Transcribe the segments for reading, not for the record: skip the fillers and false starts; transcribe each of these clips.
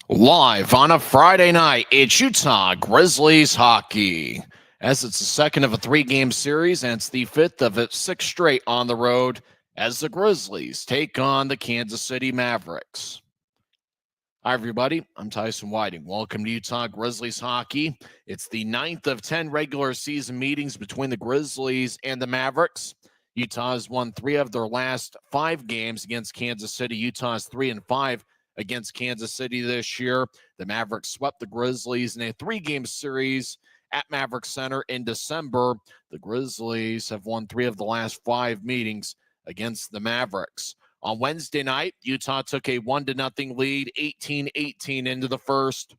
Live on a Friday night, it's Utah Grizzlies hockey. As it's the second of a three-game series, and it's the fifth of its six straight on the road as the Grizzlies take on the Kansas City Mavericks. Hi, everybody. I'm Tyson Whiting. Welcome to Utah Grizzlies hockey. It's the ninth of 10 regular season meetings between the Grizzlies and the Mavericks. Utah has won three of their last five games against Kansas City. Utah is 3-5 against Kansas City this year. The Mavericks swept the Grizzlies in a three-game series at Maverick Center in December. The Grizzlies have won three of the last five meetings against the Mavericks. On Wednesday night, Utah took a 1-0 lead, 18-18 into the first,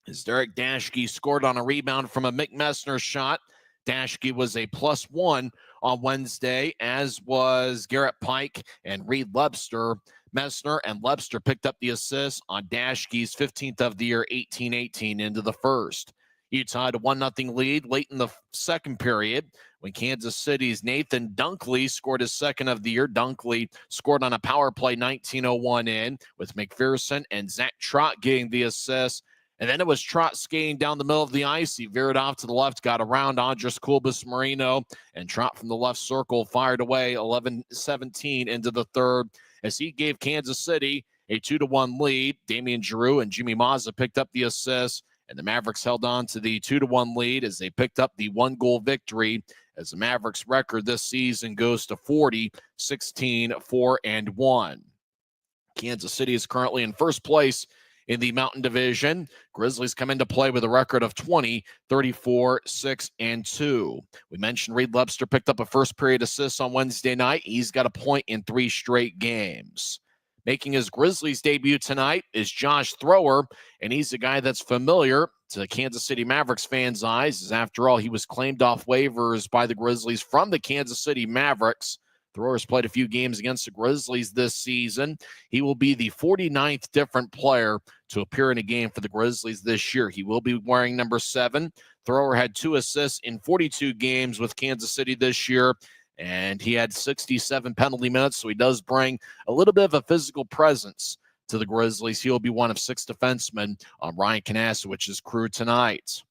as Derek Daschke scored on a rebound from a Mick Messner shot. Daschke was a +1 on Wednesday, as was Garrett Pike and Reed Lebster. Messner and Lebster picked up the assist on Daschke's 15th of the year, 18-18 into the first. Utah had a 1-0 lead late in the second period when Kansas City's Nathan Dunkley scored his second of the year. Dunkley scored on a power play 19:01 in, with McPherson and Zach Trott getting the assist. And then it was Trott skating down the middle of the ice. He veered off to the left, got around Andres Kulbis-Marino, and Trott from the left circle fired away 11-17 into the third as he gave Kansas City a 2-1 lead. Damian Giroux and Jimmy Mazza picked up the assist, and the Mavericks held on to the 2-1 lead as they picked up the one-goal victory, as the Mavericks' record this season goes to 40-16-4-1. Kansas City is currently in first place in the Mountain Division. Grizzlies come into play with a record of 20-34-6-2. We mentioned Reed Lebster picked up a first-period assist on Wednesday night. He's got a point in three straight games. Making his Grizzlies debut tonight is Josh Thrower, and he's a guy that's familiar to Kansas City Mavericks fans' eyes, as after all, he was claimed off waivers by the Grizzlies from the Kansas City Mavericks. Thrower's played a few games against the Grizzlies this season. He will be the 49th different player to appear in a game for the Grizzlies this year. He will be wearing number 7. Thrower had 2 assists in 42 games with Kansas City this year, and he had 67 penalty minutes, so he does bring a little bit of a physical presence to the Grizzlies. He'll be one of 6 defensemen on Ryan Kanasowicz's crew tonight.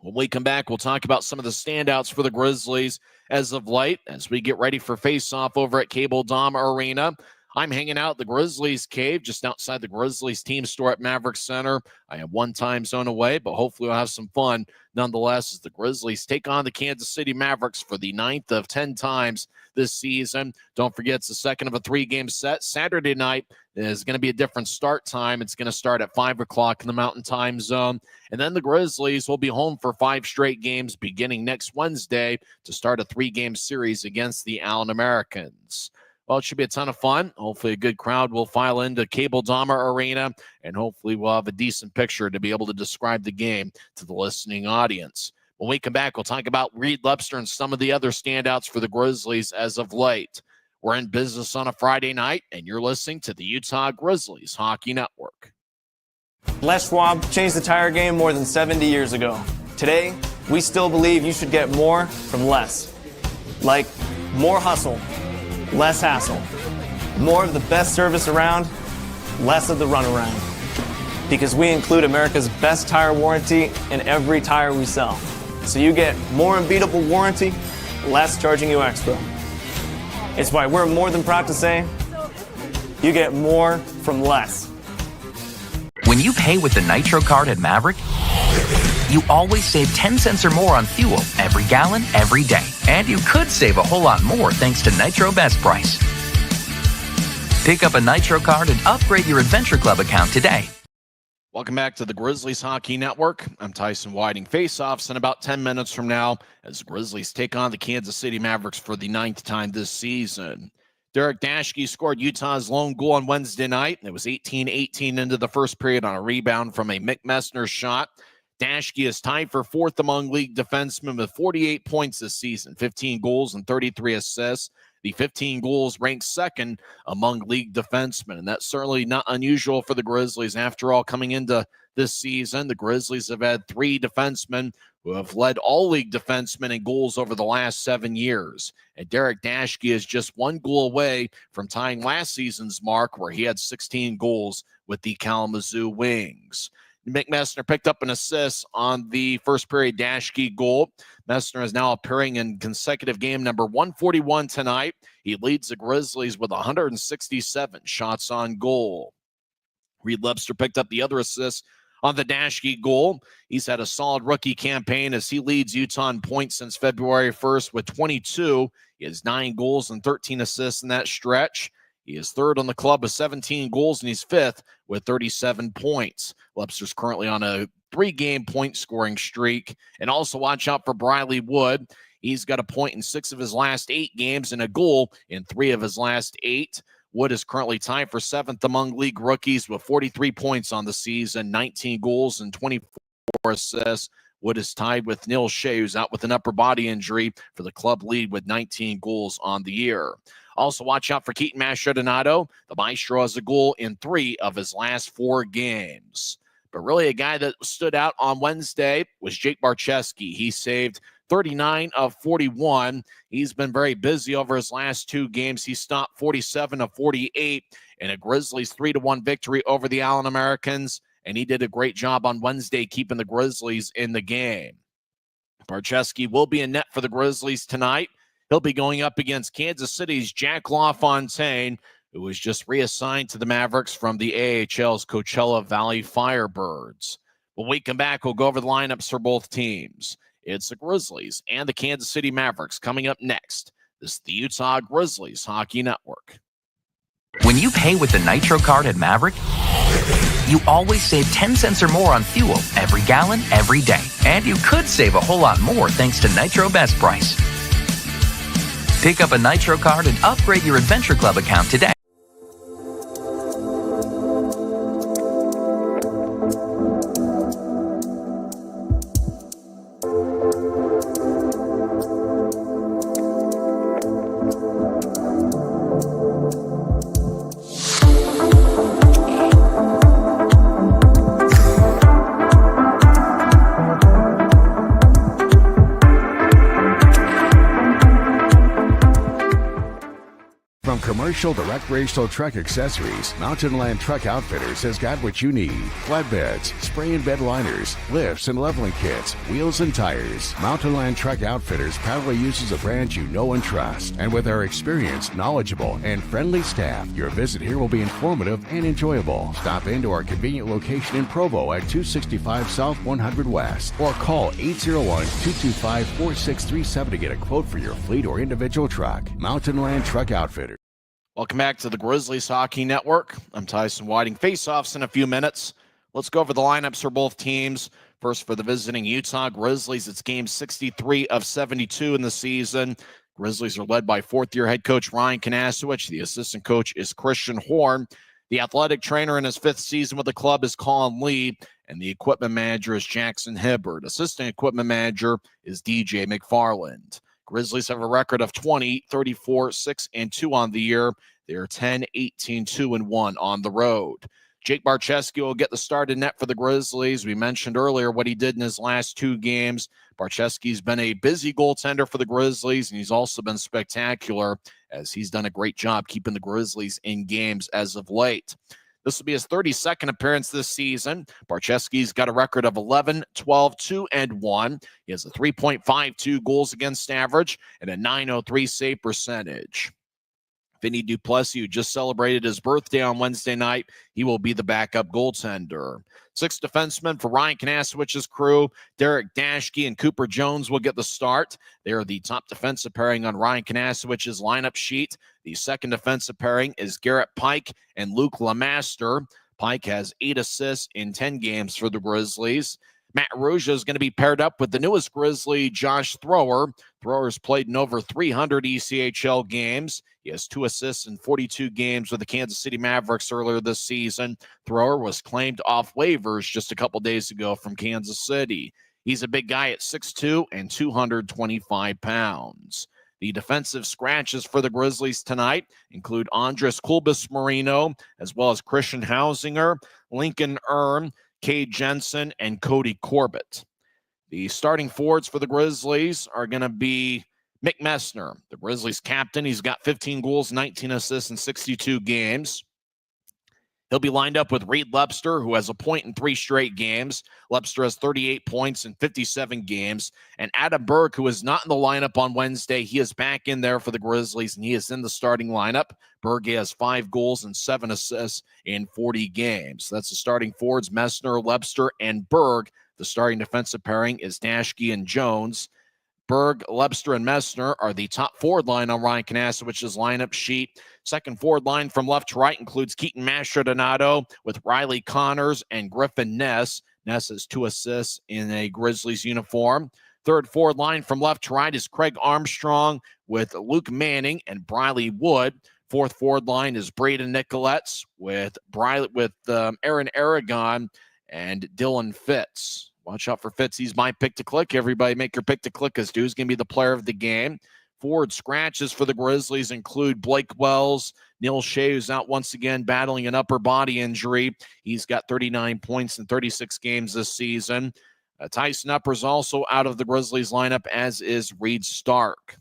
When we come back, we'll talk about some of the standouts for the Grizzlies as of late as we get ready for face-off over at Cable Dahmer Arena. I'm hanging out at the Grizzlies cave just outside the Grizzlies team store at Maverick Center. I am one time zone away, but hopefully we'll have some fun nonetheless as the Grizzlies take on the Kansas City Mavericks for the 9th of 10 times this season. Don't forget, it's the second of a 3-game set. Saturday night is going to be a different start time. It's going to start at 5 o'clock in the Mountain Time Zone. And then the Grizzlies will be home for 5 straight games beginning next Wednesday to start a 3-game series against the Allen Americans. Well, it should be a ton of fun. Hopefully a good crowd will file into Cable Dahmer Arena, and hopefully we'll have a decent picture to be able to describe the game to the listening audience. When we come back, we'll talk about Reed Lebster and some of the other standouts for the Grizzlies as of late. We're in business on a Friday night, and you're listening to the Utah Grizzlies Hockey Network. Les Schwab changed the tire game more than 70 years ago. Today, we still believe you should get more from less. Like more hustle, less hassle. More of the best service around, less of the runaround. Because we include America's best tire warranty in every tire we sell. So you get more unbeatable warranty, less charging you extra. It's why we're more than proud to say, you get more from less. When you pay with the Nitro card at Maverick, you always save 10 cents or more on fuel every gallon, every day. And you could save a whole lot more thanks to Nitro Best Price. Pick up a Nitro card and upgrade your Adventure Club account today. Welcome back to the Grizzlies Hockey Network. I'm Tyson Whiting. Face-offs in about 10 minutes from now as the Grizzlies take on the Kansas City Mavericks for the 9th time this season. Derek Daschke scored Utah's lone goal on Wednesday night. It was 18-18 into the first period on a rebound from a Mick Messner shot. Daschke is tied for 4th among league defensemen with 48 points this season, 15 goals and 33 assists. The 15 goals ranks 2nd among league defensemen, and that's certainly not unusual for the Grizzlies. After all, coming into this season, the Grizzlies have had 3 defensemen who have led all league defensemen in goals over the last 7 years. And Derek Dashke is just 1 goal away from tying last season's mark, where he had 16 goals with the Kalamazoo Wings. Mick Messner picked up an assist on the first period Dashke goal. Messner is now appearing in consecutive game number 141 tonight. He leads the Grizzlies with 167 shots on goal. Reed Lebster picked up the other assist on the Dashke goal. He's had a solid rookie campaign as he leads Utah in points since February 1st with 22. He has 9 goals and 13 assists in that stretch. He is third on the club with 17 goals, and he's fifth with 37 points. Lebster's currently on a 3-game point-scoring streak. And also watch out for Briley Wood. He's got a point in 6 of his last 8 games and a goal in 3 of his last 8. Wood is currently tied for 7th among league rookies with 43 points on the season, 19 goals and 24 assists. Wood is tied with Neil Shea, who's out with an upper body injury, for the club lead with 19 goals on the year. Also, watch out for Keaton Mastrodonado. The Maestro has a goal in 3 of his last 4 games. But really, a guy that stood out on Wednesday was Jake Barcheski. He saved 39 of 41. He's been very busy over his last 2 games. He stopped 47 of 48 in a Grizzlies 3-1 victory over the Allen Americans, and he did a great job on Wednesday keeping the Grizzlies in the game. Barcheski will be in net for the Grizzlies tonight. He'll be going up against Kansas City's Jack LaFontaine, who was just reassigned to the Mavericks from the AHL's Coachella Valley Firebirds. When we come back, we'll go over the lineups for both teams. It's the Grizzlies and the Kansas City Mavericks coming up next. This is the Utah Grizzlies Hockey Network. When you pay with the Nitro card at Maverick, you always save 10 cents or more on fuel every gallon, every day. And you could save a whole lot more thanks to Nitro Best Price. Pick up a Nitro card and upgrade your Adventure Club account today. Commercial to recreational truck accessories, Mountain Land Truck Outfitters has got what you need. Flatbeds, spray and bed liners, lifts and leveling kits, wheels and tires. Mountain Land Truck Outfitters proudly uses a brand you know and trust. And with our experienced, knowledgeable, and friendly staff, your visit here will be informative and enjoyable. Stop into our convenient location in Provo at 265 South 100 West or call 801-225-4637 to get a quote for your fleet or individual truck. Mountain Land Truck Outfitters. Welcome back to the Grizzlies Hockey Network. I'm Tyson Whiting. Face-offs in a few minutes. Let's go over the lineups for both teams. First, for the visiting Utah Grizzlies, it's game 63 of 72 in the season. Grizzlies are led by 4th-year head coach Ryan Kanasowicz. The assistant coach is Christian Horn. The athletic trainer in his 5th season with the club is Colin Lee, and the equipment manager is Jackson Hibbard. Assistant equipment manager is DJ McFarland. Grizzlies have a record of 20, 34, 6, and 2 on the year. They are 10, 18, 2, and 1 on the road. Jake Barcheski will get the start in net for the Grizzlies. We mentioned earlier what he did in his last 2 games. Barcheski's been a busy goaltender for the Grizzlies, and he's also been spectacular as he's done a great job keeping the Grizzlies in games as of late. This will be his 32nd appearance this season. Barcheski's got a record of 11, 12, 2, and 1. He has a 3.52 goals against average and a .903 save percentage. Vinny Duplessis, who just celebrated his birthday on Wednesday night, he will be the backup goaltender. 6 defensemen for Ryan Kanasowicz's crew. Derek Dashke and Cooper Jones will get the start. They are the top defensive pairing on Ryan Kanasowicz's lineup sheet. The second defensive pairing is Garrett Pike and Luke Lemaster. Pike has 8 assists in 10 games for the Grizzlies. Matt Arujau is going to be paired up with the newest Grizzly, Josh Thrower. Thrower's played in over 300 ECHL games. He has 2 assists in 42 games with the Kansas City Mavericks earlier this season. Thrower was claimed off waivers just a couple days ago from Kansas City. He's a big guy at 6'2" and 225 pounds. The defensive scratches for the Grizzlies tonight include Andres Kulbis-Marino, as well as Christian Hausinger, Lincoln Earn, Cade Jensen, and Cody Corbett. The starting forwards for the Grizzlies are going to be Mick Messner, the Grizzlies captain. He's got 15 goals, 19 assists in 62 games. He'll be lined up with Reed Lepster, who has a point in 3 straight games. Lepster has 38 points in 57 games. And Adam Berg, who is not in the lineup on Wednesday, he is back in there for the Grizzlies, and he is in the starting lineup. Berg has 5 goals and 7 assists in 40 games. That's the starting forwards, Messner, Lepster, and Berg. The starting defensive pairing is Dashke and Jones. Berg, Lepster, and Messner are the top forward line on Ryan Kanasowicz's lineup sheet. Second forward line from left to right includes Keaton Mastrodonato with Riley Connors and Griffin Ness. Ness has 2 assists in a Grizzlies uniform. Third forward line from left to right is Craig Armstrong with Luke Manning and Briley Wood. Fourth forward line is Braden Nicoletts with Aaron Aragon and Dylan Fitz. Watch out for Fitz. He's my pick to click. Everybody make your pick to click as Dude's going to be the player of the game. Forward scratches for the Grizzlies include Blake Wells. Neil Shea, who's out once again battling an upper body injury. He's got 39 points in 36 games this season. Tyson Upper's also out of the Grizzlies lineup, as is Reed Stark.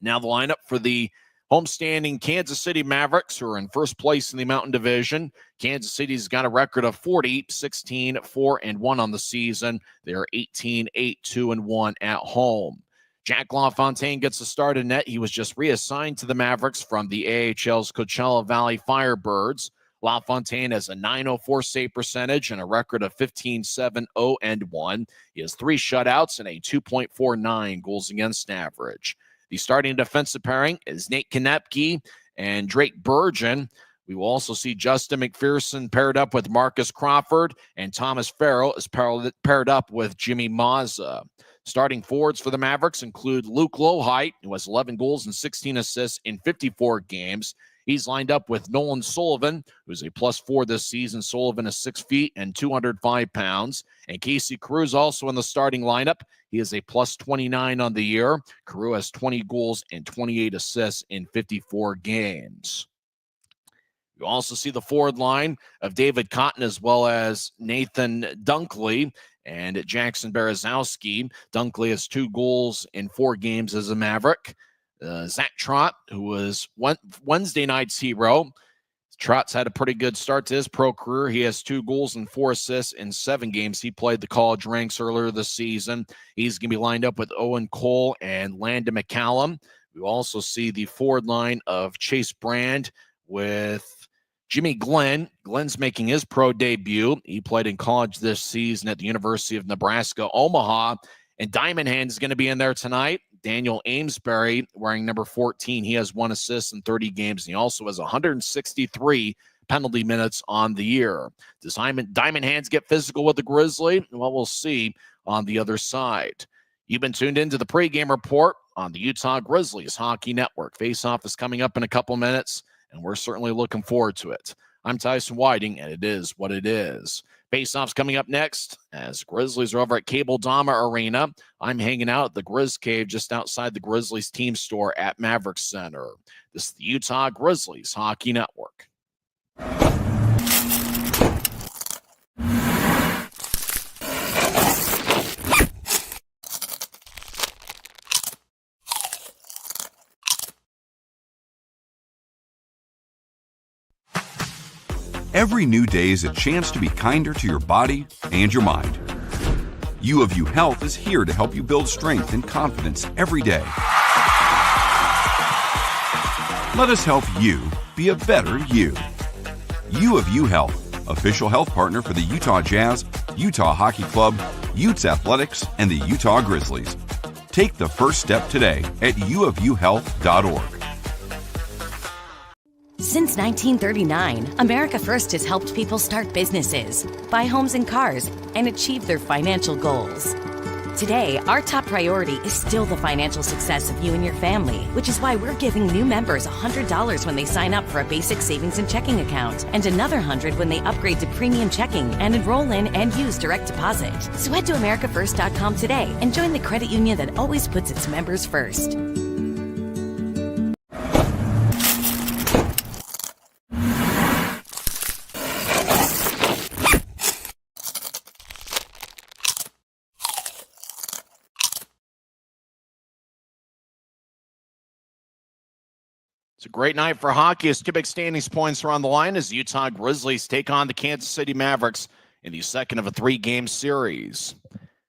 Now the lineup for the homestanding Kansas City Mavericks, who are in first place in the Mountain Division. Kansas City's got a record of 40, 16, 4, and 1 on the season. They're 18, 8, 2, and 1 at home. Jack LaFontaine gets a start in net. He was just reassigned to the Mavericks from the AHL's Coachella Valley Firebirds. LaFontaine has a .904 save percentage and a record of 15, 7, 0, and 1. He has 3 shutouts and a 2.49 goals against average. The starting defensive pairing is Nate Konepke and Drake Burgeon. We will also see Justin McPherson paired up with Marcus Crawford, and Thomas Farrell is paired up with Jimmy Mazza. Starting forwards for the Mavericks include Luke Lohheit, who has 11 goals and 16 assists in 54 games. He's lined up with Nolan Sullivan, who's a +4 this season. Sullivan is 6 feet and 205 pounds. And Casey Cruz also in the starting lineup. He is a +29 on the year. Carew has 20 goals and 28 assists in 54 games. You also see the forward line of David Cotton as well as Nathan Dunkley and Jackson Berezowski. Dunkley has 2 goals in 4 games as a Maverick. Zach Trott, who was Wednesday night's hero. Trott's had a pretty good start to his pro career. He has 2 goals and 4 assists in 7 games. He played the college ranks earlier this season. He's going to be lined up with Owen Cole and Landon McCallum. We also see the forward line of Chase Brand with Jimmy Glenn. Glenn's making his pro debut. He played in college this season at the University of Nebraska, Omaha. And Diamond Hand is going to be in there tonight. Daniel Amesbury wearing number 14. He has 1 assist in 30 games, and he also has 163 penalty minutes on the year. Does Diamond Hands get physical with the Grizzly? Well, we'll see on the other side. You've been tuned into the pregame report on the Utah Grizzlies Hockey Network. Face-off is coming up in a couple minutes, and we're certainly looking forward to it. I'm Tyson Whiting, and it is what it is. Face-off's coming up next as Grizzlies are over at Cable Dahmer Arena. I'm hanging out at the Grizz Cave just outside the Grizzlies team store at Mavericks Center. This is the Utah Grizzlies Hockey Network. Every new day is a chance to be kinder to your body and your mind. U of U Health is here to help you build strength and confidence every day. Let us help you be a better you. U of U Health, official health partner for the Utah Jazz, Utah Hockey Club, Utes Athletics, and the Utah Grizzlies. Take the first step today at uofuhealth.org. Since 1939, America First has helped people start businesses, buy homes and cars, and achieve their financial goals. Today, our top priority is still the financial success of you and your family, which is why we're giving new members $100 when they sign up for a basic savings and checking account, and another $100 when they upgrade to premium checking and enroll in and use direct deposit. So head to americafirst.com today and join the credit union that always puts its members first. It's a great night for hockey as two big standings points are on the line as the Utah Grizzlies take on the Kansas City Mavericks in the second of a 3-game series.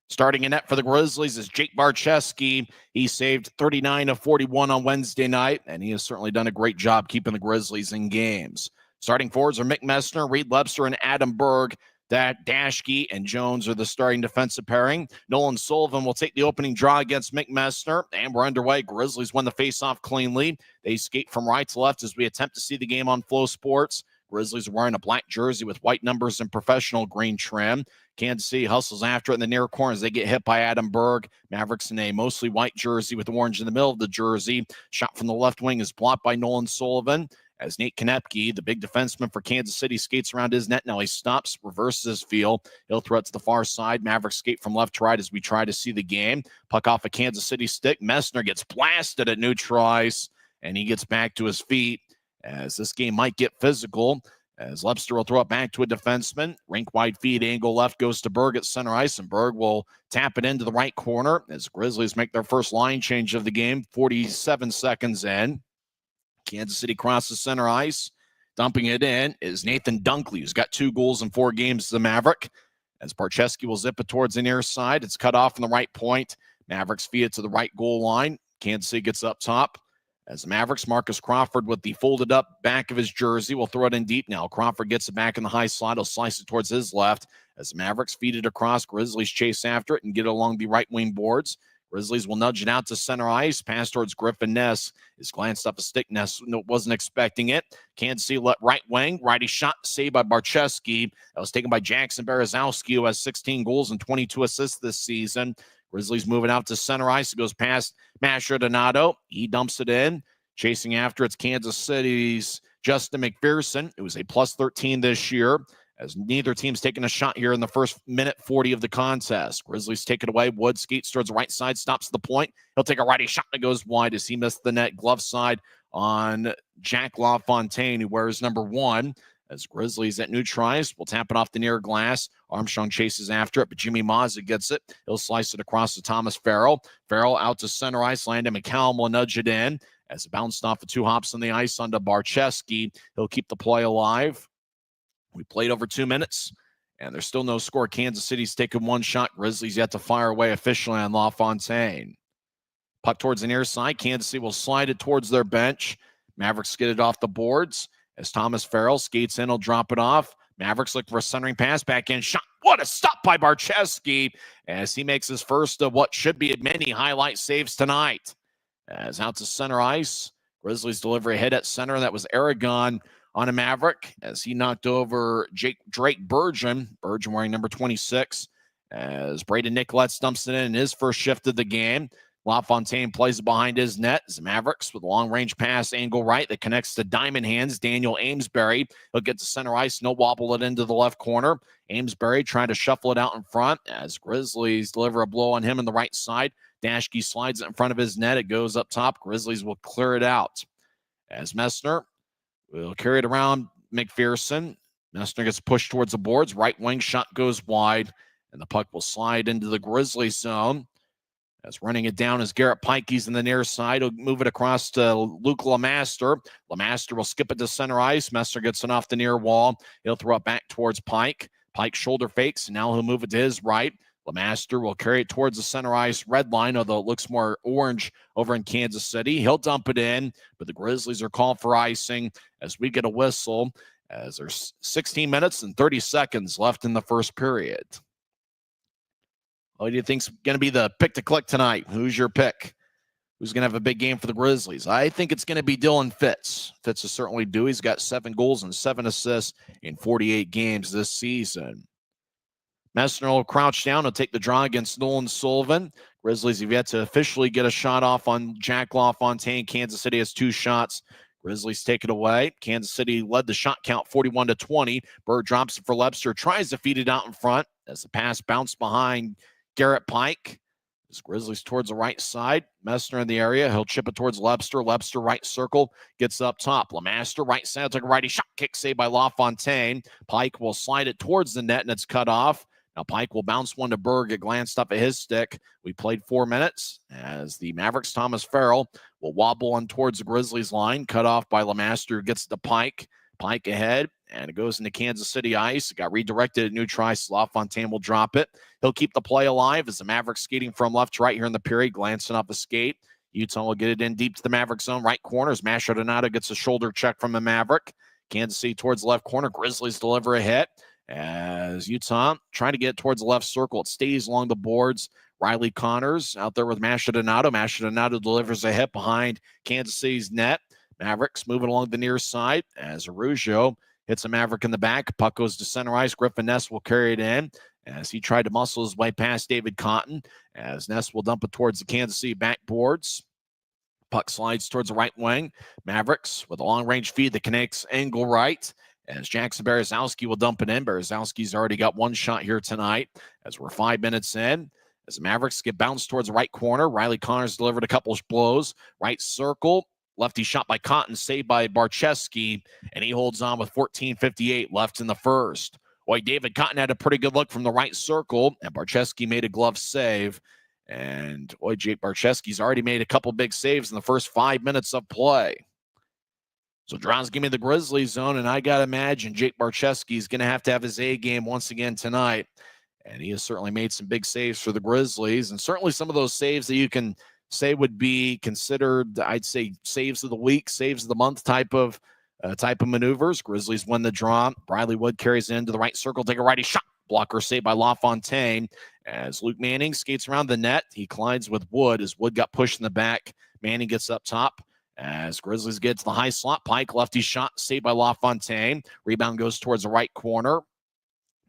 Starting in net for the Grizzlies is Jake Barczewski. He saved 39 of 41 on Wednesday night, and he has certainly done a great job keeping the Grizzlies in games. Starting forwards are Mick Messner, Reed Lebster, and Adam Berg. That Dashke and Jones are the starting defensive pairing. Nolan Sullivan will take the opening draw against Mick Messner, and we're underway. Grizzlies won the faceoff cleanly. They skate from right to left as we attempt to see the game on Flow Sports. Grizzlies are wearing a black jersey with white numbers and professional green trim. Kansas City hustles after it in the near corners. They get hit by Adam Berg. Mavericks in a mostly white jersey with orange in the middle of the jersey. Shot from the left wing is blocked by Nolan Sullivan. As Nate Konepke, the big defenseman for Kansas City, skates around his net. Now he stops, reverses his feel. He'll throw it to the far side. Mavericks skate from left to right as we try to see the game. Puck off a Kansas City stick. Messner gets blasted at neutral ice, and he gets back to his feet as this game might get physical. As Lebster will throw it back to a defenseman. Rink-wide feed angle left goes to Berg at center ice, and Berg will tap it into the right corner as Grizzlies make their first line change of the game, 47 seconds in. Kansas City crosses center ice. Dumping it in is Nathan Dunkley, who's got 2 goals in 4 games as a Maverick. As Barczewski will zip it towards the near side. It's cut off from the right point. Mavericks feed it to the right goal line. Kansas City gets up top. As the Mavericks, Marcus Crawford with the folded up back of his jersey will throw it in deep now. Crawford gets it back in the high slot. He'll slice it towards his left. As the Mavericks feed it across, Grizzlies chase after it and get it along the right wing boards. Grizzlies will nudge it out to center ice. Pass towards Griffin Ness is glanced up a stick. Ness wasn't expecting it. Kansas City let right wing. Righty shot saved by Barczewski. That was taken by Jackson Berezowski, who has 16 goals and 22 assists this season. Grizzlies moving out to center ice. It goes past Masher Donato. He dumps it in. Chasing after it's Kansas City's Justin McPherson. It was a plus 13 this year, as neither team's taking a shot here in the first minute 40 of the contest. Grizzlies take it away. Wood skates towards the right side, stops at the point. He'll take a righty shot that goes wide as he missed the net. Glove side on Jack LaFontaine, who wears number 1. As Grizzlies at neutral ice will tap it off the near glass. Armstrong chases after it, but Jimmy Mazza gets it. He'll slice it across to Thomas Farrell. Farrell out to center ice. Landon McCallum will nudge it in. As it bounced off the 2 hops on the ice onto Barczewski. He'll keep the play alive. We played over 2 minutes, and there's still no score. Kansas City's taken 1 shot. Grizzlies yet to fire away officially on LaFontaine. Puck towards the near side. Kansas City will slide it towards their bench. Mavericks get it off the boards. As Thomas Farrell skates in, he'll drop it off. Mavericks look for a centering pass. Back in shot. What a stop by Barczewski as he makes his first of what should be many highlight saves tonight. As out to center ice. Grizzlies deliver a hit at center. That was Aragon on a Maverick as he knocked over Drake Burgeon. Burgeon wearing number 26 as Braden Nicolette dumps it in his first shift of the game. LaFontaine plays it behind his net as the Mavericks with a long-range pass angle right that connects to Diamond Hands. Daniel Amesbury. He'll get to center ice. No wobble it into the left corner. Amesbury trying to shuffle it out in front as Grizzlies deliver a blow on him on the right side. Dashke slides it in front of his net. It goes up top. Grizzlies will clear it out. As Messner will carry it around McPherson. Messner gets pushed towards the boards. Right wing shot goes wide, and the puck will slide into the Grizzlies zone. As running it down is Garrett Pike. He's in the near side. He'll move it across to Luke Lemaster. Lemaster will skip it to center ice. Messner gets it off the near wall. He'll throw it back towards Pike. Pike shoulder fakes, and now he'll move it to his right. Lemaster will carry it towards the center ice red line, although it looks more orange over in Kansas City. He'll dump it in, but the Grizzlies are called for icing as we get a whistle as there's 16 minutes and 30 seconds left in the first period. What do you think's going to be the pick to click tonight? Who's your pick? Who's going to have a big game for the Grizzlies? I think it's going to be Dylan Fitz. Fitz is certainly due. He's got 7 goals and 7 assists in 48 games this season. Messner will crouch down. He'll take the draw against Nolan Sullivan. Grizzlies have yet to officially get a shot off on Jack LaFontaine. Kansas City has 2 shots. Grizzlies take it away. Kansas City led the shot count 41-20. Bird drops it for Lebster. Tries to feed it out in front as the pass bounced behind Garrett Pike. As Grizzlies towards the right side. Messner in the area. He'll chip it towards Lebster. Lebster right circle. Gets up top. Lemaster right side. Took a righty shot. Kick saved by LaFontaine. Pike will slide it towards the net and it's cut off. Now Pike will bounce one to Berg. It glanced up at his stick. We played 4 minutes as the Mavericks' Thomas Farrell will wobble on towards the Grizzlies line, cut off by Lemaster, who gets the Pike. Pike ahead, and it goes into Kansas City ice. It got redirected at new try. LaFontaine will drop it. He'll keep the play alive as the Mavericks skating from left to right here in the period, glancing off the skate. Utah will get it in deep to the Maverick zone. Right corner as Masha Donato gets a shoulder check from the Maverick. Kansas City towards the left corner. Grizzlies deliver a hit as Utah trying to get towards the left circle. It stays along the boards. Riley Connors out there with Masha Donato. Masha Donato delivers a hit behind Kansas City's net. Mavericks moving along the near side as Araujo hits a Maverick in the back. Puck goes to center ice. Griffin Ness will carry it in as he tried to muscle his way past David Cotton, as Ness will dump it towards the Kansas City backboards. Puck slides towards the right wing. Mavericks with a long-range feed that connects angle right as Jackson Berezowski will dump it in. Berezowski's already got one shot here tonight as we're 5 minutes in. As the Mavericks get bounced towards the right corner, Riley Connors delivered a couple of blows. Right circle. Lefty shot by Cotton, saved by Barcheski, and he holds on with 14:58 left in the first. Boy, David Cotton had a pretty good look from the right circle, and Barcheski made a glove save. And boy, Jake Barcheski's already made a couple big saves in the first 5 minutes of play. So Drowns give me the Grizzlies zone, and I got to imagine Jake Barcheski's going to have his A game once again tonight. And he has certainly made some big saves for the Grizzlies, and certainly some of those saves that you can say would be considered, I'd say, saves of the week, saves of the month type of maneuvers. Grizzlies win the draw. Briley Wood carries into the right circle, take a righty shot. Blocker saved by LaFontaine as Luke Manning skates around the net. He collides with Wood as Wood got pushed in the back. Manning gets up top as Grizzlies get to the high slot. Pike, lefty shot, saved by LaFontaine. Rebound goes towards the right corner.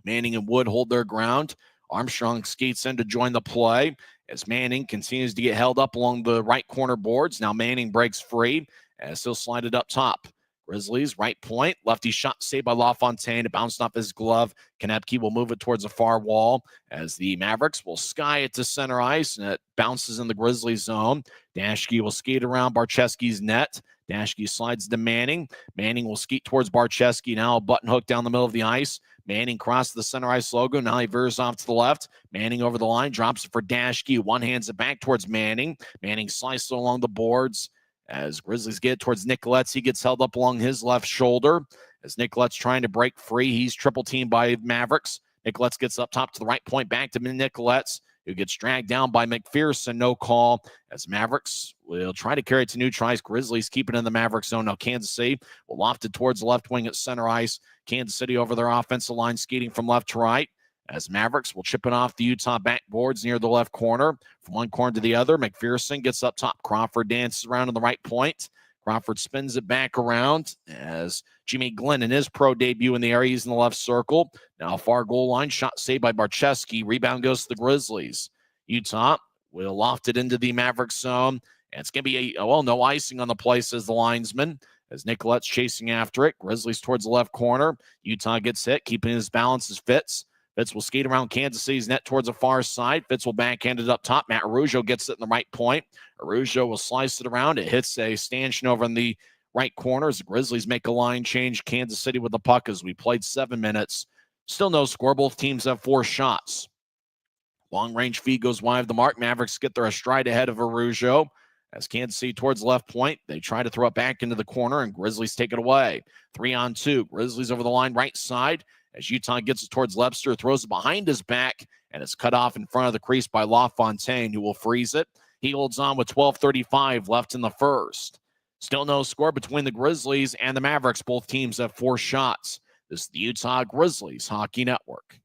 Manning and Wood hold their ground. Armstrong skates in to join the play as Manning continues to get held up along the right corner boards. Now Manning breaks free as he'll slide it up top. Grizzlies, right point. Lefty shot saved by LaFontaine. It bounced off his glove. Konepke will move it towards the far wall as the Mavericks will sky it to center ice, and it bounces in the Grizzlies zone. Dashke will skate around Barcheski's net. Dashke slides to Manning. Manning will skate towards Barcheski. Now a button hook down the middle of the ice. Manning crosses the center ice logo. Now he veers off to the left. Manning over the line, drops it for Dashke. One hands it back towards Manning. Manning slices along the boards as Grizzlies get towards Nicoletz. He gets held up along his left shoulder as Nicoletz trying to break free. He's triple teamed by Mavericks. Nicoletz gets up top to the right point, back to Nicoletz, who gets dragged down by McPherson. No call as Mavericks will try to carry it to new tries. Grizzlies keep it in the Maverick zone. Now Kansas City will loft it towards the left wing at center ice. Kansas City over their offensive line, skating from left to right as Mavericks will chip it off the Utah backboards near the left corner. From one corner to the other, McPherson gets up top. Crawford dances around on the right point. Crawford spins it back around as Jimmy Glenn in his pro debut in the area. He's in the left circle. Now far goal line, shot saved by Barcheski. Rebound goes to the Grizzlies. Utah will loft it into the Maverick zone. And it's going to be no icing on the play, says the linesman, as Nicolet's chasing after it. Grizzlies towards the left corner. Utah gets hit, keeping his balance as Fitz. Fitz will skate around Kansas City's net towards the far side. Fitz will backhand it up top. Matt Araujo gets it in the right point. Araujo will slice it around. It hits a stanchion over in the right corner as the Grizzlies make a line change. Kansas City with the puck as we played 7 minutes. Still no score. Both teams have 4 shots. Long-range feed goes wide of the mark. Mavericks get their stride ahead of Araujo. As Kansas City towards the left point, they try to throw it back into the corner, and Grizzlies take it away. 3-on-2. Grizzlies over the line right side. As Utah gets it towards Lebster, throws it behind his back, and it's cut off in front of the crease by LaFontaine, who will freeze it. He holds on with 12:35 left in the first. Still no score between the Grizzlies and the Mavericks. Both teams have 4 shots. This is the Utah Grizzlies Hockey Network.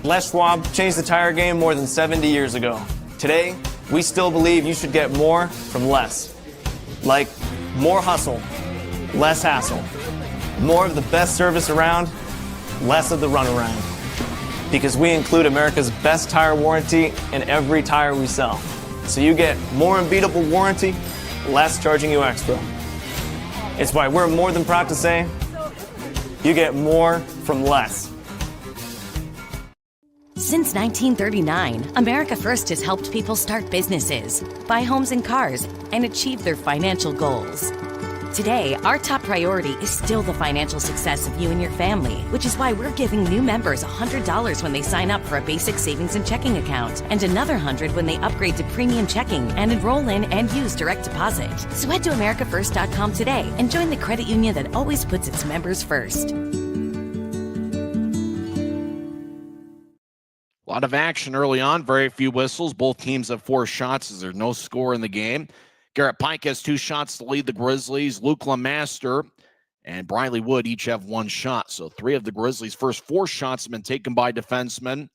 Les Schwab changed the tire game more than 70 years ago. Today, we still believe you should get more from less. Like more hustle, less hassle. More of the best service around, less of the runaround. Because we include America's best tire warranty in every tire we sell. So you get more unbeatable warranty, less charging you extra. It's why we're more than proud to say, you get more from less. Since 1939, America First has helped people start businesses, buy homes and cars, and achieve their financial goals. Today, our top priority is still the financial success of you and your family, which is why we're giving new members $100 when they sign up for a basic savings and checking account, and another $100 when they upgrade to premium checking and enroll in and use direct deposit. So head to americafirst.com today and join the credit union that always puts its members first. A lot of action early on, very few whistles. Both teams have 4 shots as there's no score in the game. Garrett Pike has 2 shots to lead the Grizzlies. Luke LeMaster and Briley Wood each have 1 shot. So 3 of the Grizzlies' first 4 shots have been taken by defensemen.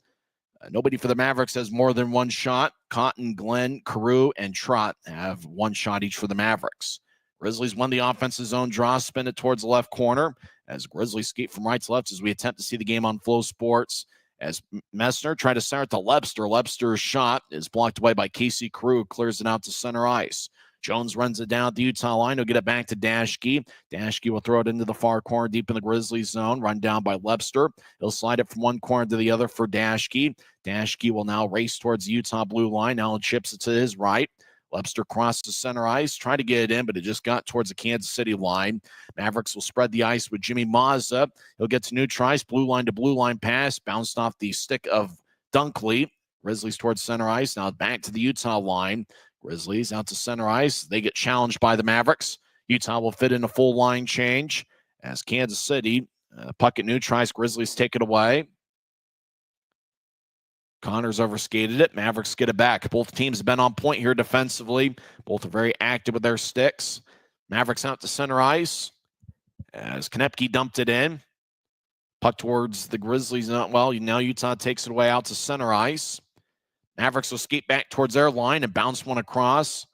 Nobody for the Mavericks has more than 1 shot. Cotton, Glenn, Carew, and Trott have 1 shot each for the Mavericks. Grizzlies won the offensive zone draw, spin it towards the left corner as Grizzlies skate from right to left as we attempt to see the game on Flow Sports. As Messner tried to center it to Lebster. Lebster's shot is blocked away by Casey Carew, clears it out to center ice. Jones runs it down at the Utah line. He'll get it back to Dashke. Dashke will throw it into the far corner deep in the Grizzlies zone. Run down by Lebster. He'll slide it from one corner to the other for Dashke. Dashke will now race towards the Utah blue line. Now chips it to his right. Lebster crosses center ice, trying to get it in, but it just got towards the Kansas City line. Mavericks will spread the ice with Jimmy Mazza. He'll get to neutral ice, blue line to blue line pass, bounced off the stick of Dunkley. Grizzlies towards center ice. Now back to the Utah line. Grizzlies out to center ice. They get challenged by the Mavericks. Utah will fit in a full line change as Kansas City, puck at neutral ice. Grizzlies take it away. Connors overskated it. Mavericks get it back. Both teams have been on point here defensively. Both are very active with their sticks. Mavericks out to center ice as Konepke dumped it in. Puck towards the Grizzlies. Now Utah takes it away out to center ice. Mavericks will skate back towards their line and bounce one across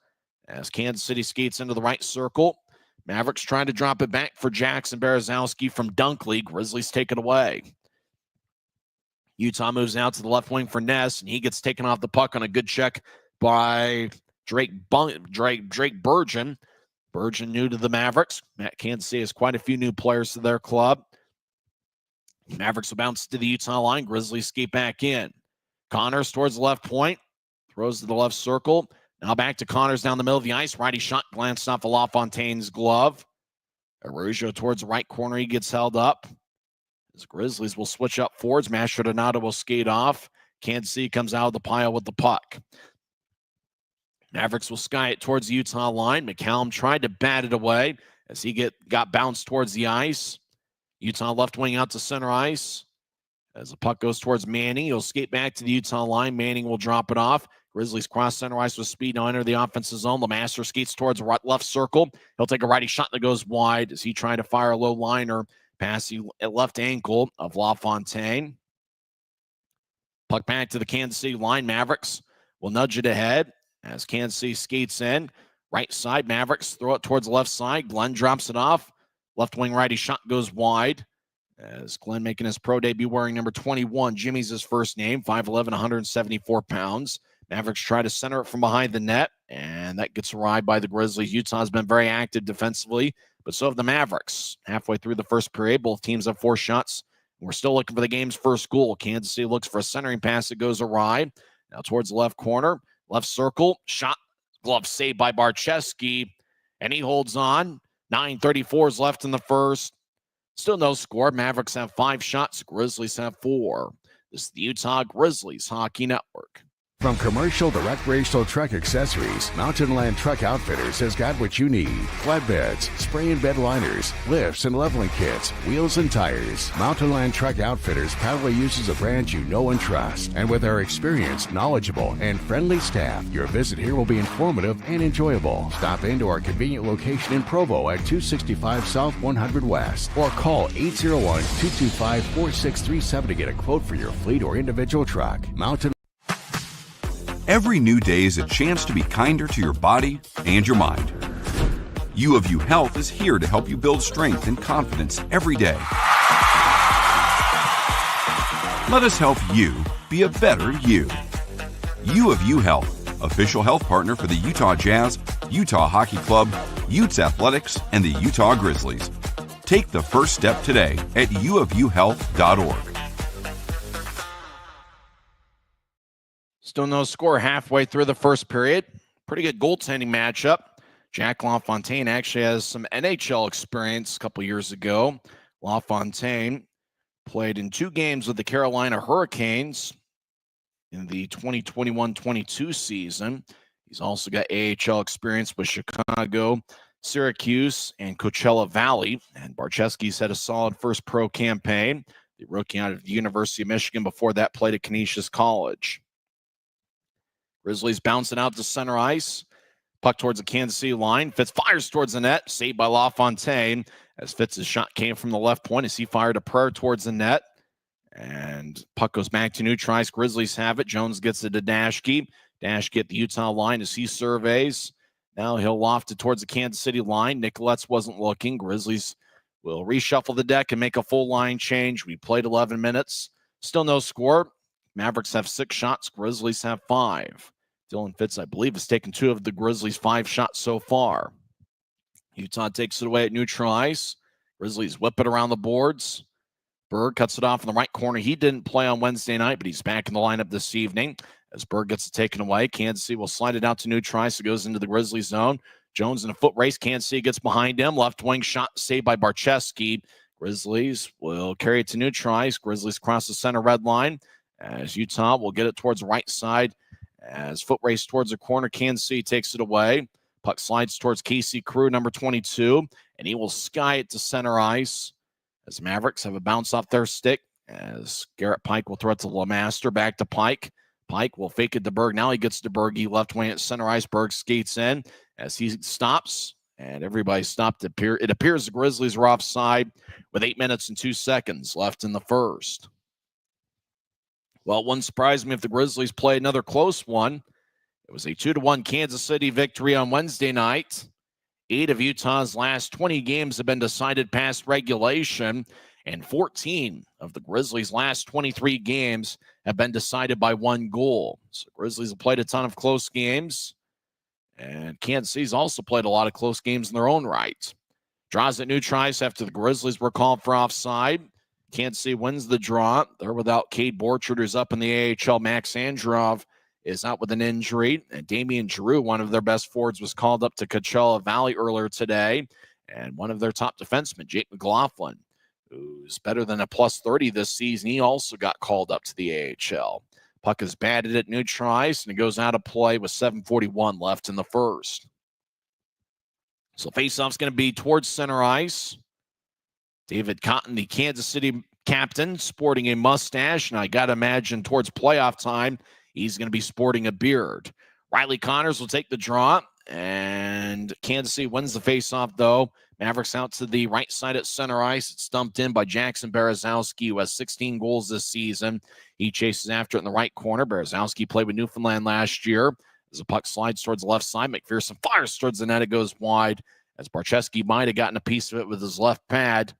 as Kansas City skates into the right circle. Mavericks trying to drop it back for Jackson Berezowski from Dunkley. Grizzlies take it away. Utah moves out to the left wing for Ness, and he gets taken off the puck on a good check by Drake Burgeon. Burgeon new to the Mavericks. Kansas City has quite a few new players to their club. Mavericks will bounce to the Utah line. Grizzlies skate back in. Connors towards the left point. Throws to the left circle. Now back to Connors down the middle of the ice. Righty shot glanced off of LaFontaine's glove. Araujo towards the right corner. He gets held up. As Grizzlies will switch up forwards. Mastrodonato will skate off. Kansas City comes out of the pile with the puck. Mavericks will sky it towards the Utah line. McCallum tried to bat it away as he got bounced towards the ice. Utah left wing out to center ice. As the puck goes towards Manning, he'll skate back to the Utah line. Manning will drop it off. Grizzlies cross center ice with speed now enter the offensive zone. LeMaster skates towards the left circle. He'll take a righty shot that goes wide as he tried to fire a low liner past the left ankle of LaFontaine. Puck back to the Kansas City line. Mavericks will nudge it ahead as Kansas City skates in. Right side, Mavericks throw it towards the left side. Glenn drops it off. Left wing righty shot goes wide as Glenn making his pro debut wearing number 21. Jimmy's his first name, 5'11", 174 pounds. Mavericks try to center it from behind the net, and that gets arrived by the Grizzlies. Utah's been very active defensively, but so have the Mavericks. Halfway through the first period, both teams have 4 shots. We're still looking for the game's first goal. Kansas City looks for a centering pass that goes awry. Now towards the left corner, left circle, shot, glove saved by Barczewski, and he holds on. 9:34 is left in the first. Still no score. Mavericks have 5 shots. Grizzlies have 4. This is the Utah Grizzlies Hockey Network. From commercial to recreational truck accessories, Mountain Land Truck Outfitters has got what you need. Flatbeds, spray and bed liners, lifts and leveling kits, wheels and tires. Mountain Land Truck Outfitters proudly uses a brand you know and trust. And with our experienced, knowledgeable, and friendly staff, your visit here will be informative and enjoyable. Stop into our convenient location in Provo at 265 South 100 West or call 801-225-4637 to get a quote for your fleet or individual truck. Mountain Every new day is a chance to be kinder to your body and your mind. U of U Health is here to help you build strength and confidence every day. Let us help you be a better you. U of U Health, official health partner for the Utah Jazz, Utah Hockey Club, Utes Athletics, and the Utah Grizzlies. Take the first step today at uofuhealth.org. Still no score halfway through the first period. Pretty good goaltending matchup. Jack LaFontaine actually has some NHL experience a couple years ago. LaFontaine played in 2 games with the Carolina Hurricanes in the 2021-22 season. He's also got AHL experience with Chicago, Syracuse, and Coachella Valley. And Barczewski's had a solid first pro campaign. The rookie out of the University of Michigan before that played at Canisius College. Grizzlies bouncing out to center ice. Puck towards the Kansas City line. Fitz fires towards the net. Saved by LaFontaine as Fitz's shot came from the left point as he fired a prayer towards the net. And puck goes back to neutral ice. Grizzlies have it. Jones gets it to Dashke. Dashke at the Utah line as he surveys. Now he'll loft it towards the Kansas City line. Nicolette's wasn't looking. Grizzlies will reshuffle the deck and make a full line change. We played 11 minutes. Still no score. Mavericks have 6 shots. Grizzlies have 5. Dylan Fitz, I believe, has taken 2 of the Grizzlies' 5 shots so far. Utah takes it away at neutral ice. Grizzlies whip it around the boards. Berg cuts it off in the right corner. He didn't play on Wednesday night, but he's back in the lineup this evening. As Berg gets it taken away, Kansas City will slide it out to neutral ice. It goes into the Grizzlies zone. Jones in a foot race. Kansas City gets behind him. Left wing shot saved by Barczewski. Grizzlies will carry it to neutral ice. Grizzlies cross the center red line as Utah will get it towards the right side. As foot race towards the corner, Kansas City takes it away. Puck slides towards Casey Crew, number 22, and he will sky it to center ice as Mavericks have a bounce off their stick as Garrett Pike will throw it to LeMaster, back to Pike. Pike will fake it to Berg. Now he gets to Berge, left wing at center ice. Berg skates in as he stops, and everybody stopped. It appears the Grizzlies are offside with 8 minutes and 2 seconds left in the first. Well, it wouldn't surprise me if the Grizzlies play another close one. It was a 2-1 Kansas City victory on Wednesday night. 8 of Utah's last 20 games have been decided past regulation, and 14 of the Grizzlies' last 23 games have been decided by 1 goal. So Grizzlies have played a ton of close games, and Kansas City's also played a lot of close games in their own right. Draws at neutral ice after the Grizzlies were called for offside. Kansas City wins the draw. They're without Cade Borchard, who's up in the AHL. Max Androv is out with an injury. And Damian Giroux, one of their best forwards, was called up to Coachella Valley earlier today. And one of their top defensemen, Jake McLaughlin, who's better than a +30 this season, he also got called up to the AHL. Puck is batted at neutral ice, and it goes out of play with 7:41 left in the first. So faceoff's going to be towards center ice. David Cotton, the Kansas City captain, sporting a mustache, and I got to imagine towards playoff time, he's going to be sporting a beard. Riley Connors will take the draw, and Kansas City wins the faceoff, though. Mavericks out to the right side at center ice. It's dumped in by Jackson Berezowski, who has 16 goals this season. He chases after it in the right corner. Berezowski played with Newfoundland last year. As the puck slides towards the left side, McPherson fires towards the net. It goes wide, as Barczewski might have gotten a piece of it with his left pad.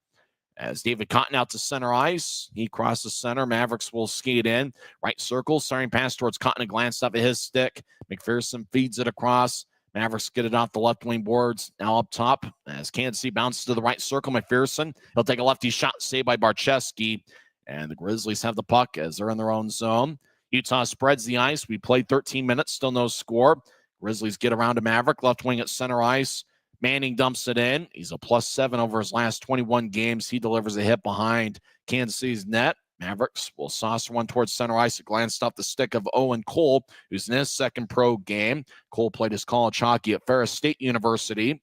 As David Cotton out to center ice, he crosses center. Mavericks will skate in. Right circle, starting pass towards Cotton, a glance up at his stick. McPherson feeds it across. Mavericks get it off the left wing boards. Now up top, as Kansas City bounces to the right circle, McPherson, he'll take a lefty shot, saved by Barczewski. And the Grizzlies have the puck as they're in their own zone. Utah spreads the ice. We played 13 minutes, still no score. Grizzlies get around to Maverick, left wing at center ice. Manning dumps it in. He's a +7 over his last 21 games. He delivers a hit behind Kansas City's net. Mavericks will saucer one towards center ice. It glanced off the stick of Owen Cole, who's in his second pro game. Cole played his college hockey at Ferris State University.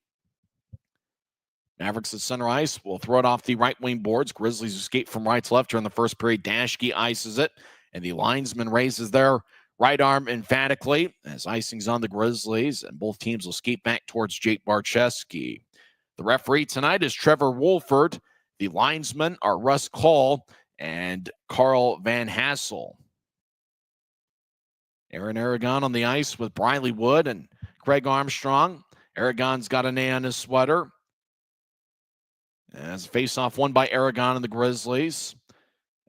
Mavericks at center ice will throw it off the right wing boards. Grizzlies escape from right to left during the first period. Dashke ices it, and the linesman raises their right arm emphatically as icing's on the Grizzlies, and both teams will skate back towards Jake Barczewski. The referee tonight is Trevor Wolford. The linesmen are Russ Call and Carl Van Hassel. Aaron Aragon on the ice with Briley Wood and Craig Armstrong. Aragon's got an A on his sweater. As a face-off won by Aragon and the Grizzlies.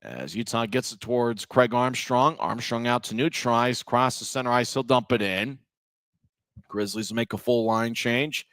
As Utah gets it towards Craig Armstrong. Armstrong out to neutral ice, cross the center ice. He'll dump it in. Grizzlies make a full line change.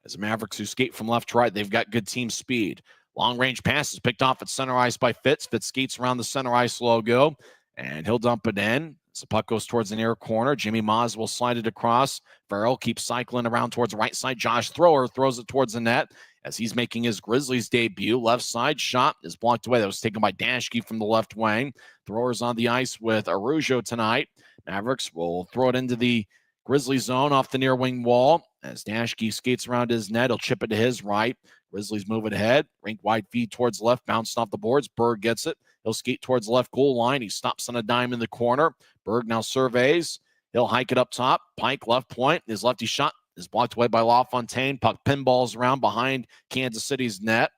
As the Mavericks, who skate from left to right, they've got good team speed. Long-range pass is picked off at center ice by Fitz. Fitz skates around the center ice logo, and he'll dump it in. As the puck goes towards the near corner, Jimmy Maz will slide it across. Farrell keeps cycling around towards the right side. Josh Thrower throws it towards the net as he's making his Grizzlies debut. Left side shot is blocked away. That was taken by Dashke from the left wing. Thrower's on the ice with Arujo tonight. Mavericks will throw it into the Grizzlies zone off the near wing wall. As Dashke skates around his net, he'll chip it to his right. Grizzlies move it ahead. Rink wide feed towards left, bounced off the boards. Berg gets it. He'll skate towards the left goal line. He stops on a dime in the corner. Berg now surveys. He'll hike it up top. Pike left point. His lefty shot is blocked away by LaFontaine. Puck pinballs around behind Kansas City's net.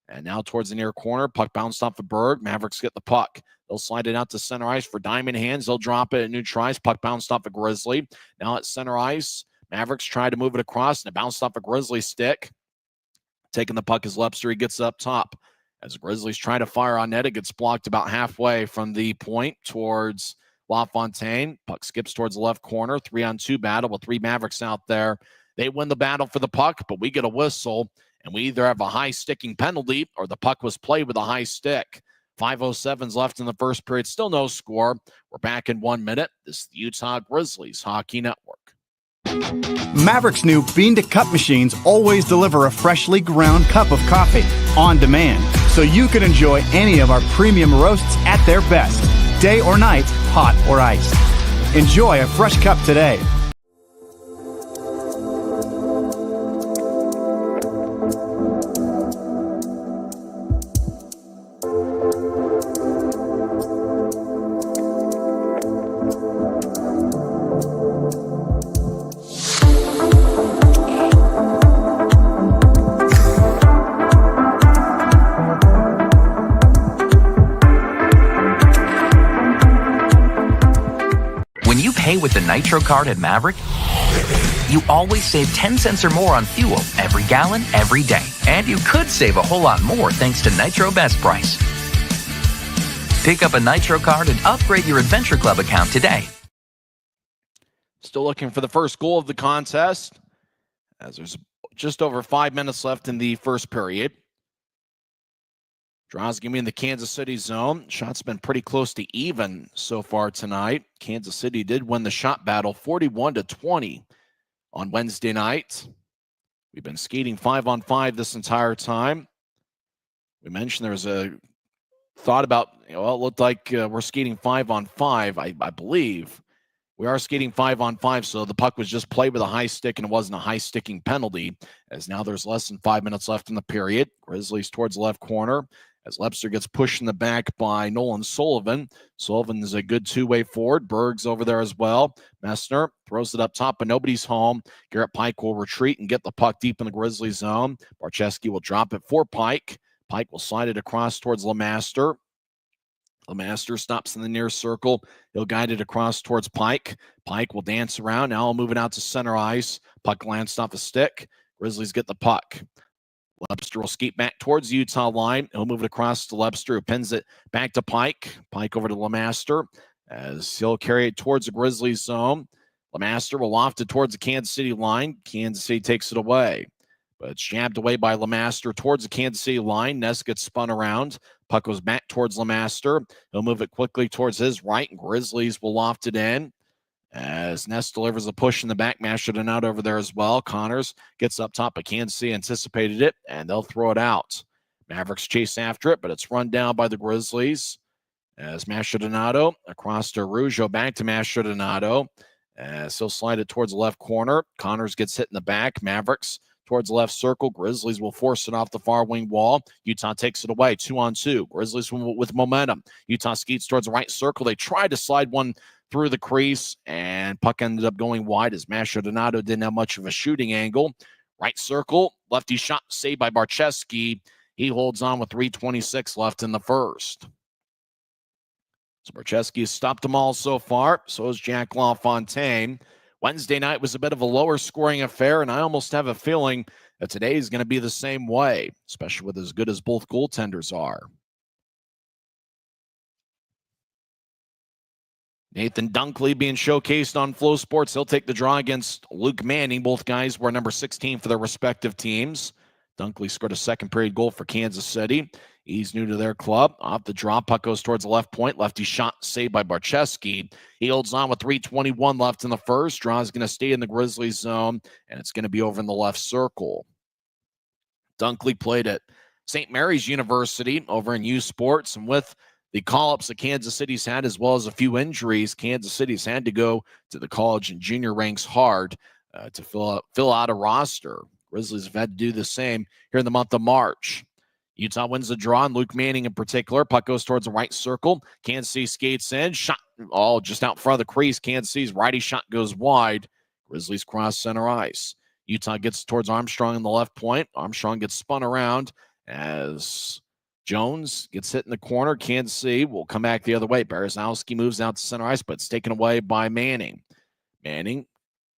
And now towards the near corner. Puck bounced off of Berg. Mavericks get the puck. They'll slide it out to center ice for Diamond Hands. They'll drop it at neutral ice. Puck bounced off a Grizzly. Now at center ice. Mavericks try to move it across, and it bounced off a Grizzly stick. Taking the puck is Lepster. He gets up top. As the Grizzlies try to fire on net, it gets blocked about halfway from the point towards LaFontaine. Puck skips towards the left corner. 3-on-2 battle with 3 Mavericks out there. They win the battle for the puck, but we get a whistle, and we either have a high sticking penalty or the puck was played with a high stick. 5:07 left in the first period. Still no score. We're back in 1 minute. This is the Utah Grizzlies Hockey Network. Mavericks' new bean-to-cup machines always deliver a freshly ground cup of coffee on demand, so you can enjoy any of our premium roasts at their best, day or night, hot or iced. Enjoy a fresh cup today. Pay with the Nitro card at Maverick, you always save 10 cents or more on fuel every gallon, every day. And you could save a whole lot more thanks to Nitro Best Price. Pick up a Nitro card and upgrade your Adventure Club account today. Still looking for the first goal of the contest, as there's just over 5 minutes left in the first period. Draws going to be in the Kansas City zone. Shots been pretty close to even so far tonight. Kansas City did win the shot battle 41-20 on Wednesday night. We've been skating 5-on-5 this entire time. We mentioned there was a thought about, it looked like we're skating 5-on-5, I believe. We are skating 5-on-5, so the puck was just played with a high stick, and it wasn't a high sticking penalty, as now there's less than 5 minutes left in the period. Grizzlies towards the left corner, as Lepster gets pushed in the back by Nolan Sullivan. Sullivan is a good two-way forward. Berg's over there as well. Messner throws it up top, but nobody's home. Garrett Pike will retreat and get the puck deep in the Grizzly zone. Barczewski will drop it for Pike. Pike will slide it across towards LeMaster. LeMaster stops in the near circle. He'll guide it across towards Pike. Pike will dance around. Now he'll move it out to center ice. Puck glanced off a stick. Grizzlies get the puck. Lepster will skate back towards the Utah line. He'll move it across to Lepster, who pins it back to Pike. Pike over to LeMaster as he'll carry it towards the Grizzlies zone. LeMaster will loft it towards the Kansas City line. Kansas City takes it away, but it's jabbed away by LeMaster towards the Kansas City line. Ness gets spun around. Puck goes back towards LeMaster. He'll move it quickly towards his right, and Grizzlies will loft it in. As Ness delivers a push in the back, mashed it out over there as well. Connors gets up top, but Kansas City anticipated it, and they'll throw it out. Mavericks chase after it, but it's run down by the Grizzlies. As Mastrodonato across to Arujo, back to Mastrodonato. As he'll slide it towards the left corner. Connors gets hit in the back. Mavericks towards the left circle. Grizzlies will force it off the far wing wall. Utah takes it away, 2-on-2. Grizzlies with momentum. Utah skates towards the right circle. They tried to slide one through the crease, and puck ended up going wide as Mastrodonato didn't have much of a shooting angle. Right circle, lefty shot saved by Barczewski. He holds on with 3:26 left in the first. So Barczewski has stopped them all so far. So is Jack LaFontaine. Wednesday night was a bit of a lower scoring affair, and I almost have a feeling that today is going to be the same way, especially with as good as both goaltenders are. Nathan Dunkley being showcased on Flow Sports. He'll take the draw against Luke Manning. Both guys were number 16 for their respective teams. Dunkley scored a second period goal for Kansas City. He's new to their club. Off the draw, puck goes towards the left point. Lefty shot saved by Barczewski. He holds on with 3:21 left in the first. Draw is going to stay in the Grizzlies zone, and it's going to be over in the left circle. Dunkley played at St. Mary's University over in U Sports, and with the call-ups that Kansas City's had, as well as a few injuries, Kansas City's had to go to the college and junior ranks hard to fill out a roster. Grizzlies have had to do the same here in the month of March. Utah wins the draw, and Luke Manning in particular. Puck goes towards the right circle. Kansas City skates in. Shot all just out front of the crease. Kansas City's righty shot goes wide. Grizzlies cross center ice. Utah gets towards Armstrong in the left point. Armstrong gets spun around as Jones gets hit in the corner. Kansas City will come back the other way. Berezowski moves out to center ice, but it's taken away by Manning. Manning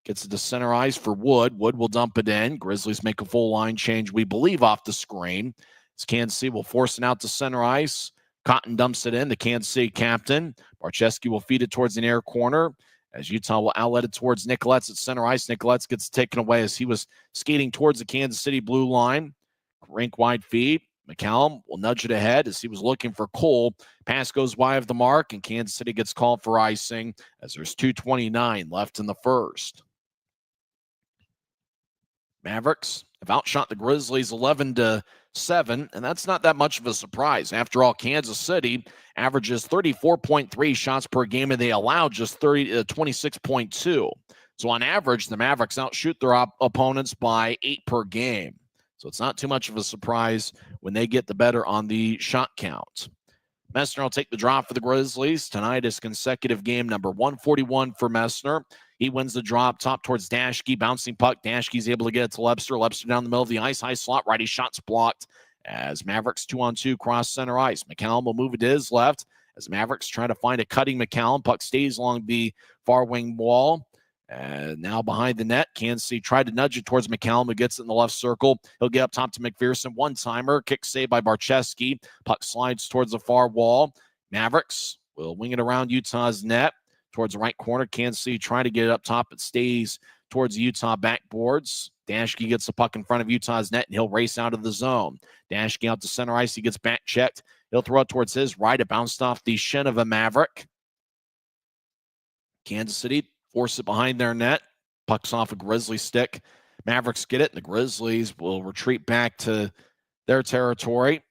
gets it to center ice for Wood. Wood will dump it in. Grizzlies make a full line change, we believe, off the screen. As Kansas City will force it out to center ice. Cotton dumps it in. The Kansas City captain. Barczewski will feed it towards the near corner as Utah will outlet it towards Nicoletz at center ice. Nicoletz gets taken away as he was skating towards the Kansas City blue line. Rink wide feed. McCallum will nudge it ahead as he was looking for Cole. Pass goes wide of the mark, and Kansas City gets called for icing as there's 2:29 left in the first. Mavericks have outshot the Grizzlies 11-7, and that's not that much of a surprise. After all, Kansas City averages 34.3 shots per game, and they allow just 26.2. So on average, the Mavericks outshoot their opponents by 8 per game. So it's not too much of a surprise when they get the better on the shot count. Messner will take the draw for the Grizzlies. Tonight is consecutive game number 141 for Messner. He wins the draw up top towards Dashke. Bouncing puck. Dashke's able to get it to Lebster. Lebster down the middle of the ice. High slot. Righty shot's blocked as Mavericks 2-on-2 cross center ice. McCallum will move it to his left as Mavericks try to find a cutting McCallum. Puck stays along the far wing wall. And now behind the net, Kansas City tried to nudge it towards McCallum, who gets it in the left circle. He'll get up top to McPherson. One-timer. Kick saved by Barczewski. Puck slides towards the far wall. Mavericks will wing it around Utah's net towards the right corner. Kansas City trying to get it up top. It stays towards the Utah backboards. Dashke gets the puck in front of Utah's net, and he'll race out of the zone. Dashke out to center ice. He gets back checked. He'll throw it towards his right. It bounced off the shin of a Maverick. Kansas City force it behind their net. Puck's off a Grizzly stick. Mavericks get it, and the Grizzlies will retreat back to their territory.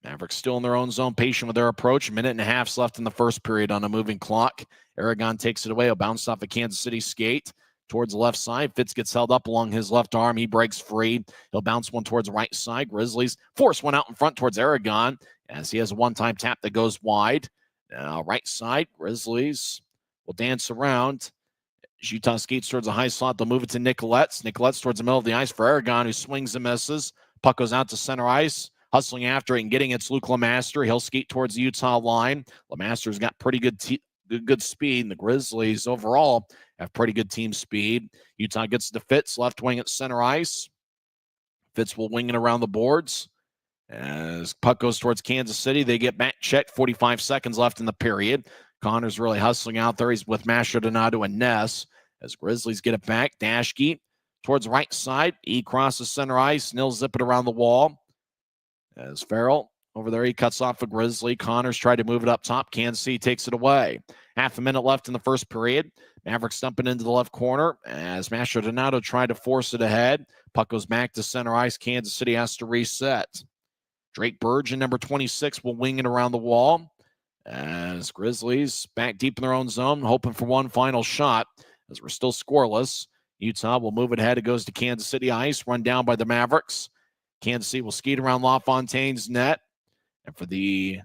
Mavericks still in their own zone, patient with their approach. 1.5 minutes left in the first period on a moving clock. Aragon takes it away. He'll bounce off a Kansas City skate towards the left side. Fitz gets held up along his left arm. He breaks free. He'll bounce one towards the right side. Grizzlies force one out in front towards Aragon as he has a one-time tap that goes wide. Now right side, Grizzlies will dance around. As Utah skates towards the high slot, they'll move it to Nicoletz. Nicoletz towards the middle of the ice for Aragon, who swings and misses. Puck goes out to center ice. Hustling after it and getting it's Luke Lemaster. He'll skate towards the Utah line. Lemaster's got pretty good speed, and the Grizzlies overall have pretty good team speed. Utah gets to Fitz, left wing at center ice. Fitz will wing it around the boards. As puck goes towards Kansas City, they get back checked. 45 seconds left in the period. Connor's really hustling out there. He's with Masher Donato and Ness. As Grizzlies get it back, Dashke towards the right side. He crosses center ice, and he'll zip it around the wall. As Farrell over there, he cuts off a Grizzly. Connors tried to move it up top. Kansas City takes it away. 1/2 minute left in the first period. Mavericks dumping into the left corner as Masher Donato tried to force it ahead. Puck goes back to center ice. Kansas City has to reset. Drake Burgeon, number 26, will wing it around the wall. As Grizzlies back deep in their own zone, hoping for one final shot as we're still scoreless. Utah will move it ahead. It goes to Kansas City ice, run down by the Mavericks. Kansas City will skate around LaFontaine's net. And for the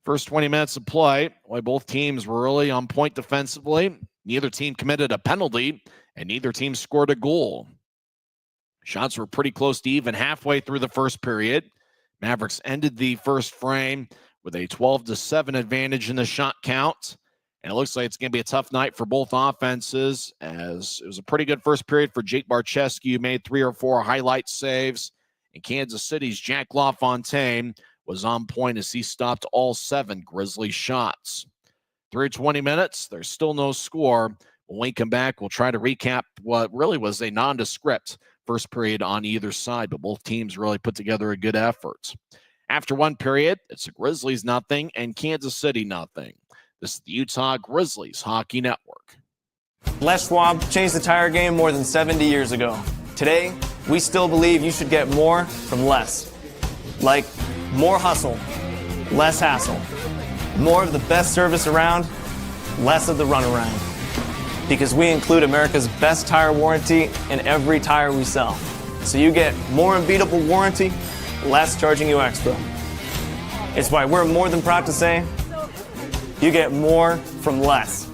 first 20 minutes of play, both teams were really on point defensively. Neither team committed a penalty, and neither team scored a goal. Shots were pretty close to even halfway through the first period. Mavericks ended the first frame with a 12-7 advantage in the shot count. And it looks like it's going to be a tough night for both offenses, as it was a pretty good first period for Jake Barczewski, who made 3 or 4 highlight saves. And Kansas City's Jack LaFontaine was on point as he stopped all 7 Grizzly shots. Through 20 minutes, there's still no score. When we come back, we'll try to recap what really was a nondescript first period on either side, but both teams really put together a good effort. After one period, it's the Grizzlies nothing and Kansas City nothing. This is the Utah Grizzlies Hockey Network. Les Schwab changed the tire game more than 70 years ago. Today, we still believe you should get more from less. Like more hustle, less hassle. More of the best service around, less of the runaround. Because we include America's best tire warranty in every tire we sell. So you get more unbeatable warranty, less charging you extra. It's why we're more than proud to say, you get more from less.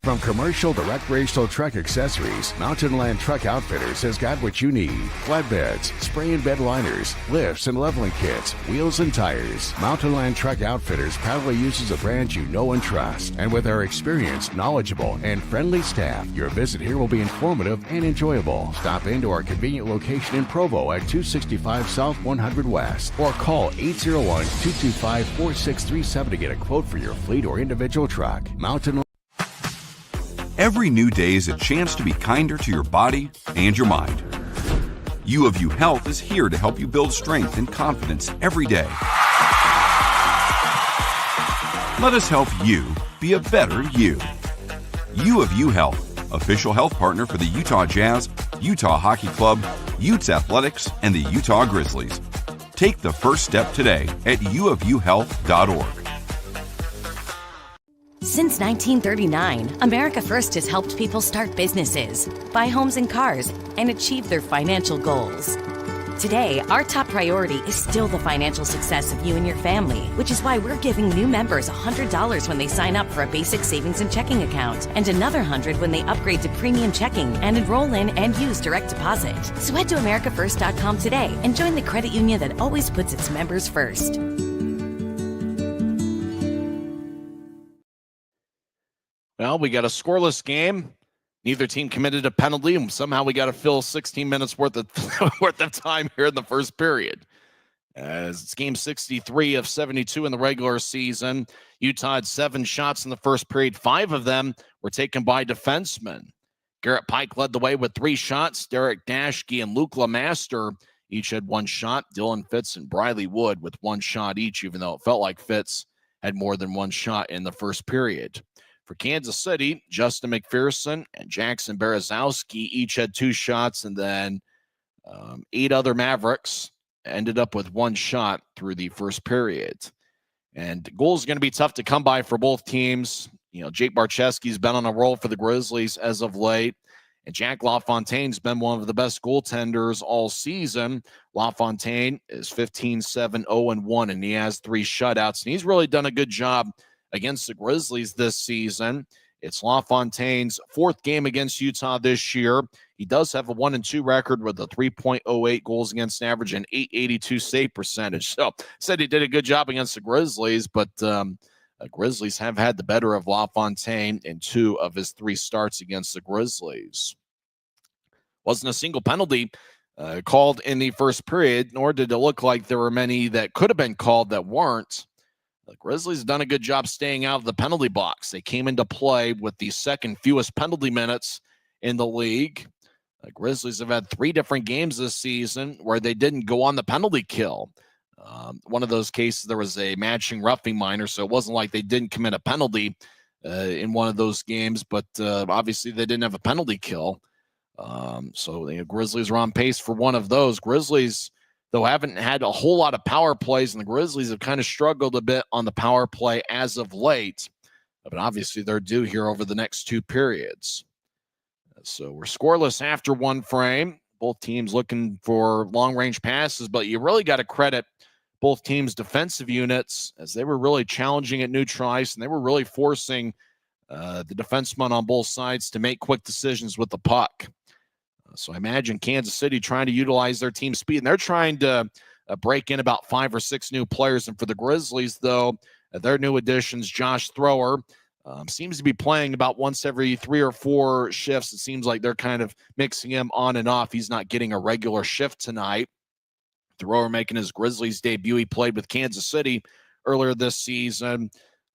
From commercial to recreational truck accessories, Mountain Land Truck Outfitters has got what you need. Flatbeds, spray and bed liners, lifts and leveling kits, wheels and tires. Mountain Land Truck Outfitters proudly uses a brand you know and trust. And with our experienced, knowledgeable, and friendly staff, your visit here will be informative and enjoyable. Stop into our convenient location in Provo at 265 South 100 West or call 801-225-4637 to get a quote for your fleet or individual truck. Mountain Every new day is a chance to be kinder to your body and your mind. U of U Health is here to help you build strength and confidence every day. Let us help you be a better you. U of U Health, official health partner for the Utah Jazz, Utah Hockey Club, Utes Athletics, and the Utah Grizzlies. Take the first step today at uofuhealth.org. Since 1939, America First has helped people start businesses, buy homes and cars, and achieve their financial goals. Today, our top priority is still the financial success of you and your family, which is why we're giving new members $100 when they sign up for a basic savings and checking account, and another $100 when they upgrade to premium checking and enroll in and use direct deposit. So head to americafirst.com today and join the credit union that always puts its members first. Well, we got a scoreless game. Neither team committed a penalty, and somehow we got to fill 16 minutes worth of time here in the first period. As it's game 63 of 72 in the regular season, Utah had 7 shots in the first period. 5 of them were taken by defensemen. Garrett Pike led the way with 3 shots. Derek Dashke and Luke LeMaster each had 1 shot. Dylan Fitz and Briley Wood with 1 shot each, even though it felt like Fitz had more than 1 shot in the first period. For Kansas City, Justin McPherson and Jackson Berezowski each had 2 shots, and then 8 other Mavericks ended up with 1 shot through the first period. And goals are going to be tough to come by for both teams. You know, Jake Barczewski's been on a roll for the Grizzlies as of late, and Jack LaFontaine's been one of the best goaltenders all season. LaFontaine is 15-7-0-1, and he has 3 shutouts, and he's really done a good job against the Grizzlies this season. It's LaFontaine's 4th game against Utah this year. He does have a 1-2 record with a 3.08 goals against average and 882 save percentage. So said he did a good job against the Grizzlies, but the Grizzlies have had the better of LaFontaine in 2 of his 3 starts against the Grizzlies. Wasn't a single penalty called in the first period, nor did it look like there were many that could have been called that weren't. The Grizzlies have done a good job staying out of the penalty box. They came into play with the 2nd fewest penalty minutes in the league. The Grizzlies have had 3 different games this season where they didn't go on the penalty kill. One of those cases, there was a matching roughing minor, so it wasn't like they didn't commit a penalty in one of those games, but obviously they didn't have a penalty kill. So the Grizzlies are on pace for one of those. Grizzlies, though, haven't had a whole lot of power plays, and the Grizzlies have kind of struggled a bit on the power play as of late. But obviously, they're due here over the next 2 periods. So we're scoreless after 1 frame. Both teams looking for long-range passes, but you really got to credit both teams' defensive units as they were really challenging at neutral ice, and they were really forcing the defensemen on both sides to make quick decisions with the puck. So I imagine Kansas City trying to utilize their team speed, and they're trying to break in about 5 or 6 new players. And for the Grizzlies, though, their new additions, Josh Thrower, seems to be playing about once every 3 or 4 shifts. It seems like they're kind of mixing him on and off. He's not getting a regular shift tonight. Thrower making his Grizzlies debut. He played with Kansas City earlier this season.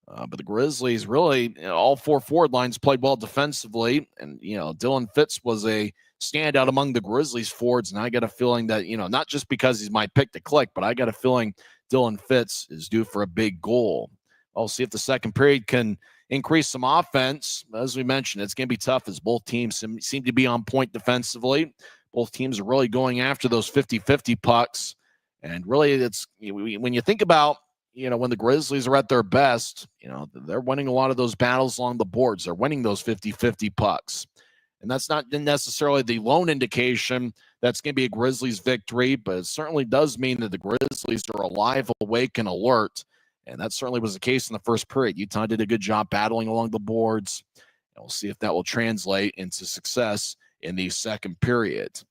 But the Grizzlies really, all 4 forward lines played well defensively. And, Dylan Fitz was a standout among the Grizzlies forwards, and I got a feeling that, not just because he's my pick to click, but I got a feeling Dylan Fitz is due for a big goal. I'll see if the second period can increase some offense. As we mentioned, it's going to be tough as both teams seem to be on point defensively. Both teams are really going after those 50-50 pucks. And really, it's when you think about, when the Grizzlies are at their best, they're winning a lot of those battles along the boards. They're winning those 50-50 pucks. And that's not necessarily the lone indication that's going to be a Grizzlies victory, but it certainly does mean that the Grizzlies are alive, awake, and alert. And that certainly was the case in the first period. Utah did a good job battling along the boards. And we'll see if that will translate into success in the second period.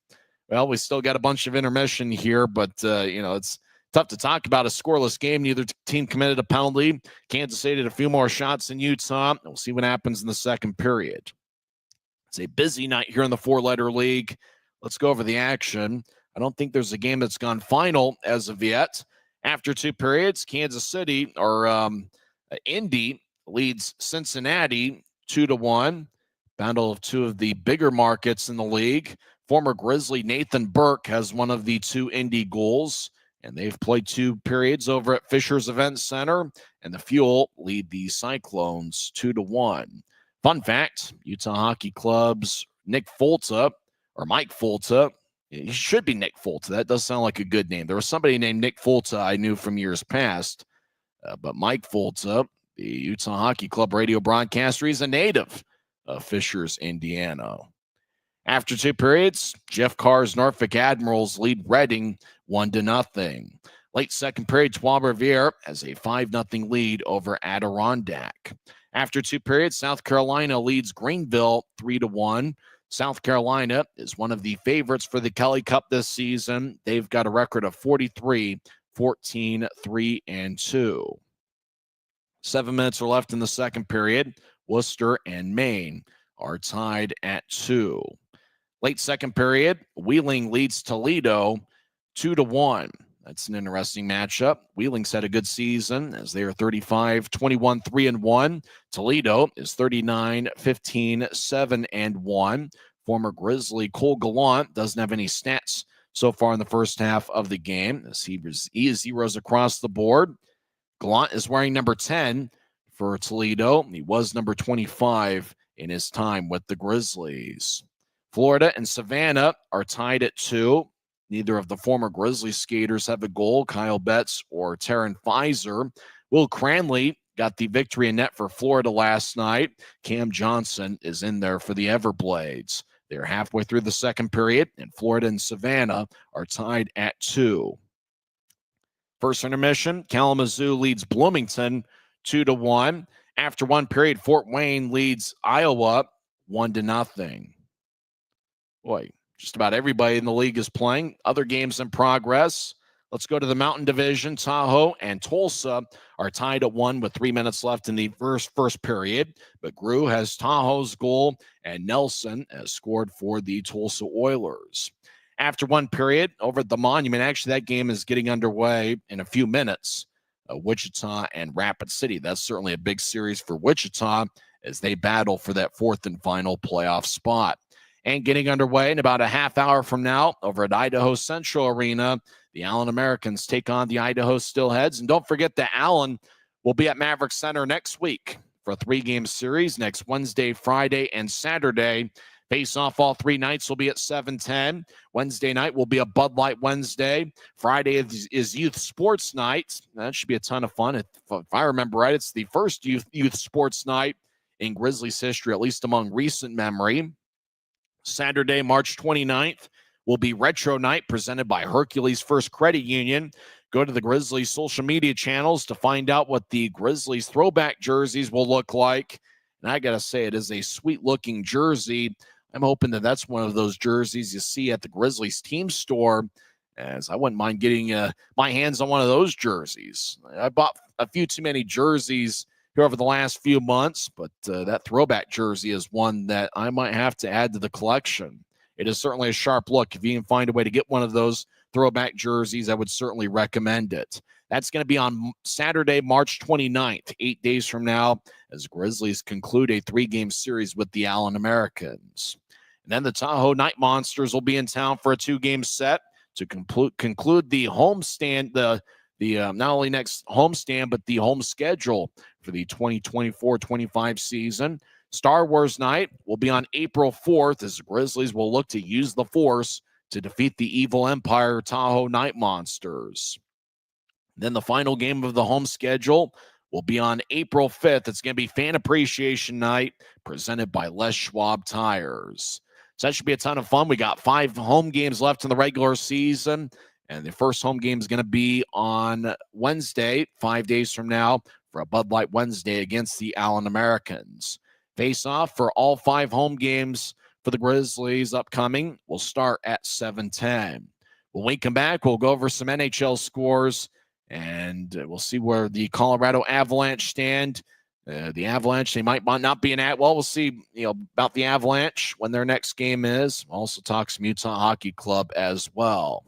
Well, we still got a bunch of intermission here, but, it's tough to talk about a scoreless game. Neither team committed a penalty. Kansas City did a few more shots than Utah. We'll see what happens in the second period. It's a busy night here in the four-letter league. Let's go over the action. I don't think there's a game that's gone final as of yet. After two periods, Kansas City, or Indy, leads Cincinnati 2-1. Battle of two of the bigger markets in the league. Former Grizzly Nathan Burke has one of the two Indy goals, and they've played two periods over at Fisher's Event Center, and the Fuel lead the Cyclones 2-1. Fun fact, Utah Hockey Club's Mike Folta, he should be Nick Folta. That does sound like a good name. There was somebody named Nick Folta I knew from years past, but Mike Folta, the Utah Hockey Club radio broadcaster, he's a native of Fishers, Indiana. After two periods, Jeff Carr's Norfolk Admirals lead Reading 1-0. Late second period, Trois-Rivières has a 5-0 lead over Adirondack. After two periods, South Carolina leads Greenville 3-1. South Carolina is one of the favorites for the Kelly Cup this season. They've got a record of 43, 14, 3-2. 7 minutes are left in the second period. Worcester and Maine are tied at 2. Late second period, Wheeling leads Toledo 2-1. That's an interesting matchup. Wheeling's had a good season as they are 35, 21, 3-1. Toledo is 39, 15, 7-1. Former Grizzly Cole Gallant doesn't have any stats so far in the first half of the game as he is zeros across the board. Gallant is wearing number 10 for Toledo. He was number 25 in his time with the Grizzlies. Florida and Savannah are tied at 2. Neither of the former Grizzlies skaters have a goal, Kyle Betts or Taryn Fizer. Will Cranley got the victory in net for Florida last night. Cam Johnson is in there for the Everblades. They're halfway through the second period, and Florida and Savannah are tied at 2. First intermission, Kalamazoo leads Bloomington 2-1. After one period, Fort Wayne leads Iowa 1-0. Boy, just about everybody in the league is playing. Other games in progress. Let's go to the Mountain Division. Tahoe and Tulsa are tied at 1 with 3 minutes left in the first period. But Grew has Tahoe's goal, and Nelson has scored for the Tulsa Oilers. After one period, over at the Monument, actually that game is getting underway in a few minutes. Wichita and Rapid City. That's certainly a big series for Wichita as they battle for that fourth and final playoff spot. And getting underway in about a half hour from now over at Idaho Central Arena, the Allen Americans take on the Idaho Steelheads. And don't forget that Allen will be at Maverick Center next week for a 3-game series next Wednesday, Friday, and Saturday. Face off all 3 nights will be at 7:10. Wednesday night will be a Bud Light Wednesday. Friday is Youth Sports Night. That should be a ton of fun. If I remember right, it's the first youth sports night in Grizzlies history, at least among recent memory. Saturday, March 29th, will be Retro Night presented by Hercules First Credit Union. Go to the Grizzlies social media channels to find out what the Grizzlies throwback jerseys will look like. And I got to say, it is a sweet-looking jersey. I'm hoping that that's one of those jerseys you see at the Grizzlies team store, as I wouldn't mind getting my hands on one of those jerseys. I bought a few too many jerseys here over the last few months, but that throwback jersey is one that I might have to add to the collection. It is certainly a sharp look. If you can find a way to get one of those throwback jerseys, I would certainly recommend it. That's going to be on Saturday, March 29th, 8 days from now, as Grizzlies conclude a 3-game series with the Allen Americans. And then the Tahoe Night Monsters will be in town for a 2-game set to conclude the homestand, the not only next homestand, but the home schedule for the 2024-25 season. Star Wars Night will be on April 4th as the Grizzlies will look to use the Force to defeat the evil Empire Tahoe Night Monsters. Then the final game of the home schedule will be on April 5th. It's going to be Fan Appreciation Night presented by Les Schwab Tires. So that should be a ton of fun. We got 5 home games left in the regular season, and the first home game is going to be on Wednesday, 5 days from now, for a Bud Light Wednesday against the Allen Americans. Face-off for all 5 home games for the Grizzlies upcoming will start at 7:10. When we come back, we'll go over some NHL scores, and we'll see where the Colorado Avalanche stand. The Avalanche, they might not be we'll see, about the Avalanche when their next game is. We'll also talk some Utah Hockey Club as well.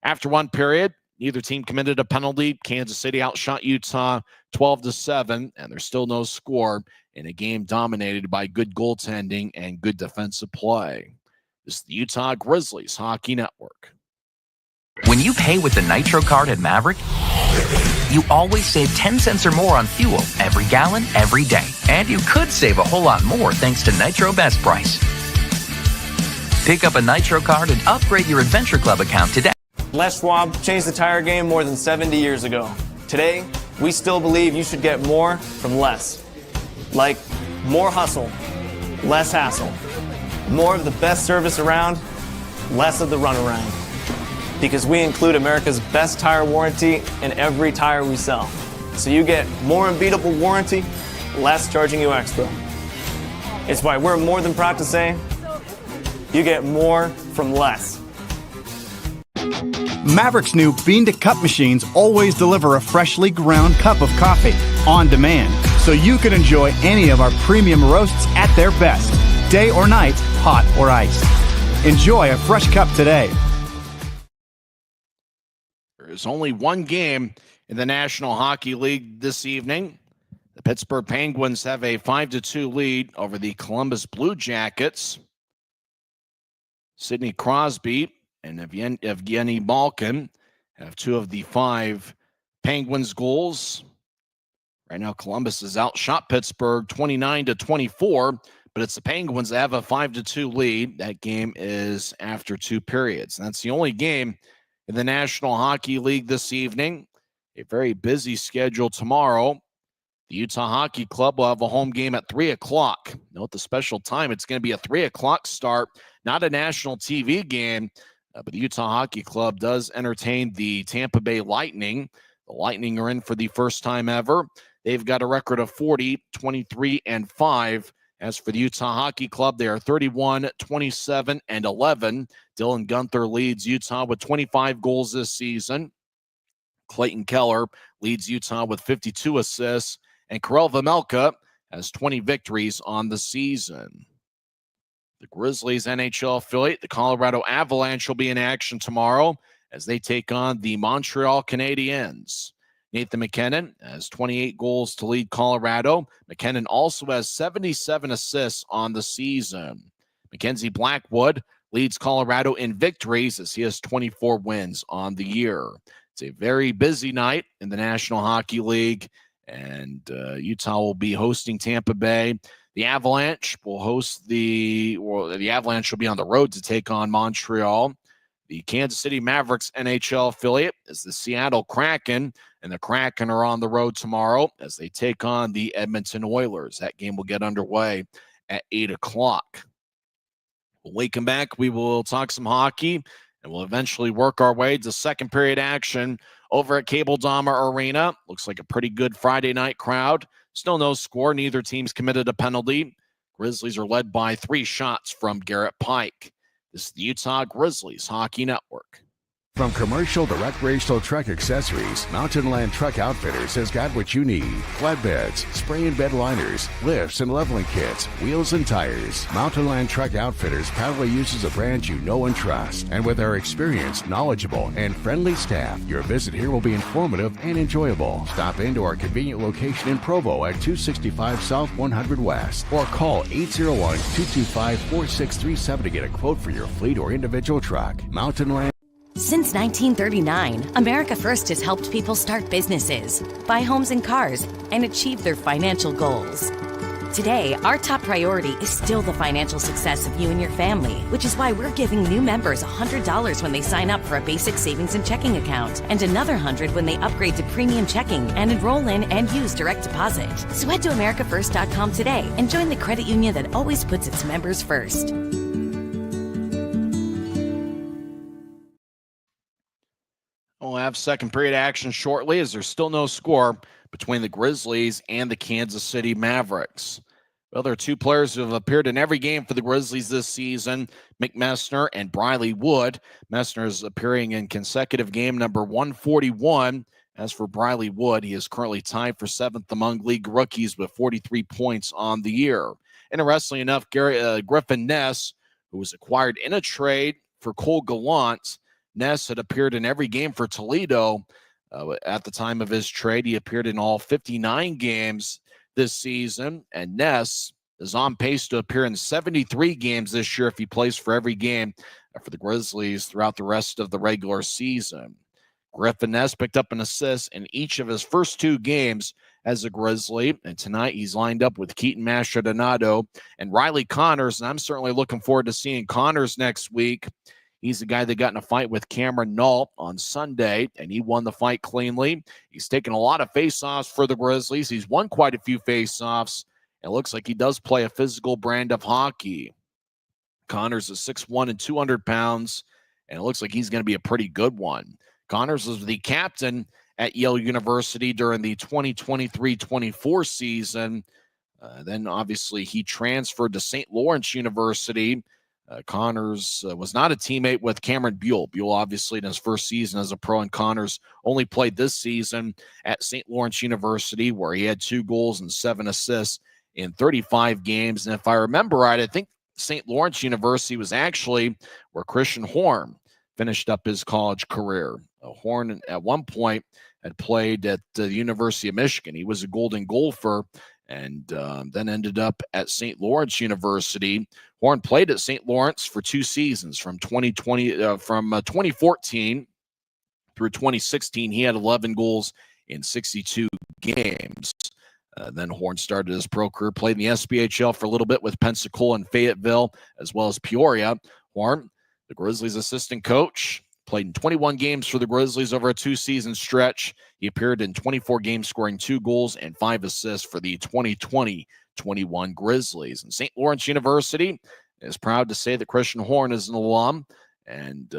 After one period, neither team committed a penalty. Kansas City outshot Utah 12-7, and there's still no score in a game dominated by good goaltending and good defensive play. This is the Utah Grizzlies Hockey Network. When you pay with the Nitro card at Maverick, you always save 10 cents or more on fuel every gallon, every day. And you could save a whole lot more thanks to Nitro Best Price. Pick up a Nitro card and upgrade your Adventure Club account today. Les Schwab changed the tire game more than 70 years ago. Today, we still believe you should get more from less. Like more hustle, less hassle. More of the best service around, less of the runaround. Because we include America's best tire warranty in every tire we sell. So you get more unbeatable warranty, less charging you extra. It's why we're more than proud to say, you get more from less. Maverick's new bean-to-cup machines always deliver a freshly ground cup of coffee on demand, so you can enjoy any of our premium roasts at their best, day or night, hot or iced. Enjoy a fresh cup today. There's only one game in the National Hockey League this evening. The Pittsburgh Penguins have a 5-2 lead over the Columbus Blue Jackets. Sidney Crosby and Evgeny Malkin have 2 of the 5 Penguins goals. Right now, Columbus has outshot Pittsburgh 29-24, but it's the Penguins that have a 5-2 lead. That game is after 2 periods. And that's the only game in the National Hockey League this evening. A very busy schedule tomorrow. The Utah Hockey Club will have a home game at 3 o'clock. Note the special time. It's going to be a 3 o'clock start, not a national TV game, but the Utah Hockey Club does entertain the Tampa Bay Lightning. The Lightning are in for the first time ever. They've got a record of 40, 23, and 5. As for the Utah Hockey Club, they are 31, 27, and 11. Dylan Gunther leads Utah with 25 goals this season. Clayton Keller leads Utah with 52 assists. And Karel Vejmelka has 20 victories on the season. The Grizzlies NHL affiliate, the Colorado Avalanche, will be in action tomorrow as they take on the Montreal Canadiens. Nathan MacKinnon has 28 goals to lead Colorado. MacKinnon also has 77 assists on the season. Mackenzie Blackwood leads Colorado in victories as he has 24 wins on the year. It's a very busy night in the National Hockey League, and Utah will be hosting Tampa Bay. The Avalanche will host the Avalanche will be on the road to take on Montreal. The Kansas City Mavericks NHL affiliate is the Seattle Kraken, and the Kraken are on the road tomorrow as they take on the Edmonton Oilers. That game will get underway at 8 o'clock. When we come back, we will talk some hockey, and we'll eventually work our way to second period action over at Cable Dahmer Arena. Looks like a pretty good Friday night crowd. Still no score. Neither team's committed a penalty. Grizzlies are led by 3 shots from Garrett Pike. This is the Utah Grizzlies Hockey Network. From commercial to recreational truck accessories, Mountain Land Truck Outfitters has got what you need. Flatbeds, spray and bed liners, lifts and leveling kits, wheels and tires. Mountain Land Truck Outfitters proudly uses a brand you know and trust. And with our experienced, knowledgeable, and friendly staff, your visit here will be informative and enjoyable. Stop into our convenient location in Provo at 265 South 100 West or call 801-225-4637 to get a quote for your fleet or individual truck. Mountain Land. Since 1939, America First has helped people start businesses, buy homes and cars, and achieve their financial goals. Today, our top priority is still the financial success of you and your family, which is why we're giving new members $100 when they sign up for a basic savings and checking account, and another $100 when they upgrade to premium checking and enroll in and use direct deposit. So head to americafirst.com today and join the credit union that always puts its members first. We'll have second period action shortly as there's still no score between the Grizzlies and the Kansas City Mavericks. Well, there are two players who have appeared in every game for the Grizzlies this season, Mick Messner and Briley Wood. Messner is appearing in consecutive game number 141. As for Briley Wood, he is currently tied for seventh among league rookies with 43 points on the year. Interestingly enough, Griffin Ness, who was acquired in a trade for Cole Gallant, Ness had appeared in every game for Toledo. At the time of his trade, he appeared in all 59 games this season, and Ness is on pace to appear in 73 games this year if he plays for every game for the Grizzlies throughout the rest of the regular season. Griffin Ness picked up an assist in each of his first two games as a Grizzly, and tonight he's lined up with Keaton Mastrodonado and Riley Connors, and I'm certainly looking forward to seeing Connors next week. He's the guy that got in a fight with Cameron Nault on Sunday, and he won the fight cleanly. He's taken a lot of face-offs for the Grizzlies. He's won quite a few face-offs. It looks like he does play a physical brand of hockey. Connors is 6'1" and 200 pounds, and it looks like he's going to be a pretty good one. Connors was the captain at Yale University during the 2023-24 season. Then, obviously, he transferred to St. Lawrence University. Connors was not a teammate with Cameron Buell. Buell, obviously, in his first season as a pro, and Connors only played this season at St. Lawrence University, where he had 2 goals and 7 assists in 35 games. And if I remember right, I think St. Lawrence University was actually where Christian Horn finished up his college career. Horn, at one point, had played at the University of Michigan. He was a Golden Gopher, and then ended up at St. Lawrence University. Horn played at St. Lawrence for 2 seasons, from 2014 through 2016. He had 11 goals in 62 games. Then Horn started his pro career, played in the SPHL for a little bit with Pensacola and Fayetteville, as well as Peoria. Horn, the Grizzlies' assistant coach, played in 21 games for the Grizzlies over a 2-season stretch. He appeared in 24 games, scoring 2 goals and 5 assists for the 2020-21 Grizzlies. And St. Lawrence University is proud to say that Christian Horn is an alum. And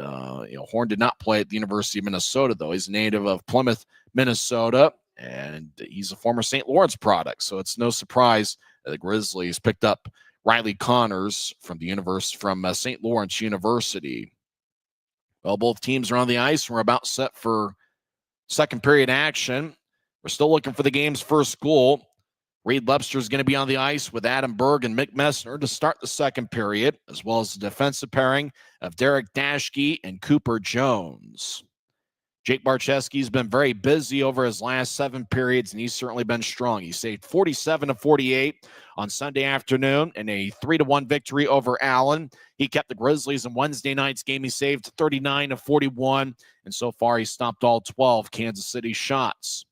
Horn did not play at the University of Minnesota, though. He's a native of Plymouth, Minnesota, and he's a former St. Lawrence product. So it's no surprise that the Grizzlies picked up Riley Connors from St. Lawrence University. Well, both teams are on the ice, and we're about set for second period action. We're still looking for the game's first goal. Reed Lebster is going to be on the ice with Adam Berg and Mick Messner to start the second period, as well as the defensive pairing of Derek Dashke and Cooper Jones. Jake Barczewski's been very busy over his last 7 periods, and he's certainly been strong. He saved 47 of 48 on Sunday afternoon in a 3-1 victory over Allen. He kept the Grizzlies in Wednesday night's game. He saved 39 of 41, and so far he stopped all 12 Kansas City shots.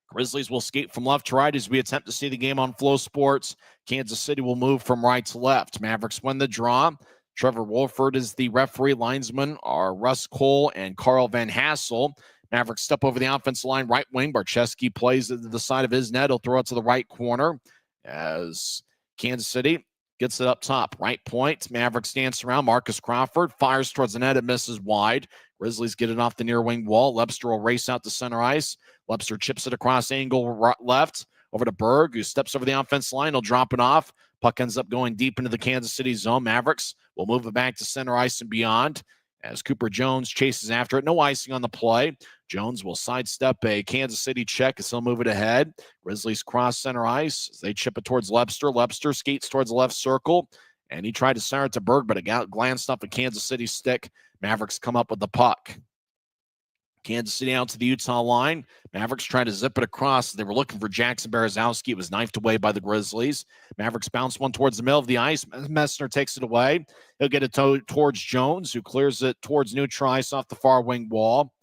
Grizzlies will skate from left to right as we attempt to see the game on Flow Sports. Kansas City will move from right to left. Mavericks win the draw. Trevor Wolford is the referee. Linesmen are Russ Cole and Carl Van Hassel. Mavericks step over the offensive line, right wing. Barczewski plays to the side of his net. He'll throw it to the right corner as Kansas City gets it up top. Right point. Mavericks dance around. Marcus Crawford fires towards the net. It misses wide. Grizzlies get it off the near wing wall. Lebster will race out to center ice. Lebster chips it across angle left over to Berg, who steps over the offensive line. He'll drop it off. Puck ends up going deep into the Kansas City zone. Mavericks will move it back to center ice and beyond. as Cooper Jones chases after it. No icing on the play. Jones will sidestep a Kansas City check as he'll move it ahead. Grizzlies cross center ice as they chip it towards Lebster. Lebster skates towards the left circle, and he tried to center it to Berg, but it glanced off a Kansas City stick. Mavericks come up with the puck. Kansas City out to the Utah line. Mavericks trying to zip it across. They were looking for Jackson Berezowski. It was knifed away by the Grizzlies. Mavericks bounce one towards the middle of the ice. Messner takes it away. He'll get it towards Jones, who clears it towards neutral ice off the far wing wall.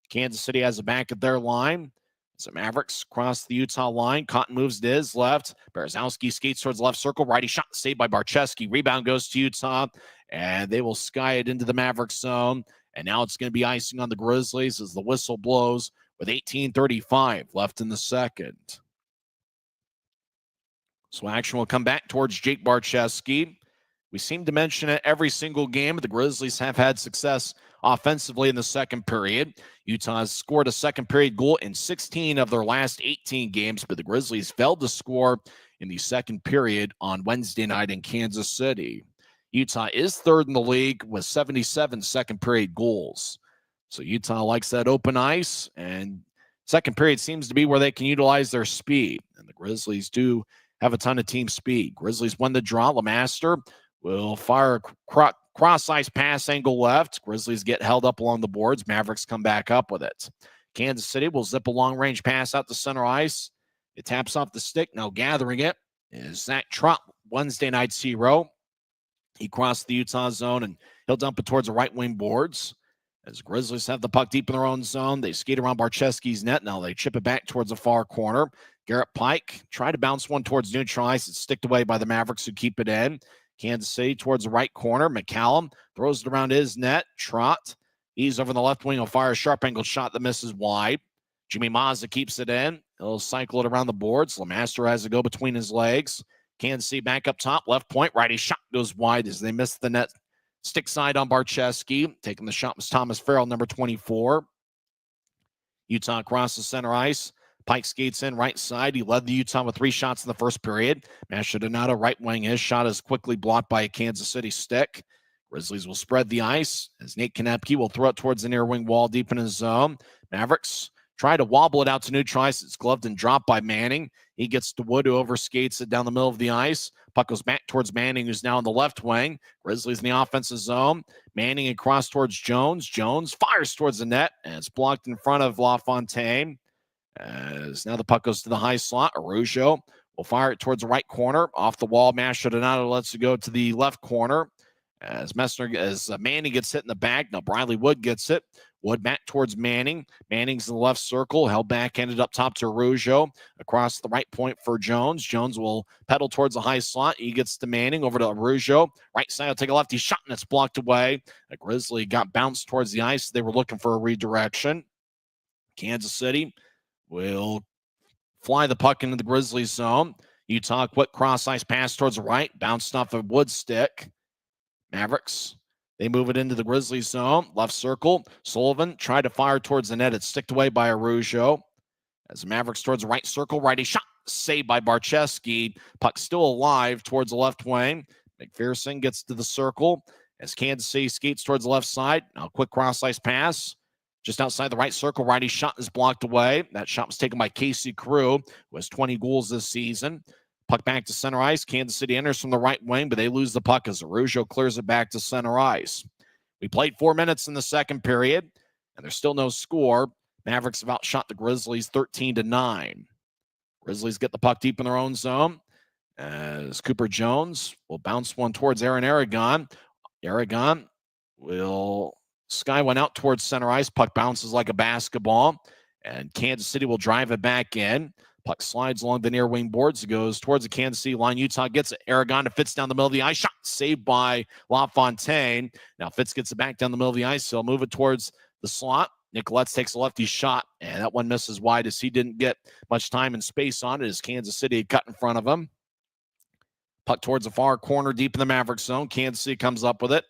Kansas City has it back at their line. So Mavericks cross the Utah line. Cotton moves to his left. Berezowski skates towards the left circle. Righty shot saved by Barcheski. Rebound goes to Utah, and they will sky it into the Mavericks zone. And now it's going to be icing on the Grizzlies as the whistle blows with 18:35 left in the second. So action will come back towards Jake Barcheski. We seem to mention it every single game, but the Grizzlies have had success offensively in the second period. Utah has scored a second period goal in 16 of their last 18 games, but the Grizzlies failed to score in the second period on Wednesday night in Kansas City. Utah is third in the league with 77 second period goals. So Utah likes that open ice, and second period seems to be where they can utilize their speed. And the Grizzlies do have a ton of team speed. Grizzlies win the draw. LeMaster will fire a cross-ice pass angle left. Grizzlies get held up along the boards. Mavericks come back up with it. Kansas City will zip a long-range pass out to center ice. It taps off the stick. Now gathering it is Zach Trott, Wednesday night's hero. He crossed the Utah zone, and he'll dump it towards the right wing boards. As the Grizzlies have the puck deep in their own zone, they skate around Barcheski's net. Now they chip it back towards the far corner. Garrett Pike tried to bounce one towards neutral ice. It's sticked away by the Mavericks, who keep it in. Kansas City towards the right corner. McCallum throws it around his net. Trott, he's over the left wing. He'll fire a sharp angled shot that misses wide. Jimmy Mazza keeps it in. He'll cycle it around the boards. LeMaster has to go between his legs. Kansas City back up top, left point. Righty shot goes wide as they miss the net. Stick side on Barcheski. Taking the shot was Thomas Farrell, number 24. Utah crosses center ice. Pike skates in right side. He led the Utah with 3 shots in the first period. Mastrodonato right wing. His shot is quickly blocked by a Kansas City stick. Grizzlies will spread the ice as Nate Konepke will throw it towards the near wing wall deep in his zone. Mavericks try to wobble it out to neutral ice. It's gloved and dropped by Manning. He gets to Wood, who overskates it down the middle of the ice. Puck goes back towards Manning, who's now in the left wing. Grizzlies in the offensive zone. Manning across towards Jones. Jones fires towards the net, and it's blocked in front of LaFontaine. As now the puck goes to the high slot. Araujo will fire it towards the right corner. Off the wall, Mastrodonato lets it go to the left corner. As Manning gets hit in the back. Now Briley Wood gets it. Wood back towards Manning. Manning's in the left circle. Held back, ended up top to Araujo. Across the right point for Jones. Jones will pedal towards the high slot. He gets to Manning over to Araujo. Right side will take a lefty shot, and it's blocked away. A Grizzly got bounced towards the ice. They were looking for a redirection. Kansas City will fly the puck into the Grizzlies zone. Utah quick cross-ice pass towards the right. Bounced off a Wood stick. Mavericks, they move it into the Grizzlies zone. Left circle. Sullivan tried to fire towards the net. It's sticked away by Araujo. As the Mavericks towards the right circle. Righty shot. Saved by Barcheski. Puck still alive towards the left wing. McPherson gets to the circle. As Kansas City skates towards the left side. Now quick cross-ice pass. Just outside the right circle, righty shot is blocked away. That shot was taken by Casey Crew, who has 20 goals this season. Puck back to center ice. Kansas City enters from the right wing, but they lose the puck as Araujo clears it back to center ice. We played 4 minutes in the second period, and there's still no score. Mavericks have outshot the Grizzlies 13-9. Grizzlies get the puck deep in their own zone as Cooper Jones will bounce one towards Aaron Aragon. Aragon will sky one out towards center ice. Puck bounces like a basketball, and Kansas City will drive it back in. Puck slides along the near wing boards. It goes towards the Kansas City line. Utah gets it. Aragon fits down the middle of the ice. Shot saved by LaFontaine. Now Fitz gets it back down the middle of the ice. He'll move it towards the slot. Nicolette's takes a lefty shot, and that one misses wide as he didn't get much time and space on it as Kansas City cut in front of him. Puck towards the far corner deep in the Mavericks zone. Kansas City comes up with it.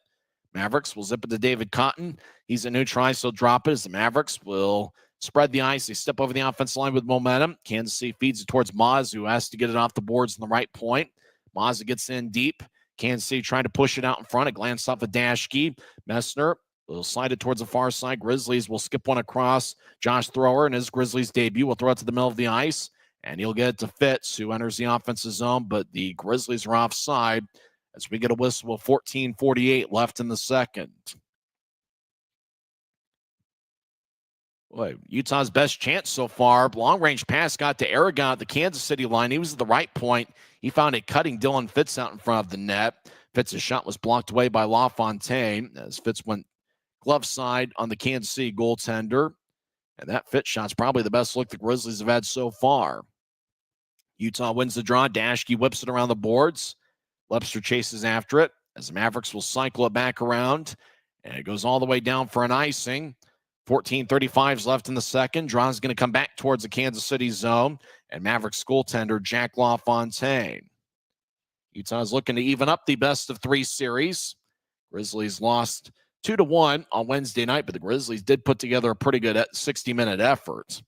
Mavericks will zip it to David Cotton. He's a neutral ice, so drop it as the Mavericks will spread the ice. They step over the offensive line with momentum. Kansas City feeds it towards Maz, who has to get it off the boards in the right point. Maz gets in deep. Kansas City trying to push it out in front. A glance off of Dashke. Messner We'll slide it towards the far side. Grizzlies will skip one across. Josh Thrower in his Grizzlies debut will throw it to the middle of the ice, and he'll get it to Fitz, who enters the offensive zone, but the Grizzlies are offside as we get a whistle with 14:48 left in the second. Boy, Utah's best chance so far. Long-range pass got to Aragon at the Kansas City line. He was at the right point. He found it cutting Dylan Fitz out in front of the net. Fitz's shot was blocked away by LaFontaine as Fitz went glove side on the Kansas City goaltender. And that Fitz shot's probably the best look the Grizzlies have had so far. Utah wins the draw. Dashke whips it around the boards. Lepster chases after it as the Mavericks will cycle it back around. And it goes all the way down for an icing. 14:35 left in the second. Draw's going to come back towards the Kansas City zone. And Mavericks goaltender Jack LaFontaine. Utah's looking to even up the best of 3 series. Grizzlies lost 2-1 on Wednesday night, but the Grizzlies did put together a pretty good 60-minute effort.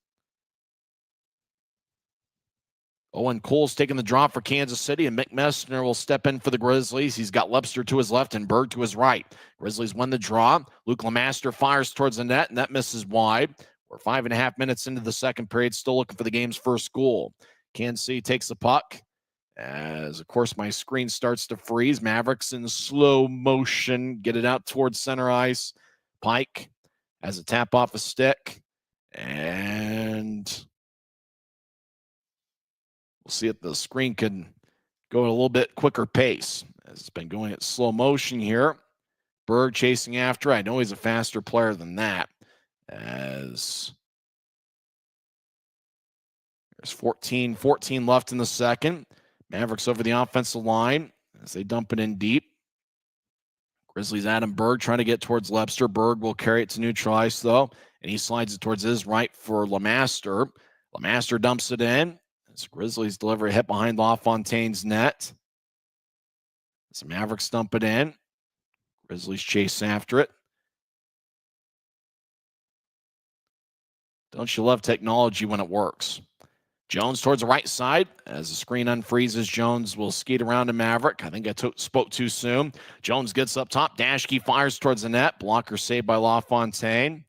Owen Cole's taking the draw for Kansas City, and Mick Messner will step in for the Grizzlies. He's got Lepster to his left and Berg to his right. Grizzlies win the draw. Luke Lemaster fires towards the net, and that misses wide. We're 5.5 minutes into the second period, still looking for the game's first goal. Kansas City takes the puck. As, of course, my screen starts to freeze. Mavericks in slow motion. Get it out towards center ice. Pike has a tap off a stick. And we'll see if the screen can go at a little bit quicker pace. As it's been going at slow motion here. Berg chasing after. I know he's a faster player than that. As there's 14 left in the second. Mavericks over the offensive line as they dump it in deep. Grizzlies Adam Berg trying to get towards Lepster. Berg will carry it to neutral ice, though, and he slides it towards his right for Lemaster. Lemaster dumps it in as Grizzlies deliver a hit behind LaFontaine's net. As the Mavericks dump it in. Grizzlies chase after it. Don't you love technology when it works? Jones towards the right side. As the screen unfreezes, Jones will skate around to Maverick. I think I spoke too soon. Jones gets up top. Dashke fires towards the net. Blocker saved by LaFontaine.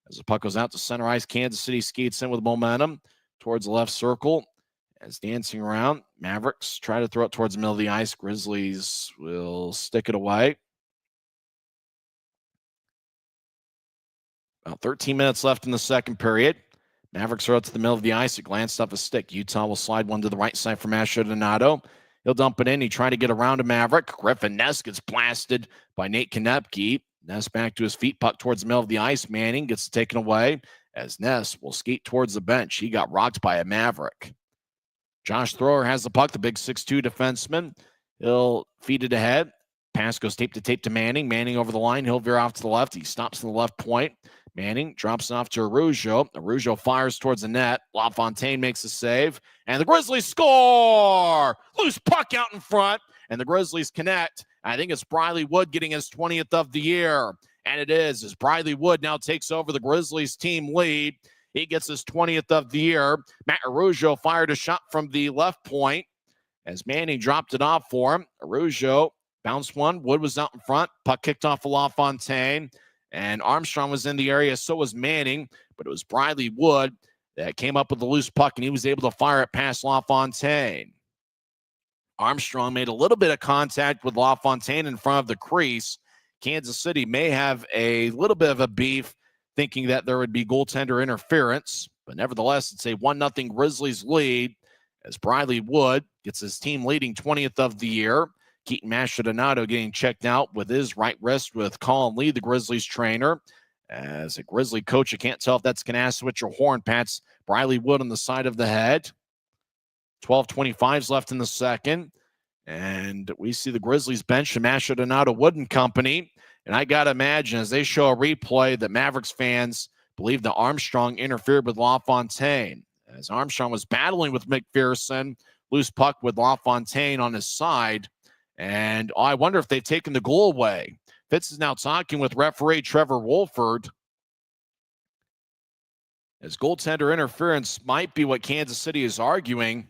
As the puck goes out to center ice, Kansas City skates in with momentum towards the left circle. As dancing around, Mavericks try to throw it towards the middle of the ice. Grizzlies will stick it away. About 13 minutes left in the second period. Mavericks are out to the middle of the ice. It glanced off a stick. Utah will slide one to the right side for Masha Donato. He'll dump it in. He tried to get around a Maverick. Griffin Ness gets blasted by Nate Konepke. Ness back to his feet. Puck towards the middle of the ice. Manning gets it taken away as Ness will skate towards the bench. He got rocked by a Maverick. Josh Thrower has the puck, the big 6'2 defenseman. He'll feed it ahead. Pass goes tape to Manning. Manning over the line. He'll veer off to the left. He stops in the left point. Manning drops off to Araujo. Araujo fires towards the net. LaFontaine makes a save. And the Grizzlies score! Loose puck out in front. And the Grizzlies connect. I think it's Briley Wood getting his 20th of the year. And it is, as Briley Wood now takes over the Grizzlies team lead. He gets his 20th of the year. Matt Araujo fired a shot from the left point as Manning dropped it off for him. Araujo bounced one. Wood was out in front. Puck kicked off of LaFontaine. And Armstrong was in the area, so was Manning. But it was Briley Wood that came up with the loose puck, and he was able to fire it past LaFontaine. Armstrong made a little bit of contact with LaFontaine in front of the crease. Kansas City may have a little bit of a beef, thinking that there would be goaltender interference. But nevertheless, it's a 1-0 Grizzlies lead as Briley Wood gets his team leading 20th of the year. Keaton Mastrodonato getting checked out with his right wrist with Colin Lee, the Grizzlies trainer. As a Grizzly coach, you can't tell if that's Kanasowicz or Horn. Pats Briley Wood on the side of the head. 12:25 left in the second. And we see the Grizzlies bench and Mastrodonato Wood and company. And I got to imagine as they show a replay that Mavericks fans believe that Armstrong interfered with LaFontaine. As Armstrong was battling with McPherson, loose puck with LaFontaine on his side. And I wonder if they've taken the goal away. Fitz is now talking with referee Trevor Wolford. As goaltender interference might be what Kansas City is arguing.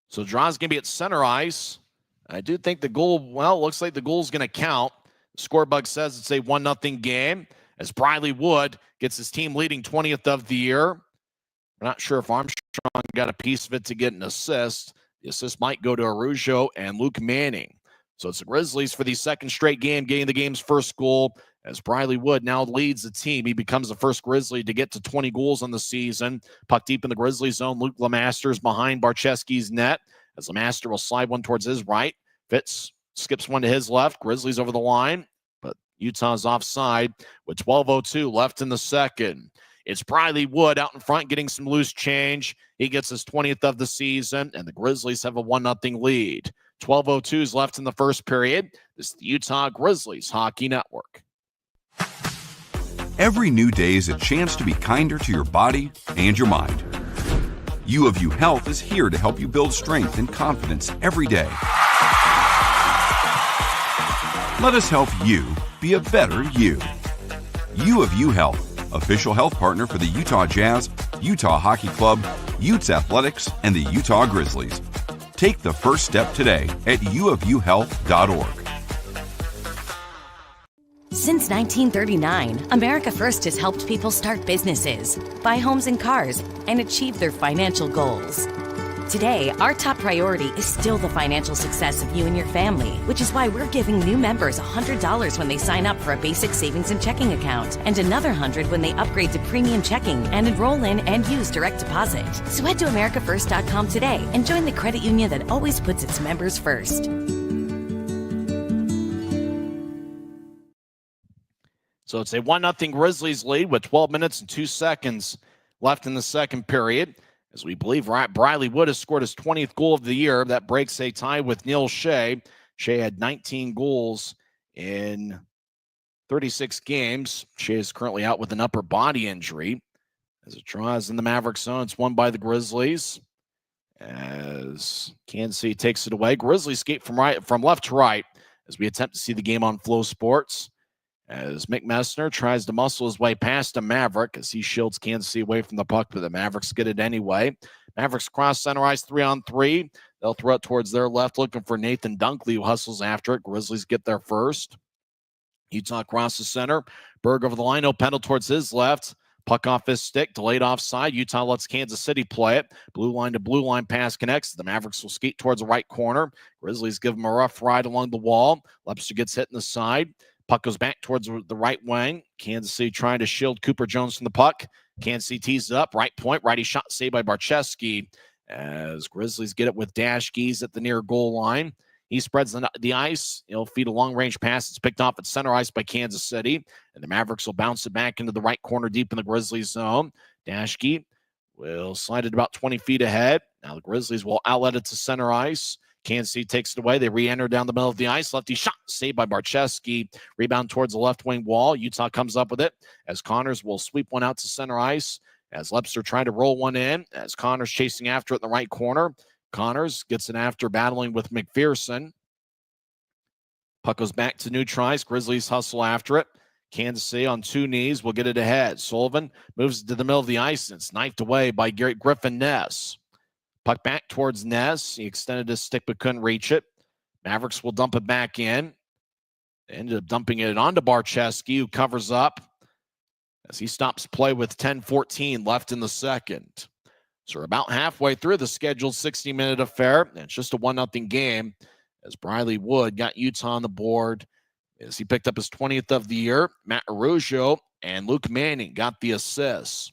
So draw's going to be at center ice. I do think the goal, well, it looks like the goal's going to count. Scorebug says it's a 1-0 game as Briley Wood gets his team leading 20th of the year. We're not sure if Armstrong got a piece of it to get an assist. The assist might go to Arujo and Luke Manning. So it's the Grizzlies for the second straight game, getting the game's first goal as Briley Wood now leads the team. He becomes the first Grizzly to get to 20 goals on the season. Puck deep in the Grizzly zone. Luke Lemaster's behind Barczewski's net as Lemaster will slide one towards his right. Fitz skips one to his left. Grizzlies over the line, but Utah's offside with 12:02 left in the second. It's Briley Wood out in front getting some loose change. He gets his 20th of the season, and the Grizzlies have a 1-0 lead. 12:02 is left in the first period. This is the Utah Grizzlies Hockey Network. Every new day is a chance to be kinder to your body and your mind. U of U Health is here to help you build strength and confidence every day. Let us help you be a better you. U of U Health, official health partner for the Utah Jazz, Utah Hockey Club, Utes Athletics, and the Utah Grizzlies. Take the first step today at uofuhealth.org. Since 1939, America First has helped people start businesses, buy homes and cars, and achieve their financial goals. Today, our top priority is still the financial success of you and your family, which is why we're giving new members $100 when they sign up for a basic savings and checking account, and another $100 when they upgrade to premium checking and enroll in and use direct deposit. So head to americafirst.com today and join the credit union that always puts its members first. So it's a 1-0 Grizzlies lead with 12 minutes and 2 seconds left in the second period. As we believe Briley Wood has scored his 20th goal of the year. That breaks a tie with Neil Shea. Shea had 19 goals in 36 games. Shea is currently out with an upper body injury. As it draws in the Mavericks zone, it's won by the Grizzlies. As Kansas City takes it away. Grizzlies skate from left to right as we attempt to see the game on Flow Sports. As Mick Messner tries to muscle his way past a Maverick as he shields Kansas City away from the puck, but the Mavericks get it anyway. Mavericks cross center ice 3-on-3. They'll throw it towards their left, looking for Nathan Dunkley, who hustles after it. Grizzlies get there first. Utah crosses center. Berg over the line, no penalty towards his left. Puck off his stick, delayed offside. Utah lets Kansas City play it. Blue line to blue line pass connects. The Mavericks will skate towards the right corner. Grizzlies give them a rough ride along the wall. Lepster gets hit in the side. Puck goes back towards the right wing. Kansas City trying to shield Cooper Jones from the puck. Kansas City tees it up. Right point. Righty shot saved by Barczewski as Grizzlies get it with Dashke's at the near goal line. He spreads the ice. He'll feed a long-range pass. It's picked off at center ice by Kansas City. And the Mavericks will bounce it back into the right corner deep in the Grizzlies zone. Dashke will slide it about 20 feet ahead. Now the Grizzlies will outlet it to center ice. Kansas City takes it away. They re-enter down the middle of the ice. Lefty shot saved by Barczewski. Rebound towards the left wing wall. Utah comes up with it as Connors will sweep one out to center ice as Lepster trying to roll one in as Connors chasing after it in the right corner. Connors gets it after battling with McPherson. Puck goes back to neutral ice. Grizzlies hustle after it. Kansas City on two knees will get it ahead. Sullivan moves to the middle of the ice and it's knifed away by Griffin Ness. Puck back towards Ness. He extended his stick but couldn't reach it. Mavericks will dump it back in. They ended up dumping it onto Barczewski, who covers up as he stops play with 10:14 left in the second. So we're about halfway through the scheduled 60-minute affair. And it's just a 1-0 game as Briley Wood got Utah on the board as he picked up his 20th of the year. Matt Arujo and Luke Manning got the assists.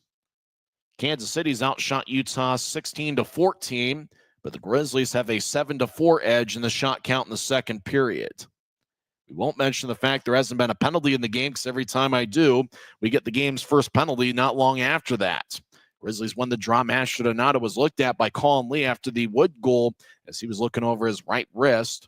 Kansas City's outshot Utah 16-14, but the Grizzlies have a 7-4 edge in the shot count in the second period. We won't mention the fact there hasn't been a penalty in the game because every time I do, we get the game's first penalty not long after that. Grizzlies won the draw. Mastrodonado was looked at by Colin Lee after the Wood goal as he was looking over his right wrist.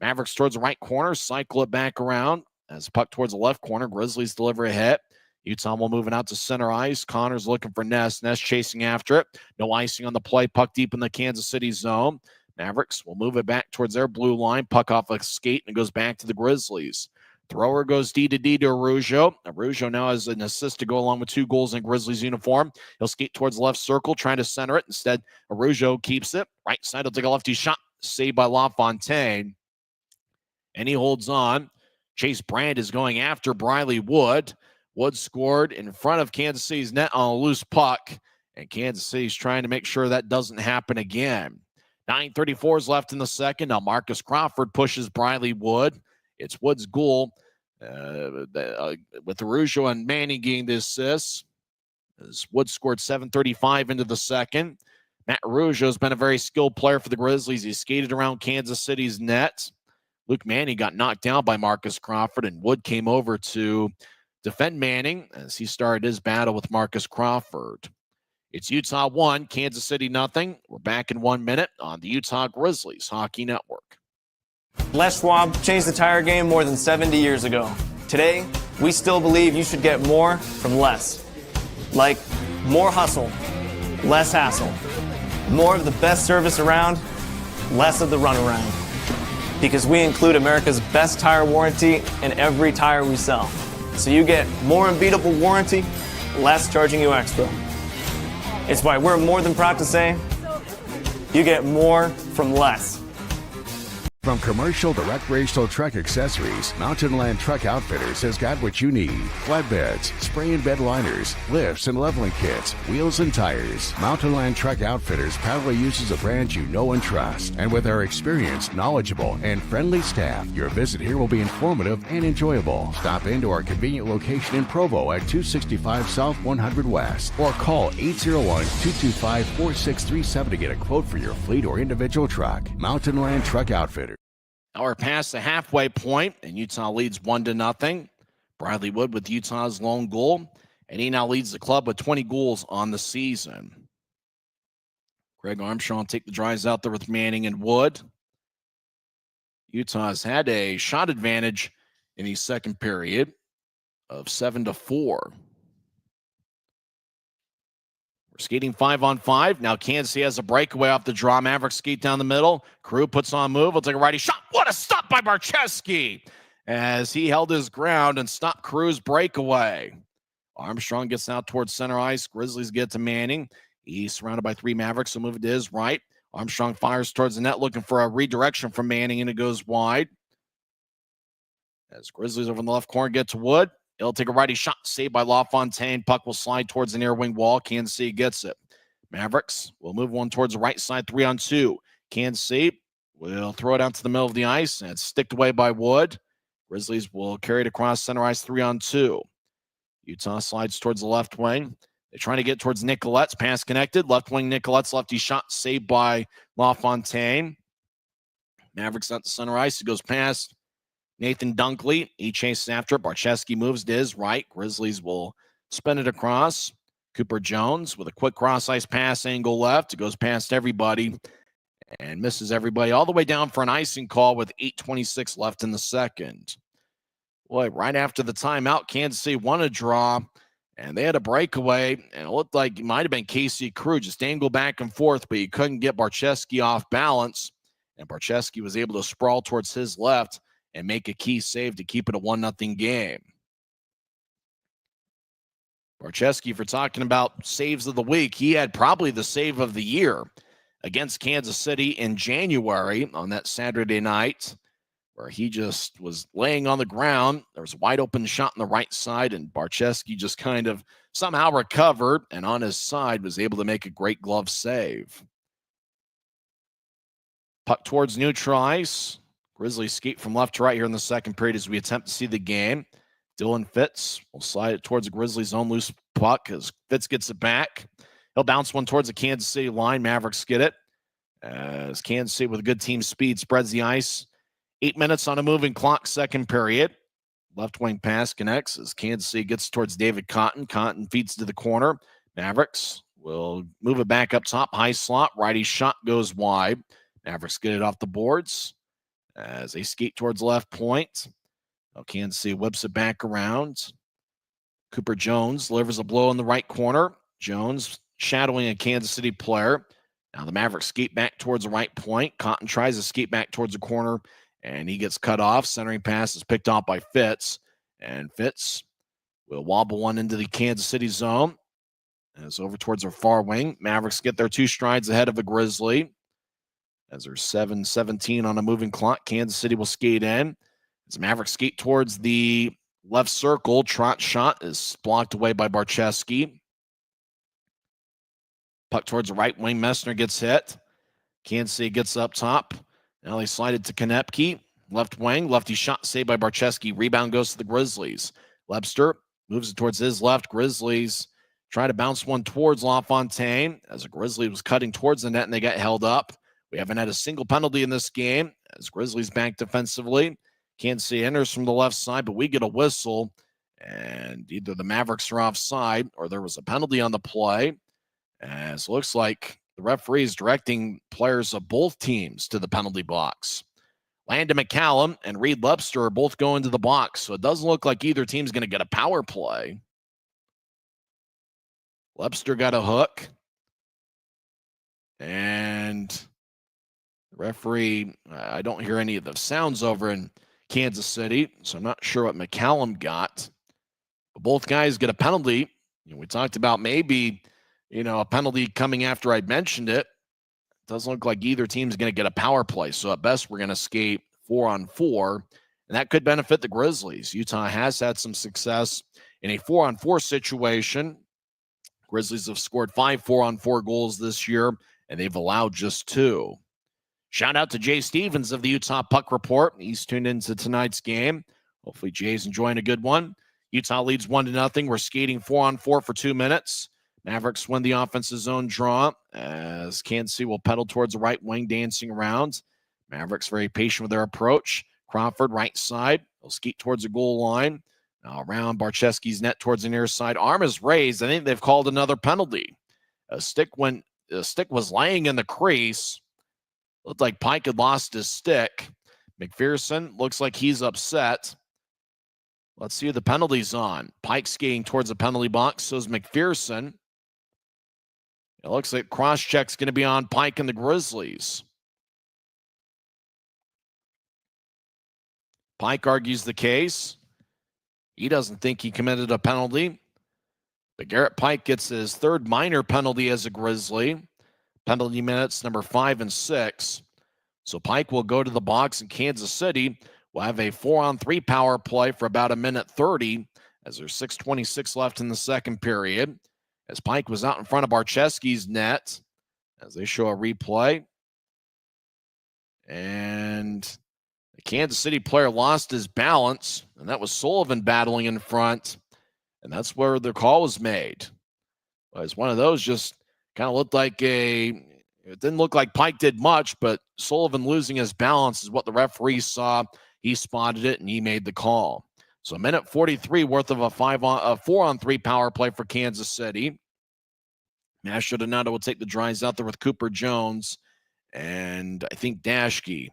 Mavericks towards the right corner, cycle it back around as puck towards the left corner. Grizzlies deliver a hit. Utah will move it out to center ice. Connors looking for Ness. Ness chasing after it. No icing on the play. Puck deep in the Kansas City zone. Mavericks will move it back towards their blue line. Puck off a skate and it goes back to the Grizzlies. Thrower goes D to Arujo. Arujo now has an assist to go along with 2 goals in Grizzlies uniform. He'll skate towards the left circle, trying to center it. Instead, Arujo keeps it. Right side, he'll take a lefty shot. Saved by LaFontaine. And he holds on. Chase Brand is going after Briley Wood. Wood scored in front of Kansas City's net on a loose puck, and Kansas City's trying to make sure that doesn't happen again. 9:34 is left in the second. Now Marcus Crawford pushes Briley Wood. It's Wood's goal with Araujo and Manning getting the assists. As Wood scored 7:35 into the second. Matt Araujo has been a very skilled player for the Grizzlies. He skated around Kansas City's net. Luke Manning got knocked down by Marcus Crawford, and Wood came over to defend Manning as he started his battle with Marcus Crawford. It's Utah 1, Kansas City nothing. We're back in 1 minute on the Utah Grizzlies Hockey Network. Les Schwab changed the tire game more than 70 years ago. Today, we still believe you should get more from less. Like more hustle, less hassle. More of the best service around, less of the runaround. Because we include America's best tire warranty in every tire we sell. So you get more unbeatable warranty, less charging you extra. It's why we're more than proud to say, you get more from less. From commercial to recreational truck accessories, Mountain Land Truck Outfitters has got what you need. Flatbeds, spray and bed liners, lifts and leveling kits, wheels and tires. Mountain Land Truck Outfitters proudly uses a brand you know and trust. And with our experienced, knowledgeable, and friendly staff, your visit here will be informative and enjoyable. Stop into our convenient location in Provo at 265 South 100 West or call 801-225-4637 to get a quote for your fleet or individual truck. Mountain Land Truck Outfitters. Now we're past the halfway point, and Utah leads 1-0. Bradley Wood with Utah's lone goal, and he now leads the club with 20 goals on the season. Greg Armstrong take the drives out there with Manning and Wood. Utah's had a shot advantage in the second period of 7-4. We're skating 5-on-5. Now Kansas City has a breakaway off the draw. Mavericks skate down the middle. Crew puts on a move. He'll take a righty shot. What a stop by Barczewski as he held his ground and stopped Crew's breakaway. Armstrong gets out towards center ice. Grizzlies get to Manning. He's surrounded by three Mavericks, so move it to his right. Armstrong fires towards the net looking for a redirection from Manning, and it goes wide. As Grizzlies over in the left corner get to Wood. He'll take a righty shot, saved by LaFontaine. Puck will slide towards the near wing wall. Kansas City gets it. Mavericks will move one towards the right side, 3-on-2. Kansas City will throw it out to the middle of the ice, and it's sticked away by Wood. Grizzlies will carry it across center ice, 3-on-2. Utah slides towards the left wing. They're trying to get towards Nicolette's. Pass connected. Left wing Nicolette's lefty shot, saved by LaFontaine. Mavericks out to center ice. It goes past Nathan Dunkley. He chases after it. Barczewski moves to his right. Grizzlies will spin it across. Cooper Jones with a quick cross-ice pass angle left. It goes past everybody and misses everybody all the way down for an icing call with 8:26 left in the second. Boy, right after the timeout, Kansas City won a draw, and they had a breakaway, and it looked like it might have been Casey Crew, just angled back and forth, but he couldn't get Barczewski off balance, and Barczewski was able to sprawl towards his left and make a key save to keep it a 1-0 game. Barczewski, if we're talking about saves of the week, he had probably the save of the year against Kansas City in January on that Saturday night, where he just was laying on the ground. There was a wide open shot on the right side, and Barczewski just kind of somehow recovered and on his side was able to make a great glove save. Puck towards neutral ice. Grizzlies skate from left to right here in the second period as we attempt to see the game. Dylan Fitz will slide it towards the Grizzlies' own loose puck as Fitz gets it back. He'll bounce one towards the Kansas City line. Mavericks get it. As Kansas City with a good team speed spreads the ice. 8 minutes on a moving clock, second period. Left wing pass connects as Kansas City gets towards David Cotton. Cotton feeds to the corner. Mavericks will move it back up top. High slot. Righty shot goes wide. Mavericks get it off the boards as they skate towards the left point. Now Kansas City whips it back around. Cooper Jones delivers a blow in the right corner. Jones shadowing a Kansas City player. Now the Mavericks skate back towards the right point. Cotton tries to skate back towards the corner, and he gets cut off. Centering pass is picked off by Fitz, and Fitz will wobble one into the Kansas City zone. And it's over towards their far wing. Mavericks get their 2 strides ahead of the Grizzly. As there's 7:17 on a moving clock, Kansas City will skate in. As Mavericks skate towards the left circle, Trot shot is blocked away by Barczewski. Puck towards the right wing. Messner gets hit. Kansas City gets up top. Now they slide it to Konepke. Left wing. Lefty shot saved by Barczewski. Rebound goes to the Grizzlies. Webster moves it towards his left. Grizzlies try to bounce one towards LaFontaine as a Grizzly was cutting towards the net and they got held up. We haven't had a single penalty in this game as Grizzlies bank defensively. Kansas City enters from the left side, but we get a whistle and either the Mavericks are offside or there was a penalty on the play. As it looks like the referee is directing players of both teams to the penalty box. Landon McCallum and Reed Lepster are both going to the box, so it doesn't look like either team's going to get a power play. Lepster got a hook. And the referee, I don't hear any of the sounds over in Kansas City, so I'm not sure what McCallum got. But both guys get a penalty. We talked about maybe, a penalty coming after I'd mentioned it. Doesn't look like either team's going to get a power play. So at best, we're going to skate 4-on-4, and that could benefit the Grizzlies. Utah has had some success in a 4-on-4 situation. Grizzlies have scored 5 4-on-4 goals this year, and they've allowed just 2. Shout out to Jay Stevens of the Utah Puck Report. He's tuned into tonight's game. Hopefully Jay's enjoying a good one. Utah leads 1-0. We're skating 4-on-4 for 2 minutes. Mavericks win the offensive zone draw as Kansas City will pedal towards the right wing, dancing around. Mavericks very patient with their approach. Crawford, right side. They'll skate towards the goal line. Now around Barczewski's net towards the near side. Arm is raised. I think they've called another penalty. A stick was laying in the crease. Looked like Pike had lost his stick. McPherson looks like he's upset. Let's see who the penalty's on. Pike skating towards the penalty box. So is McPherson. It looks like cross-check's going to be on Pike and the Grizzlies. Pike argues the case. He doesn't think he committed a penalty. But Garrett Pike gets his third minor penalty as a Grizzly. Penalty minutes number 5 and 6. So Pike will go to the box in Kansas City. We'll have a 4-on-3 power play for about 1:30 as there's 6:26 left in the second period. As Pike was out in front of Barczewski's net, as they show a replay. And the Kansas City player lost his balance, and that was Sullivan battling in front. And that's where the call was made. It was one of those just kind of looked like it didn't look like Pike did much, but Sullivan losing his balance is what the referee saw. He spotted it, and he made the call. So 1:43 worth of a 4-on-3 power play for Kansas City. Masha Donato will take the drives out there with Cooper Jones and I think Dashke.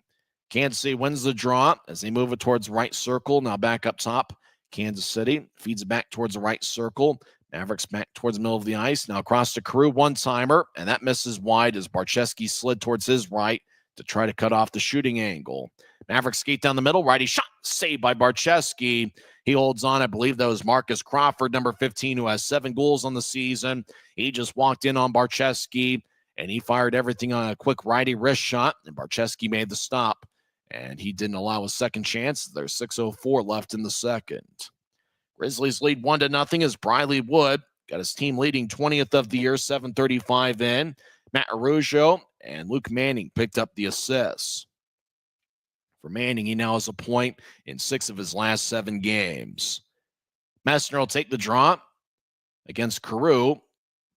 Kansas City wins the draw as they move it towards the right circle. Now back up top. Kansas City feeds it back towards the right circle. Mavericks back towards the middle of the ice. Now across to Carew, one-timer, and that misses wide as Barczewski slid towards his right to try to cut off the shooting angle. Mavericks skate down the middle. Righty shot saved by Barczewski. He holds on. I believe that was Marcus Crawford, number 15, who has 7 goals on the season. He just walked in on Barczewski, and he fired everything on a quick righty wrist shot, and Barczewski made the stop, and he didn't allow a second chance. There's 6:04 left in the second. Grizzlies lead 1-0 as Briley Wood got his team leading 20th of the year, 7:35 in. Matt Araujo and Luke Manning picked up the assists. For Manning, he now has a point in 6 of his last 7 games. Messner will take the draw against Carew.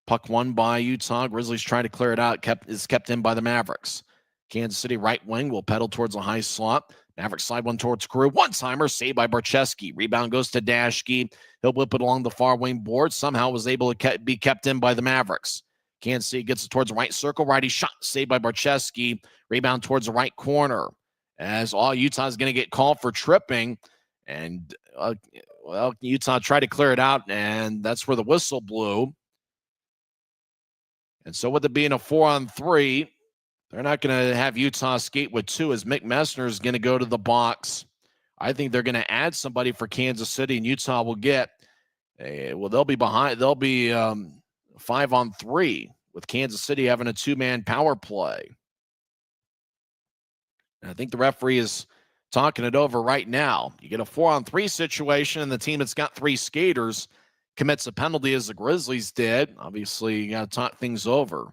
Puck won by Utah. Grizzlies try to clear it out. Is kept in by the Mavericks. Kansas City right wing will pedal towards a high slot. Mavericks slide one towards Carew. One-timer saved by Barczewski. Rebound goes to Dashke. He'll whip it along the far wing board. Somehow was able to be kept in by the Mavericks. Kansas City gets it towards the right circle. Righty shot saved by Barczewski. Rebound towards the right corner. As all Utah's going to get called for tripping. And, Utah tried to clear it out, and that's where the whistle blew. And so with it being a 4-on-3, they're not going to have Utah skate with 2 as Mick Messner is going to go to the box. I think they're going to add somebody for Kansas City, and Utah will get, they'll be behind. They'll be 5-on-3 with Kansas City having a 2-man power play. And I think the referee is talking it over right now. You get a 4-on-3 situation, and the team that's got 3 skaters commits a penalty as the Grizzlies did. Obviously, you got to talk things over.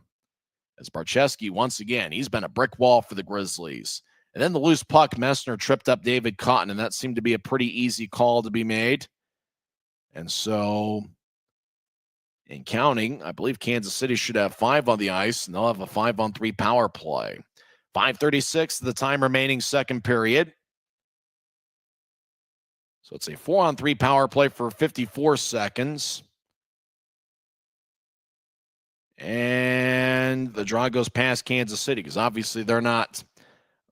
As Barczewski, once again, he's been a brick wall for the Grizzlies. And then the loose puck, Messner tripped up David Cotton, and that seemed to be a pretty easy call to be made. And so, in counting, I believe Kansas City should have 5 on the ice, and they'll have a 5-on-3 power play. 5:36 of the time remaining, second period. So it's a 4-on-3 power play for 54 seconds. And the draw goes past Kansas City because obviously they're not,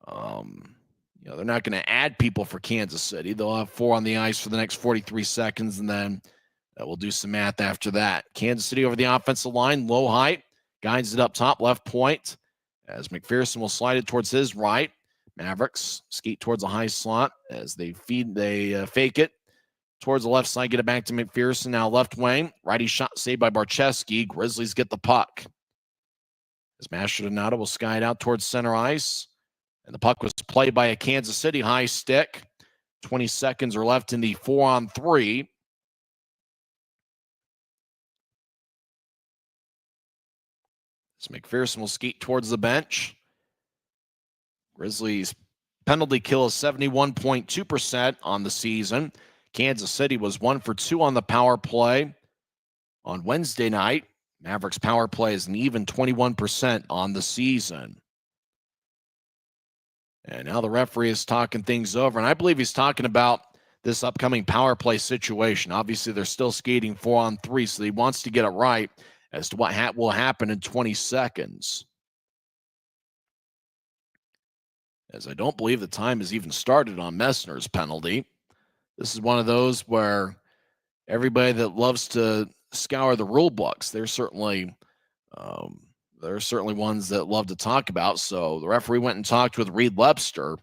they're not going to add people for Kansas City. They'll have 4 on the ice for the next 43 seconds, and then we'll do some math after that. Kansas City over the offensive line, low height, guides it up top, left point, as McPherson will slide it towards his right. Mavericks skate towards a high slot as they fake it towards the left side, get it back to McPherson. Now left wing, righty shot saved by Barczewski. Grizzlies get the puck. As Mastrodonado will sky it out towards center ice. And the puck was played by a Kansas City high stick. 20 seconds are left in the 4-on-3. As McPherson will skate towards the bench. Grizzlies penalty kill is 71.2% on the season. Kansas City was 1 for 2 on the power play on Wednesday night. Mavericks power play is an even 21% on the season. And now the referee is talking things over, and I believe he's talking about this upcoming power play situation. Obviously, they're still skating 4-on-3, so he wants to get it right as to what will happen in 20 seconds. As I don't believe the time has even started on Messner's penalty. This is one of those where everybody that loves to scour the rule books, they're certainly ones that love to talk about. So the referee went and talked with Reed Webster.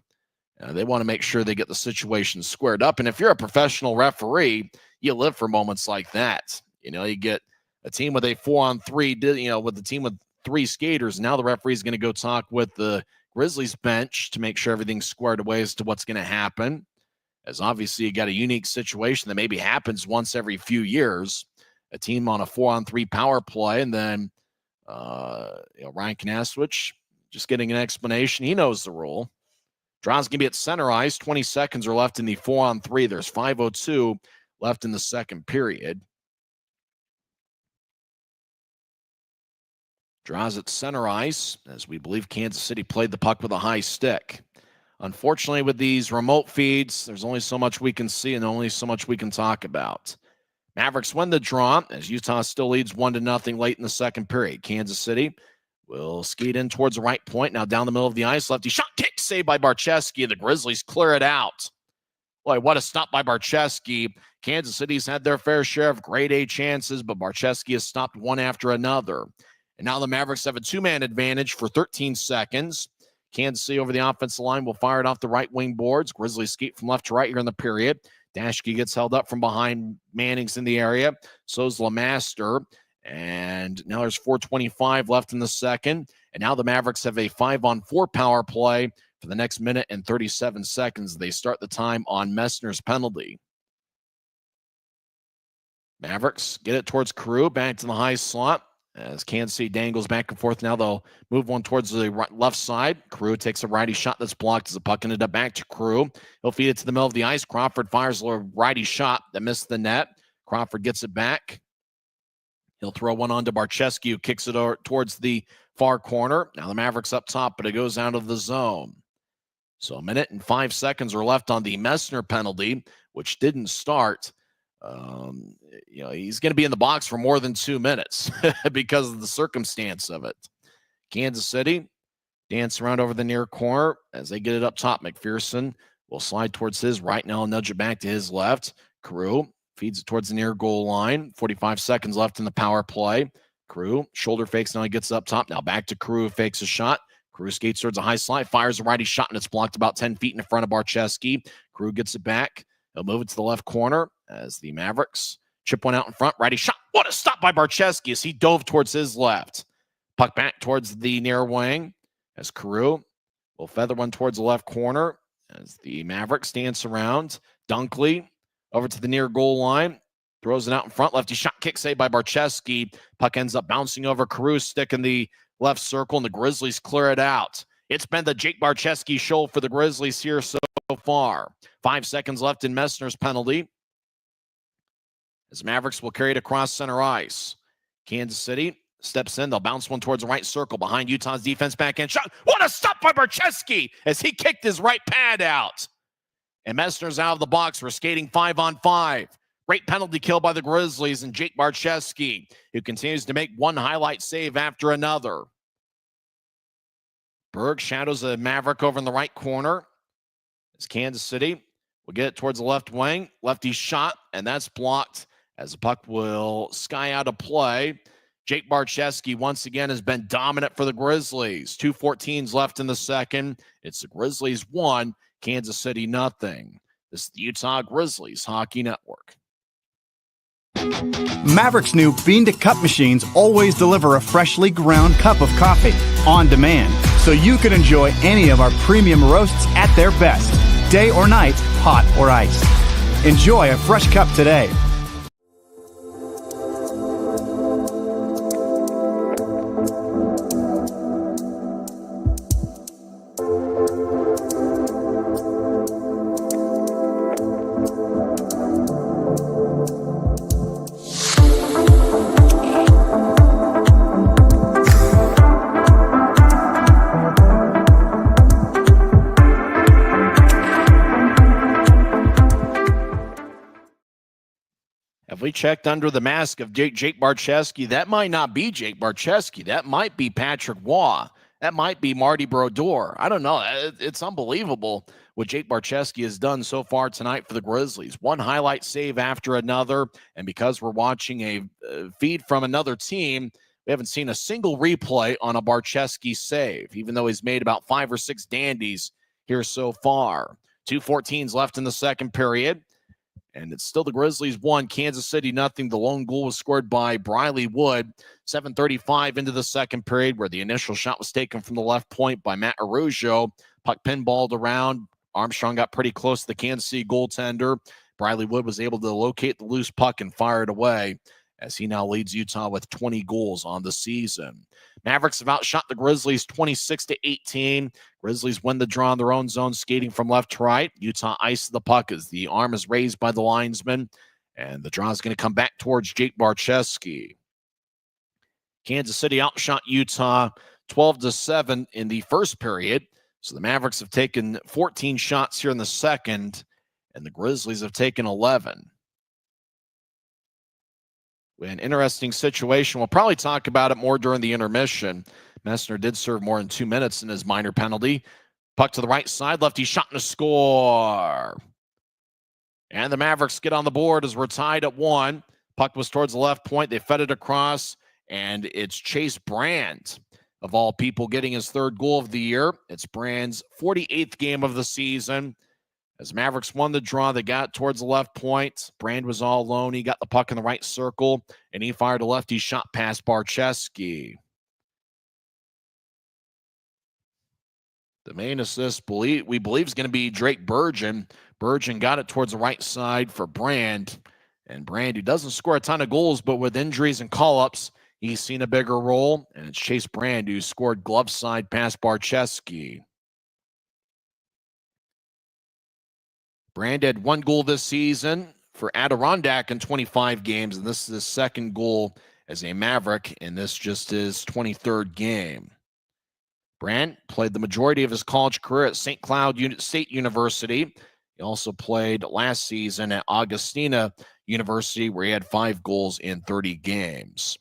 They want to make sure they get the situation squared up. And if you're a professional referee, you live for moments like that. You get a team with a 4-on-3, with the team with 3 skaters. Now the referee is going to go talk with the Grizzlies bench to make sure everything's squared away as to what's going to happen. As obviously you got a unique situation that maybe happens once every few years, a team on a 4-on-3 power play, and then Ryan Knaswich just getting an explanation. He knows the rule. Draw's going to be at center ice. 20 seconds are left in the 4-on-3. There's 5:02 left in the second period. Draws at center ice, as we believe Kansas City played the puck with a high stick. Unfortunately, with these remote feeds, there's only so much we can see and only so much we can talk about. Mavericks win the draw as Utah still leads 1-0 late in the second period. Kansas City will skate in towards the right point. Now down the middle of the ice, lefty shot kick saved by Barczewski. The Grizzlies clear it out. Boy, what a stop by Barczewski. Kansas City's had their fair share of grade A chances, but Barczewski has stopped one after another. And now the Mavericks have a 2-man advantage for 13 seconds. Kansas City over the offensive line will fire it off the right wing boards. Grizzlies skate from left to right here in the period. Dashke gets held up from behind. Manning's in the area. So's Lemaster. And now there's 4:25 left in the second. And now the Mavericks have a 5-on-4 power play for the next minute and 37 seconds. They start the time on Messner's penalty. Mavericks get it towards Carew, back to the high slot. As Kansas City dangles back and forth, now they'll move one towards the left side. Carew takes a righty shot that's blocked as the puck ended up back to Carew. He'll feed it to the middle of the ice. Crawford fires a righty shot that missed the net. Crawford gets it back. He'll throw one on to Barczewski, who kicks it towards the far corner. Now the Mavericks up top, but it goes out of the zone. So 1 minute and 5 seconds are left on the Messner penalty, which didn't start. He's going to be in the box for more than 2 minutes because of the circumstance of it. Kansas City dance around over the near corner as they get it up top. McPherson will slide towards his right now and nudge it back to his left. Carew feeds it towards the near goal line. 45 seconds left in the power play. Carew shoulder fakes. Now he gets up top. Now back to Carew, fakes a shot. Carew skates towards a high slide, fires a righty shot, and it's blocked about 10 feet in front of Barczewski. Carew gets it back. He'll move it to the left corner as the Mavericks chip one out in front. Righty shot. What a stop by Barczewski as he dove towards his left. Puck back towards the near wing as Carew will feather one towards the left corner as the Mavericks dance around. Dunkley over to the near goal line. Throws it out in front. Lefty shot kick saved by Barczewski. Puck ends up bouncing over Carew, stick in the left circle, and the Grizzlies clear it out. It's been the Jake Barczewski show for the Grizzlies here so far. 5 seconds left in Messner's penalty, as Mavericks will carry it across center ice. Kansas City steps in. They'll bounce one towards the right circle behind Utah's defense backhand shot. What a stop by Barczewski as he kicked his right pad out. And Messner's out of the box. We're skating 5-on-5. Great penalty kill by the Grizzlies and Jake Barczewski, who continues to make one highlight save after another. Berg shadows a Maverick over in the right corner. As Kansas City will get it towards the left wing. Lefty shot, and that's blocked as the puck will sky out of play. Jake Barczewski once again has been dominant for the Grizzlies. 2:14 left in the second. It's the Grizzlies 1, Kansas City 0. This is the Utah Grizzlies Hockey Network. Mavericks' new bean-to-cup machines always deliver a freshly ground cup of coffee on demand, so you can enjoy any of our premium roasts at their best, day or night, hot or iced. Enjoy a fresh cup today. Have we checked under the mask of Jake Barczewski? That might not be Jake Barczewski. That might be Patrick Waugh. That might be Marty Brodeur. I don't know. It's unbelievable what Jake Barczewski has done so far tonight for the Grizzlies. One highlight save after another. And because we're watching a feed from another team, we haven't seen a single replay on a Barczewski save, even though he's made about 5 or 6 dandies here so far. 2:14 left in the second period. And it's still the Grizzlies 1, Kansas City 0. The lone goal was scored by Briley Wood. 7:35 into the second period, where the initial shot was taken from the left point by Matt Araujo. Puck pinballed around. Armstrong got pretty close to the Kansas City goaltender. Briley Wood was able to locate the loose puck and fire it away, as he now leads Utah with 20 goals on the season. Mavericks have outshot the Grizzlies 26-18. Grizzlies win the draw in their own zone, skating from left to right. Utah ices the puck as the arm is raised by the linesman, and the draw is going to come back towards Jake Barczewski. Kansas City outshot Utah 12-7 in the first period. So the Mavericks have taken 14 shots here in the second, and the Grizzlies have taken 11. An interesting situation. We'll probably talk about it more during the intermission. Messner did serve more than 2 minutes in his minor penalty. Puck to the right side. Lefty shot and a score. And the Mavericks get on the board as we're tied at 1. Puck was towards the left point. They fed it across, and it's Chase Brand, of all people, getting his 3rd goal of the year. It's Brand's 48th game of the season. As Mavericks won the draw, they got towards the left point. Brand was all alone. He got the puck in the right circle, and he fired a lefty shot past Barczewski. The main assist, we believe, is going to be Drake Burgeon. Burgeon got it towards the right side for Brand. And Brand, who doesn't score a ton of goals, but with injuries and call-ups, he's seen a bigger role. And it's Chase Brand who scored glove side past Barczewski. Brand had 1 goal this season for Adirondack in 25 games, and this is his 2nd goal as a Maverick, and this just his 23rd game. Brand played the majority of his college career at St. Cloud State University. He also played last season at Augustina University, where he had 5 goals in 30 games.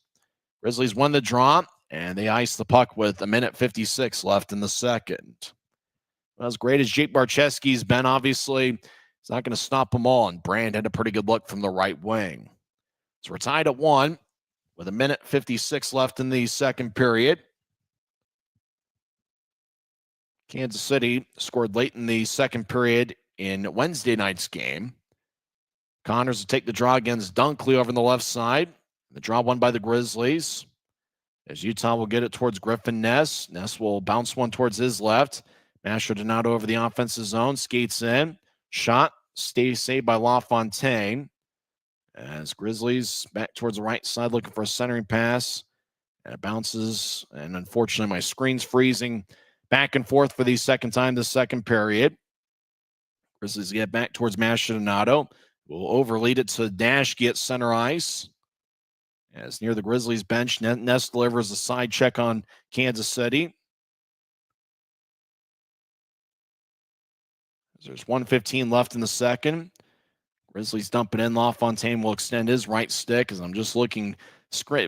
Grizzlies won the draw, and they iced the puck with 1:56 left in the second. Well, as great as Jake Barczewski's been, obviously, it's not going to stop them all, and Brand had a pretty good look from the right wing. So we're tied at 1 with 1:56 left in the second period. Kansas City scored late in the second period in Wednesday night's game. Connors will take the draw against Dunkley over on the left side. The draw won by the Grizzlies. As Utah will get it towards Griffin Ness. Ness will bounce one towards his left. Mastrodonado over the offensive zone, skates in. Shot, stays saved by LaFontaine. As Grizzlies back towards the right side looking for a centering pass. And it bounces, and unfortunately my screen's freezing back and forth for the second time this second period. Grizzlies get back towards Mastrodonado. Will overlead it to Dashke at center ice. As near the Grizzlies bench, Ness delivers a side check on Kansas City. There's 1:15 left in the second. Grizzlies dumping in. LaFontaine will extend his right stick as I'm just looking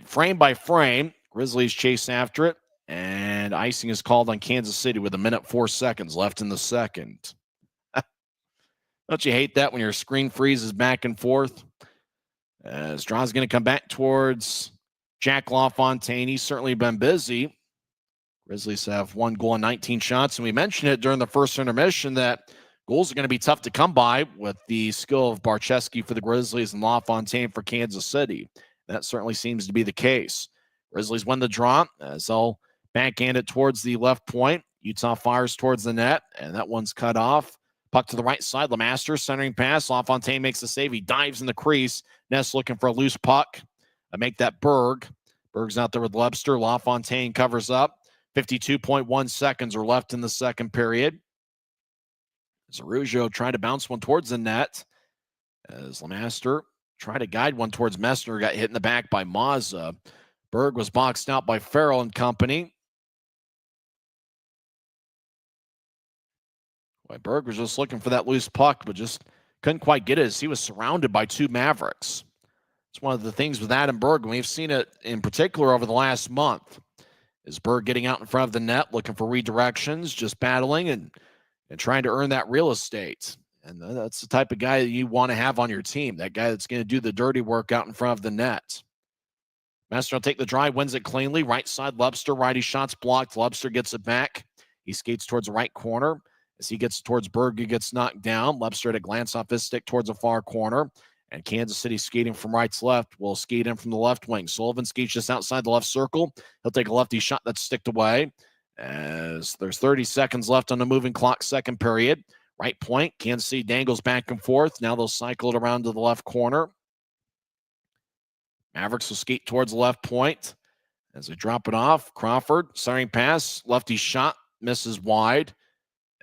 frame by frame. Grizzlies chase after it, and icing is called on Kansas City with 1:04 left in the second. Don't you hate that when your screen freezes back and forth? As Draw's going to come back towards Jack LaFontaine. He's certainly been busy. Grizzlies have 1 goal and 19 shots, and we mentioned it during the first intermission that goals are going to be tough to come by with the skill of Barczewski for the Grizzlies and LaFontaine for Kansas City. That certainly seems to be the case. Grizzlies win the draw as they'll backhand it towards the left point. Utah fires towards the net, and that one's cut off. Puck to the right side. Lemaster centering pass. LaFontaine makes the save. He dives in the crease. Ness looking for a loose puck. Make that Berg. Berg's out there with Webster. LaFontaine covers up. 52.1 seconds are left in the second period. Zarujo tried to bounce one towards the net. As Lemaster tried to guide one towards Messner. Got hit in the back by Mazza. Berg was boxed out by Farrell and company. Berg was just looking for that loose puck, but just couldn't quite get it as he was surrounded by 2 Mavericks. It's one of the things with Adam Berg, and we've seen it in particular over the last month. Is Berg getting out in front of the net, looking for redirections, just battling and trying to earn that real estate. And that's the type of guy that you want to have on your team, that guy that's going to do the dirty work out in front of the net. Master will take the drive, wins it cleanly. Right side, Webster, righty shots blocked. Webster gets it back. He skates towards the right corner. As he gets towards Berg, he gets knocked down. Webster to glance off his stick towards the far corner. And Kansas City skating from right to left will skate in from the left wing. Sullivan skates just outside the left circle. He'll take a lefty shot that's sticked away. As there's 30 seconds left on the moving clock, second period. Right point, Kansas City dangles back and forth. Now they'll cycle it around to the left corner. Mavericks will skate towards the left point. As they drop it off, Crawford, centering pass, lefty shot, misses wide.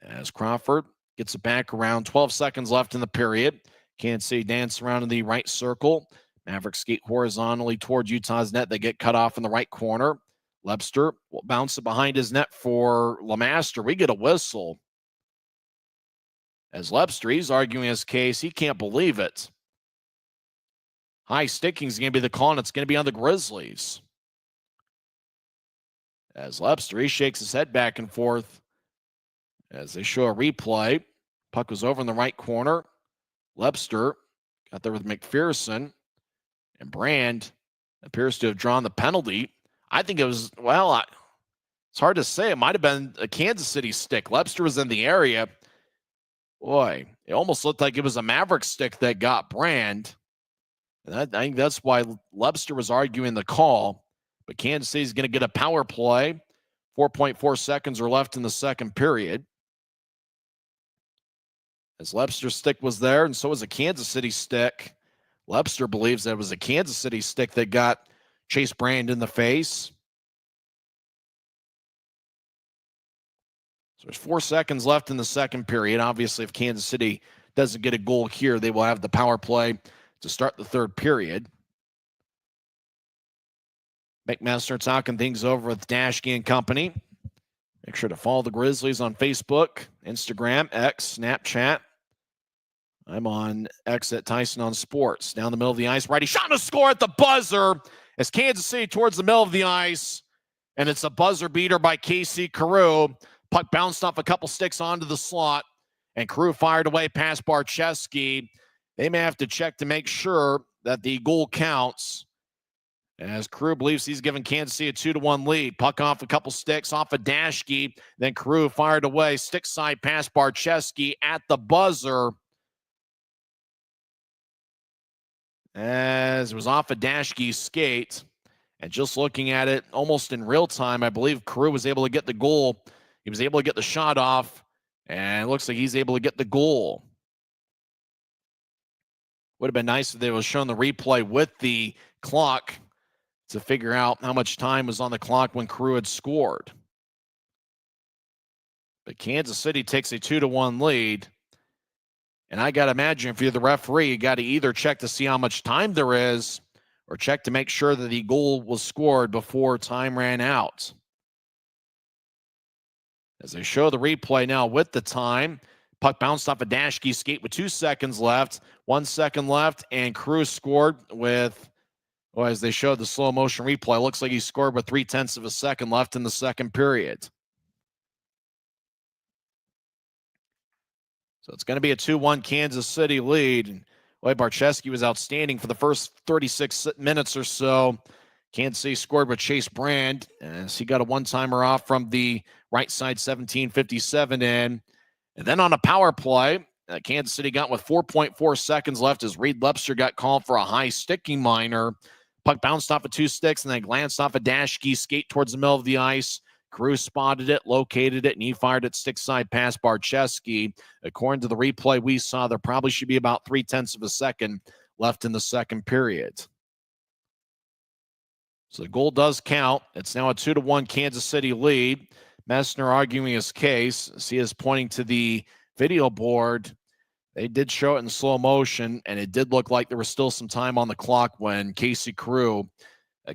As Crawford gets it back around 12 seconds left in the period. Kansas City dance around in the right circle. Mavericks skate horizontally towards Utah's net. They get cut off in the right corner. Webster will bounce it behind his net for Lemaster. We get a whistle. As Webster, he's arguing his case. He can't believe it. High sticking is going to be the call, and it's going to be on the Grizzlies. As Webster, he shakes his head back and forth. As they show a replay, puck was over in the right corner. Webster got there with McPherson, and Brand appears to have drawn the penalty. I think it was, it's hard to say. It might have been a Kansas City stick. Webster was in the area. Boy, it almost looked like it was a Maverick stick that got Brand. And I think that's why Webster was arguing the call. But Kansas City's going to get a power play. 4.4 seconds are left in the second period. As Webster's stick was there, and so was a Kansas City stick. Webster believes that it was a Kansas City stick that got Chase Brand in the face. So there's 4 seconds left in the second period. Obviously, if Kansas City doesn't get a goal here, they will have the power play to start the third period. McMaster talking things over with Dashke and company. Make sure to follow the Grizzlies on Facebook, Instagram, X, Snapchat. I'm on X at Tyson on Sports. Down the middle of the ice, righty shot to score at the buzzer as Kansas City towards the middle of the ice. And it's a buzzer beater by Casey Carew. Puck bounced off a couple sticks onto the slot, and Carew fired away past Barczewski. They may have to check to make sure that the goal counts, as Carew believes he's given Kansas City a 2-1 lead. Puck off a couple sticks off of Dashke. Then Carew fired away. Stick side past Barczewski at the buzzer. As it was off of Dashke's skate. And just looking at it almost in real time, I believe Carew was able to get the goal. He was able to get the shot off And it looks like he's able to get the goal. Would have been nice if they were showing the replay with the clock to figure out how much time was on the clock when Crew had scored. But Kansas City takes a 2-1 lead. And I got to imagine if you're the referee, you got to either check to see how much time there is or check to make sure that the goal was scored before time ran out. As they show the replay now with the time, puck bounced off a Dashkey skate with 2 seconds left, 1 second left, and Crew scored with, well, as they showed the slow motion replay, looks like he scored with 0.3 of a second left in the second period. So it's going to be a 2-1 Kansas City lead. Boy, Barczewski was outstanding for the first 36 minutes or so. Kansas City scored with Chase Brand as he got a one-timer off from the right side 17:57 in. And then on a power play, Kansas City got with 4.4 seconds left as Reed Lepster got called for a high sticking minor. Puck bounced off of 2 sticks and then glanced off a Dashkey skate towards the middle of the ice. Crew spotted it, located it, and he fired it stick side past Barczewski. According to the replay we saw, there probably should be about 0.3 of a second left in the second period. So the goal does count. It's now a 2-1 Kansas City lead. Messner arguing his case. He is pointing to the video board. They did show it in slow motion, and it did look like there was still some time on the clock when Casey Crew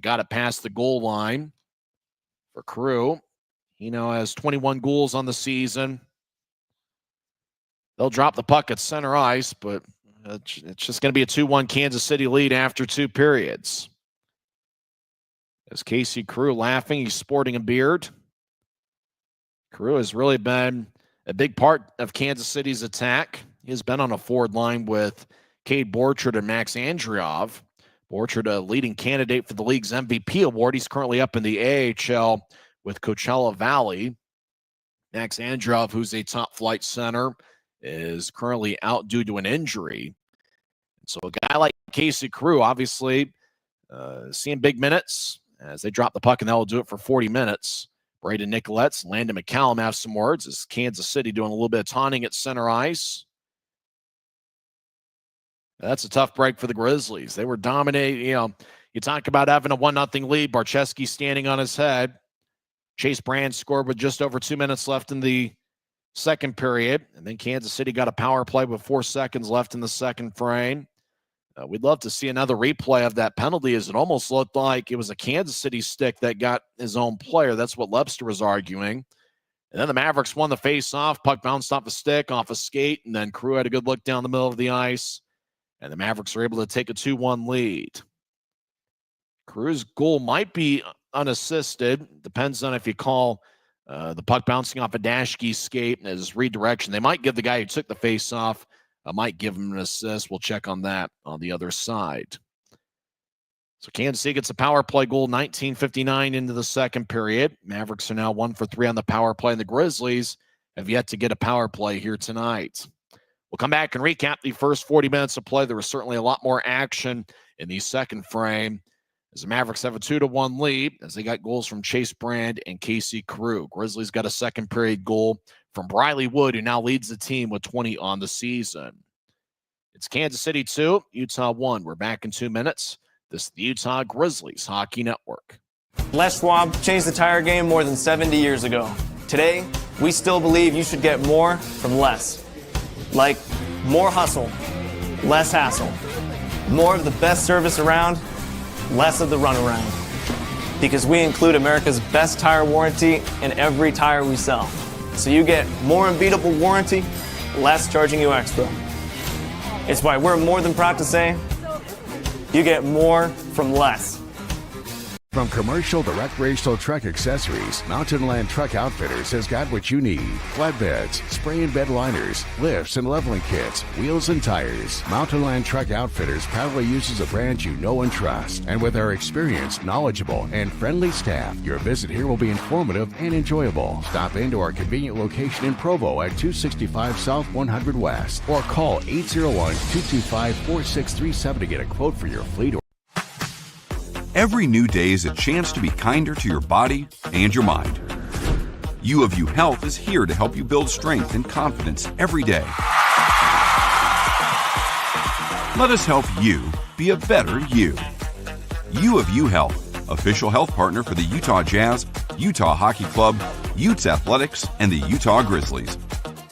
got it past the goal line. For Crew, he now has 21 goals on the season. They'll drop the puck at center ice, but it's just going to be a 2-1 Kansas City lead after 2 periods. As Casey Crew laughing, he's sporting a beard. Crew has really been a big part of Kansas City's attack. He has been on a forward line with Cade Borchard and Max Andriov. Borchard, a leading candidate for the league's MVP award. He's currently up in the AHL with Coachella Valley. Max Andriov, who's a top-flight center, is currently out due to an injury. So a guy like Casey Crew, obviously, seeing big minutes as they drop the puck, and they'll do it for 40 minutes. Braden Nicoletts, Landon McCallum have some words as Kansas City doing a little bit of taunting at center ice. That's a tough break for the Grizzlies. They were dominating. You talk about having a 1-0 lead. Barczewski standing on his head. Chase Brand scored with just over 2 minutes left in the second period. And then Kansas City got a power play with 4 seconds left in the second frame. We'd love to see another replay of that penalty, as it almost looked like it was a Kansas City stick that got his own player. That's what Lepster was arguing. And then the Mavericks won the face-off. Puck bounced off a stick, off a skate, and then Crew had a good look down the middle of the ice. And the Mavericks are able to take a 2-1 lead. Crew's goal might be unassisted. Depends on if you call the puck bouncing off a Dashkey skate as redirection. They might give the guy who took the face-off, might give him an assist. We'll check on that on the other side. So Kansas City gets a power play goal, 19:59 into the second period. Mavericks are now 1 for 3 on the power play, and the Grizzlies have yet to get a power play here tonight. We'll come back and recap the first 40 minutes of play. There was certainly a lot more action in the second frame as the Mavericks have a 2-1 lead as they got goals from Chase Brand and Casey Crew. Grizzlies got a second period goal from Briley Wood, who now leads the team with 20 on the season. It's Kansas City 2, Utah 1. We're back in 2 minutes. This is the Utah Grizzlies Hockey Network. Les Schwab changed the tire game more than 70 years ago. Today, we still believe you should get more from less. Like more hustle, less hassle. More of the best service around, less of the runaround. Because we include America's best tire warranty in every tire we sell. So you get more unbeatable warranty, less charging you extra. It's why we're more than proud to say, you get more from less. From commercial to recreational truck accessories, Mountain Land Truck Outfitters has got what you need. Flatbeds, spray and bed liners, lifts and leveling kits, wheels and tires. Mountain Land Truck Outfitters proudly uses a brand you know and trust. And with our experienced, knowledgeable, and friendly staff, your visit here will be informative and enjoyable. Stop into our convenient location in Provo at 265 South 100 West or call 801-225-4637 to get a quote for your fleet. Every new day is a chance to be kinder to your body and your mind. U of U Health is here to help you build strength and confidence every day. Let us help you be a better you. U of U Health, official health partner for the Utah Jazz, Utah Hockey Club, Utes Athletics, and the Utah Grizzlies.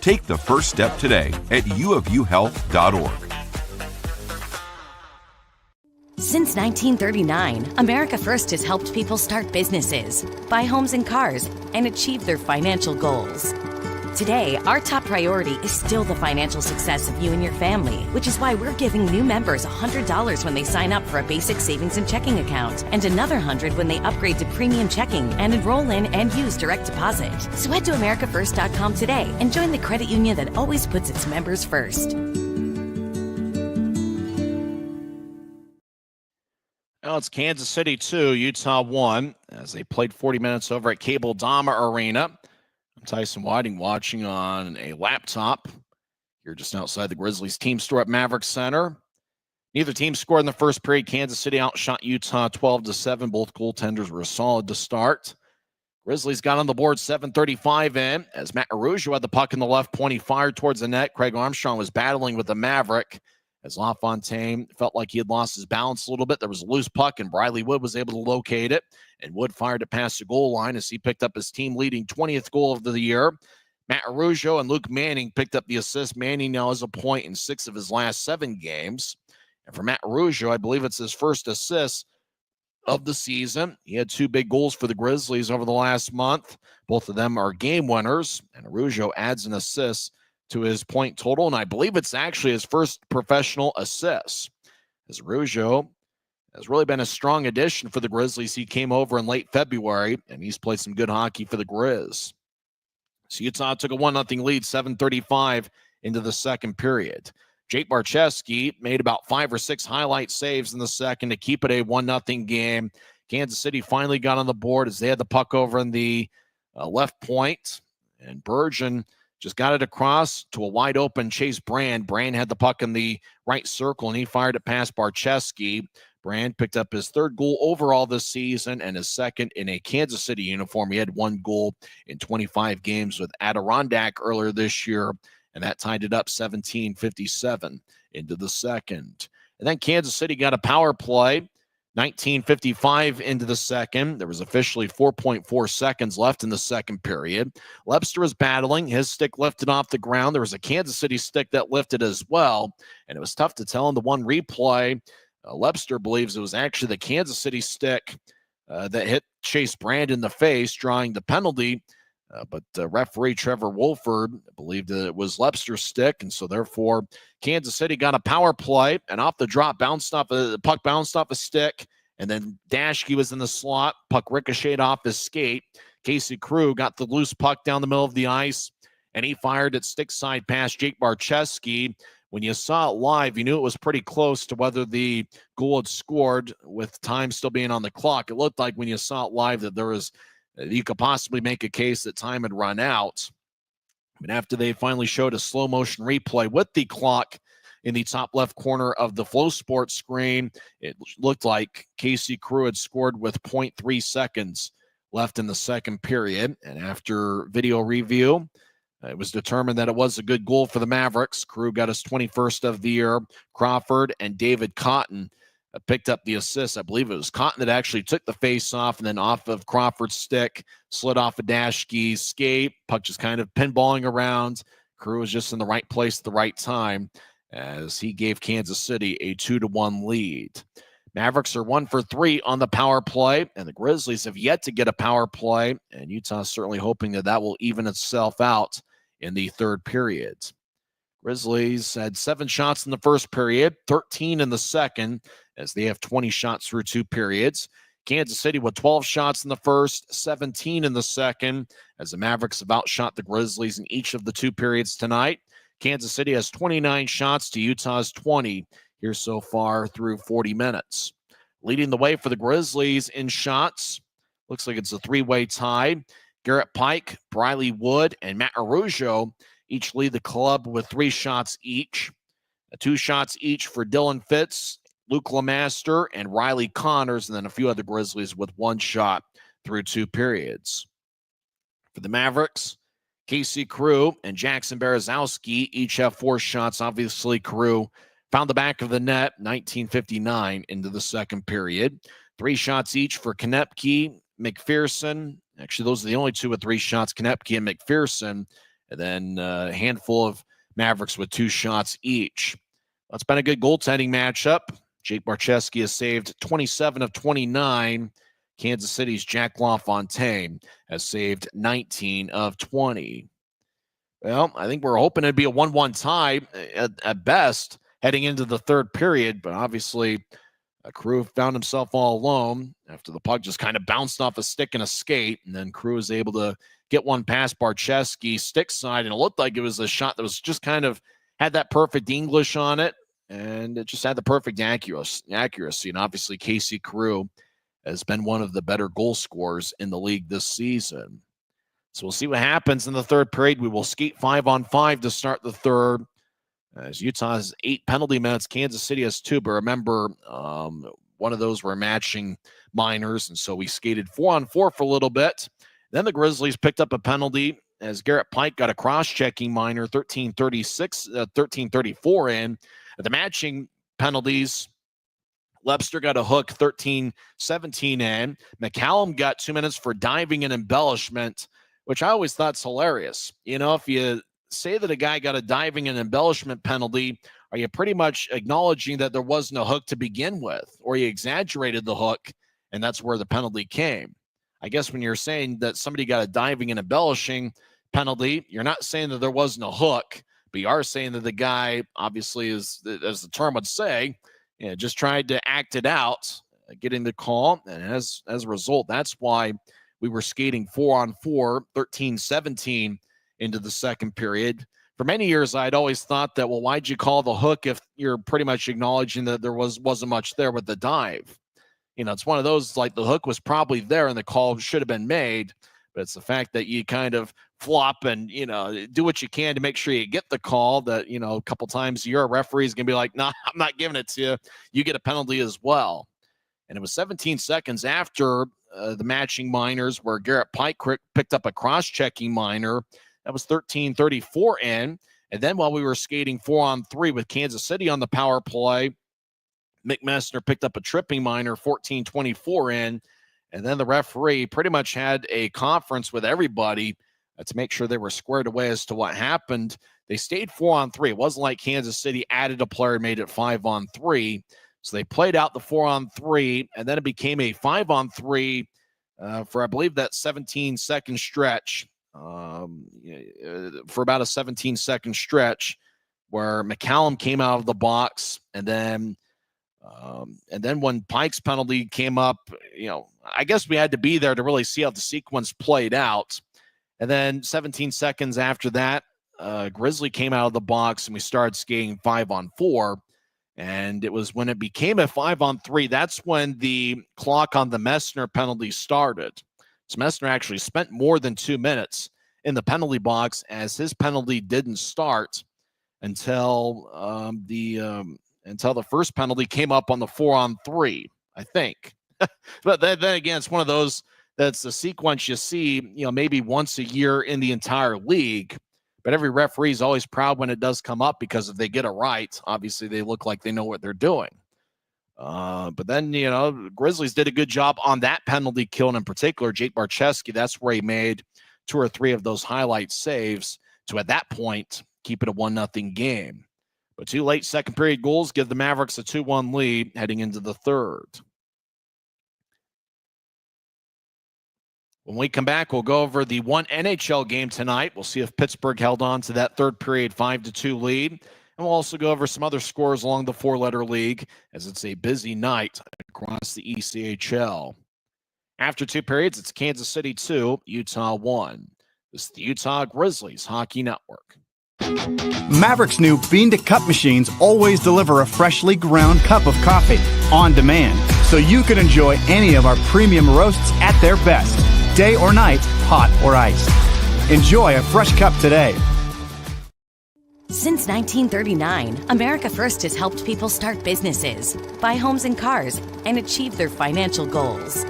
Take the first step today at uofuhealth.org. Since 1939, America First has helped people start businesses, buy homes and cars, and achieve their financial goals. Today, our top priority is still the financial success of you and your family, which is why we're giving new members $100 when they sign up for a basic savings and checking account, and another $100 when they upgrade to premium checking and enroll in and use direct deposit. So head to americafirst.com today and join the credit union that always puts its members first. Well, it's Kansas City 2, Utah 1, as they played 40 minutes over at Cable Dahmer Arena. I'm Tyson Whiting watching on a laptop here just outside the Grizzlies team store at Mavericks Center. Neither team scored in the first period. Kansas City outshot Utah 12-7. Both goaltenders were solid to start. Grizzlies got on the board 7:35 in as Matt Araujo had the puck in the left point. He fired towards the net. Craig Armstrong was battling with the Maverick as LaFontaine felt like he had lost his balance a little bit. There was a loose puck, and Briley Wood was able to locate it. And Wood fired it past the goal line as he picked up his team-leading 20th goal of the year. Matt Araujo and Luke Manning picked up the assist. Manning now has a point in 6 of his last 7 games. And for Matt Araujo, I believe it's his first assist of the season. He had 2 big goals for the Grizzlies over the last month. Both of them are game winners. And Araujo adds an assist to his point total, and I believe it's actually his first professional assist. As Araujo has really been a strong addition for the Grizzlies. He came over in late February, and he's played some good hockey for the Grizz. So Utah took a 1-0 lead, 7:35 into the second period. Jake Barczewski made about 5 or 6 highlight saves in the second to keep it a 1-0 game. Kansas City finally got on the board as they had the puck over in the left point, and Bergen just got it across to a wide-open Chase Brand. Brand had the puck in the right circle, and he fired it past Barczewski. Brand picked up his 3rd goal overall this season and his 2nd in a Kansas City uniform. He had 1 goal in 25 games with Adirondack earlier this year, and that tied it up 17:57 into the second. And then Kansas City got a power play. 19:55 into the second. There was officially 4.4 seconds left in the second period. Lebster was battling. His stick lifted off the ground. There was a Kansas City stick that lifted as well, and it was tough to tell in the one replay. Lebster believes it was actually the Kansas City stick that hit Chase Brand in the face, drawing the penalty. But referee Trevor Wolford believed that it was Lebster's stick, and so therefore Kansas City got a power play, and off the drop, the puck bounced off a stick, and then Dashke was in the slot. Puck ricocheted off his skate. Casey Crew got the loose puck down the middle of the ice, and he fired it stick side past Jake Barczewski. When you saw it live, you knew it was pretty close to whether the goal had scored with time still being on the clock. It looked like when you saw it live that you could possibly make a case that time had run out. But after they finally showed a slow motion replay with the clock in the top left corner of the Flow Sports screen, it looked like Casey Crew had scored with 0.3 seconds left in the second period. And after video review, it was determined that it was a good goal for the Mavericks. Crew got his 21st of the year. Crawford and David Cotton picked up the assist. I believe it was Cotton that actually took the face off, and then off of Crawford's stick, slid off of Dashke's skate. Puck just kind of pinballing around. Crew was just in the right place at the right time as he gave Kansas City a 2-1 lead. Mavericks are 1 for 3 on the power play, and the Grizzlies have yet to get a power play, and Utah's certainly hoping that will even itself out in the third period. Grizzlies had 7 shots in the first period, 13 in the second, as they have 20 shots through 2 periods. Kansas City with 12 shots in the first, 17 in the second, as the Mavericks have outshot the Grizzlies in each of the 2 periods tonight. Kansas City has 29 shots to Utah's 20 here so far through 40 minutes. Leading the way for the Grizzlies in shots, looks like it's a 3-way tie. Garrett Pike, Briley Wood, and Matt Araujo each lead the club with 3 shots each. 2 shots each for Dylan Fitz, Luke Lemaster, and Riley Connors, and then a few other Grizzlies with 1 shot through 2 periods. For For the Mavericks, Casey Crew and Jackson Berezowski each have 4 shots. Obviously, Crew found the back of the net, 19:59 into the second period. 3 shots each for Konepke, McPherson. Actually, those are the only 2 with 3 shots, Konepke and McPherson. And then a handful of Mavericks with 2 shots each. Well, it's been a good goaltending matchup. Jake Barczewski has saved 27 of 29. Kansas City's Jack LaFontaine has saved 19 of 20. Well, I think we're hoping it'd be a 1-1 tie at best heading into the third period, but obviously Crew found himself all alone after the puck just kind of bounced off a stick and a skate, and then Crew was able to get one past Barczewski stick side, and it looked like it was a shot that was just kind of had that perfect English on it, and it just had the perfect accuracy. And obviously Casey Crew has been one of the better goal scorers in the league this season. So we'll see what happens in the third period. We will skate 5-on-5 to start the third. As Utah has 8 penalty minutes, Kansas City has 2. But remember, one of those were matching minors, and so we skated 4-on-4 for a little bit. Then the Grizzlies picked up a penalty as Garrett Pike got a cross-checking minor, 13:34 in. At the matching penalties, Lebster got a hook, 13:17 in. McCallum got 2 minutes for diving and embellishment, which I always thought's hilarious. You know, if you say that a guy got a diving and embellishment penalty, are you pretty much acknowledging that there was no hook to begin with, or you exaggerated the hook and that's where the penalty came? I guess when you're saying that somebody got a diving and embellishing penalty, you're not saying that there was no hook, but you are saying that the guy obviously is, as the term would say, just tried to act it out, getting the call. And as a result, that's why we were skating 4-on-4, 13:17 into the second period. For many years, I'd always thought that, well, why'd you call the hook if you're pretty much acknowledging that there wasn't much there with the dive? You know, it's one of those, like, the hook was probably there and the call should have been made, but it's the fact that you kind of flop and, do what you can to make sure you get the call that, a couple times a year, a referee is going to be like, nah, I'm not giving it to you. You get a penalty as well. And it was 17 seconds after the matching minors where Garrett Pike picked up a cross-checking minor. That was 13:34 in. And then while we were skating 4-on-3 with Kansas City on the power play, Mick Messner picked up a tripping minor, 14:24 in. And then the referee pretty much had a conference with everybody to make sure they were squared away as to what happened. They stayed 4-on-3. It wasn't like Kansas City added a player and made it 5-on-3. So they played out the 4-on-3, and then it became a 5-on-3 for, I believe, that 17-second stretch. For about a 17-second stretch where McCallum came out of the box, and then when Pike's penalty came up, I guess we had to be there to really see how the sequence played out. And then 17 seconds after that, Grizzly came out of the box and we started skating 5-on-4. And it was when it became a 5-on-3, that's when the clock on the Messner penalty started. So Messner actually spent more than 2 minutes in the penalty box, as his penalty didn't start until the first penalty came up on the 4-on-3, I think. But then again, it's one of those that's a sequence you see, maybe once a year in the entire league. But every referee is always proud when it does come up, because if they get it right, obviously they look like they know what they're doing. But then, Grizzlies did a good job on that penalty kill, and in particular, Jake Barczewski. That's where he made 2 or 3 of those highlight saves to, at that point, keep it a 1-0 game. But 2 late second period goals give the Mavericks a 2-1 lead heading into the third. When we come back, we'll go over the one NHL game tonight. We'll see if Pittsburgh held on to that third period 5-2 lead. And we'll also go over some other scores along the 4-letter league, as it's a busy night across the ECHL. After 2 periods, it's Kansas City 2, Utah 1. This is the Utah Grizzlies Hockey Network. Mavericks' new bean-to-cup machines always deliver a freshly ground cup of coffee on demand, so you can enjoy any of our premium roasts at their best, day or night, hot or iced. Enjoy a fresh cup today. Since 1939, America First has helped people start businesses, buy homes and cars, and achieve their financial goals.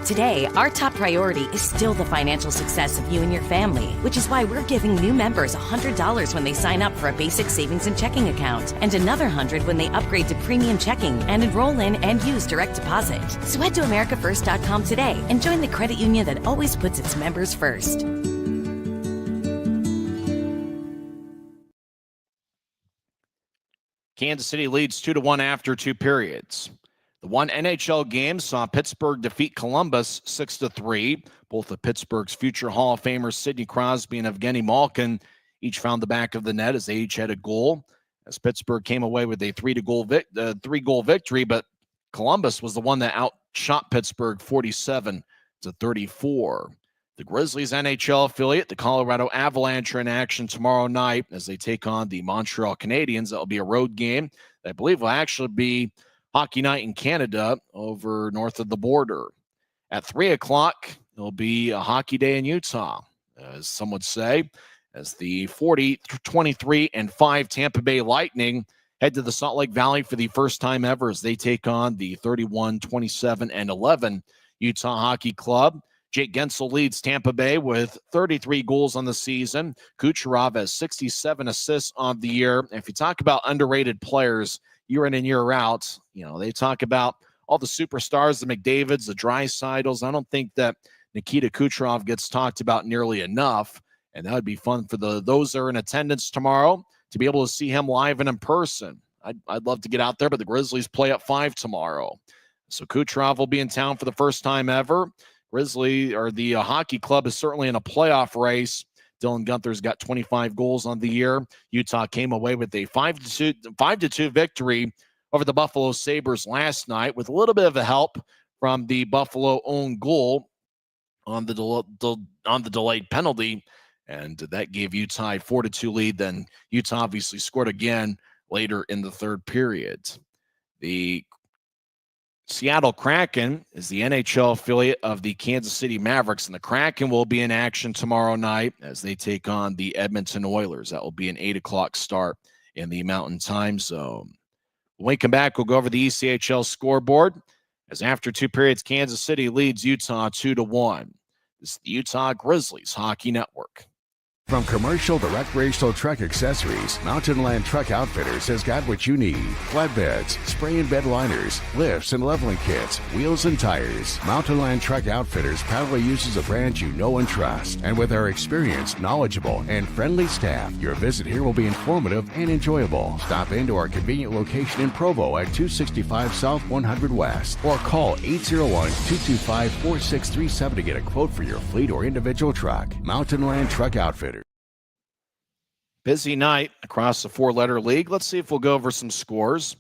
Today, our top priority is still the financial success of you and your family, which is why we're giving new members $100 when they sign up for a basic savings and checking account, and another $100 when they upgrade to premium checking and enroll in and use direct deposit. So head to americafirst.com today and join the credit union that always puts its members first. Kansas City leads 2-1 after 2 periods. The one NHL game saw Pittsburgh defeat Columbus 6-3. Both of Pittsburgh's future Hall of Famers Sidney Crosby and Evgeny Malkin each found the back of the net as they each had a goal. As Pittsburgh came away with a 3-goal victory, but Columbus was the one that outshot Pittsburgh 47-34. The Grizzlies NHL affiliate, the Colorado Avalanche, are in action tomorrow night as they take on the Montreal Canadiens. That will be a road game that I believe will actually be Hockey Night in Canada over north of the border. At 3 o'clock, it'll be a hockey day in Utah, as some would say, as the 23-5 Tampa Bay Lightning head to the Salt Lake Valley for the first time ever as they take on the 31-27-11 Utah Hockey Club. Jake Gensel leads Tampa Bay with 33 goals on the season. Kucherov has 67 assists on the year. And if you talk about underrated players year in and year out, they talk about all the superstars, the McDavids, the Dreisaitl's. I don't think that Nikita Kucherov gets talked about nearly enough. And that would be fun for those that are in attendance tomorrow to be able to see him live and in person. I'd love to get out there, but the Grizzlies play at 5 tomorrow. So Kucherov will be in town for the first time ever. The hockey club is certainly in a playoff race. Dylan Guenther's got 25 goals on the year. Utah came away with a 5-2 victory over the Buffalo Sabres last night with a little bit of a help from the Buffalo own goal on the delayed penalty, and that gave Utah a 4-2 lead. Then Utah obviously scored again later in the third period. The Seattle Kraken is the NHL affiliate of the Kansas City Mavericks, and the Kraken will be in action tomorrow night as they take on the Edmonton Oilers. That will be an 8 o'clock start in the Mountain Time Zone. When we come back, we'll go over the ECHL scoreboard as after 2 periods, Kansas City leads Utah 2-1. This is the Utah Grizzlies Hockey Network. From commercial to recreational truck accessories, Mountain Land Truck Outfitters has got what you need. Flatbeds, spray and bed liners, lifts and leveling kits, wheels and tires. Mountain Land Truck Outfitters proudly uses a brand you know and trust. And with our experienced, knowledgeable, and friendly staff, your visit here will be informative and enjoyable. Stop into our convenient location in Provo at 265 South 100 West or call 801-225-4637 to get a quote for your fleet or individual truck. Mountain Land Truck Outfitters. Busy night across the 4-letter league. Let's see if we'll go over some scores.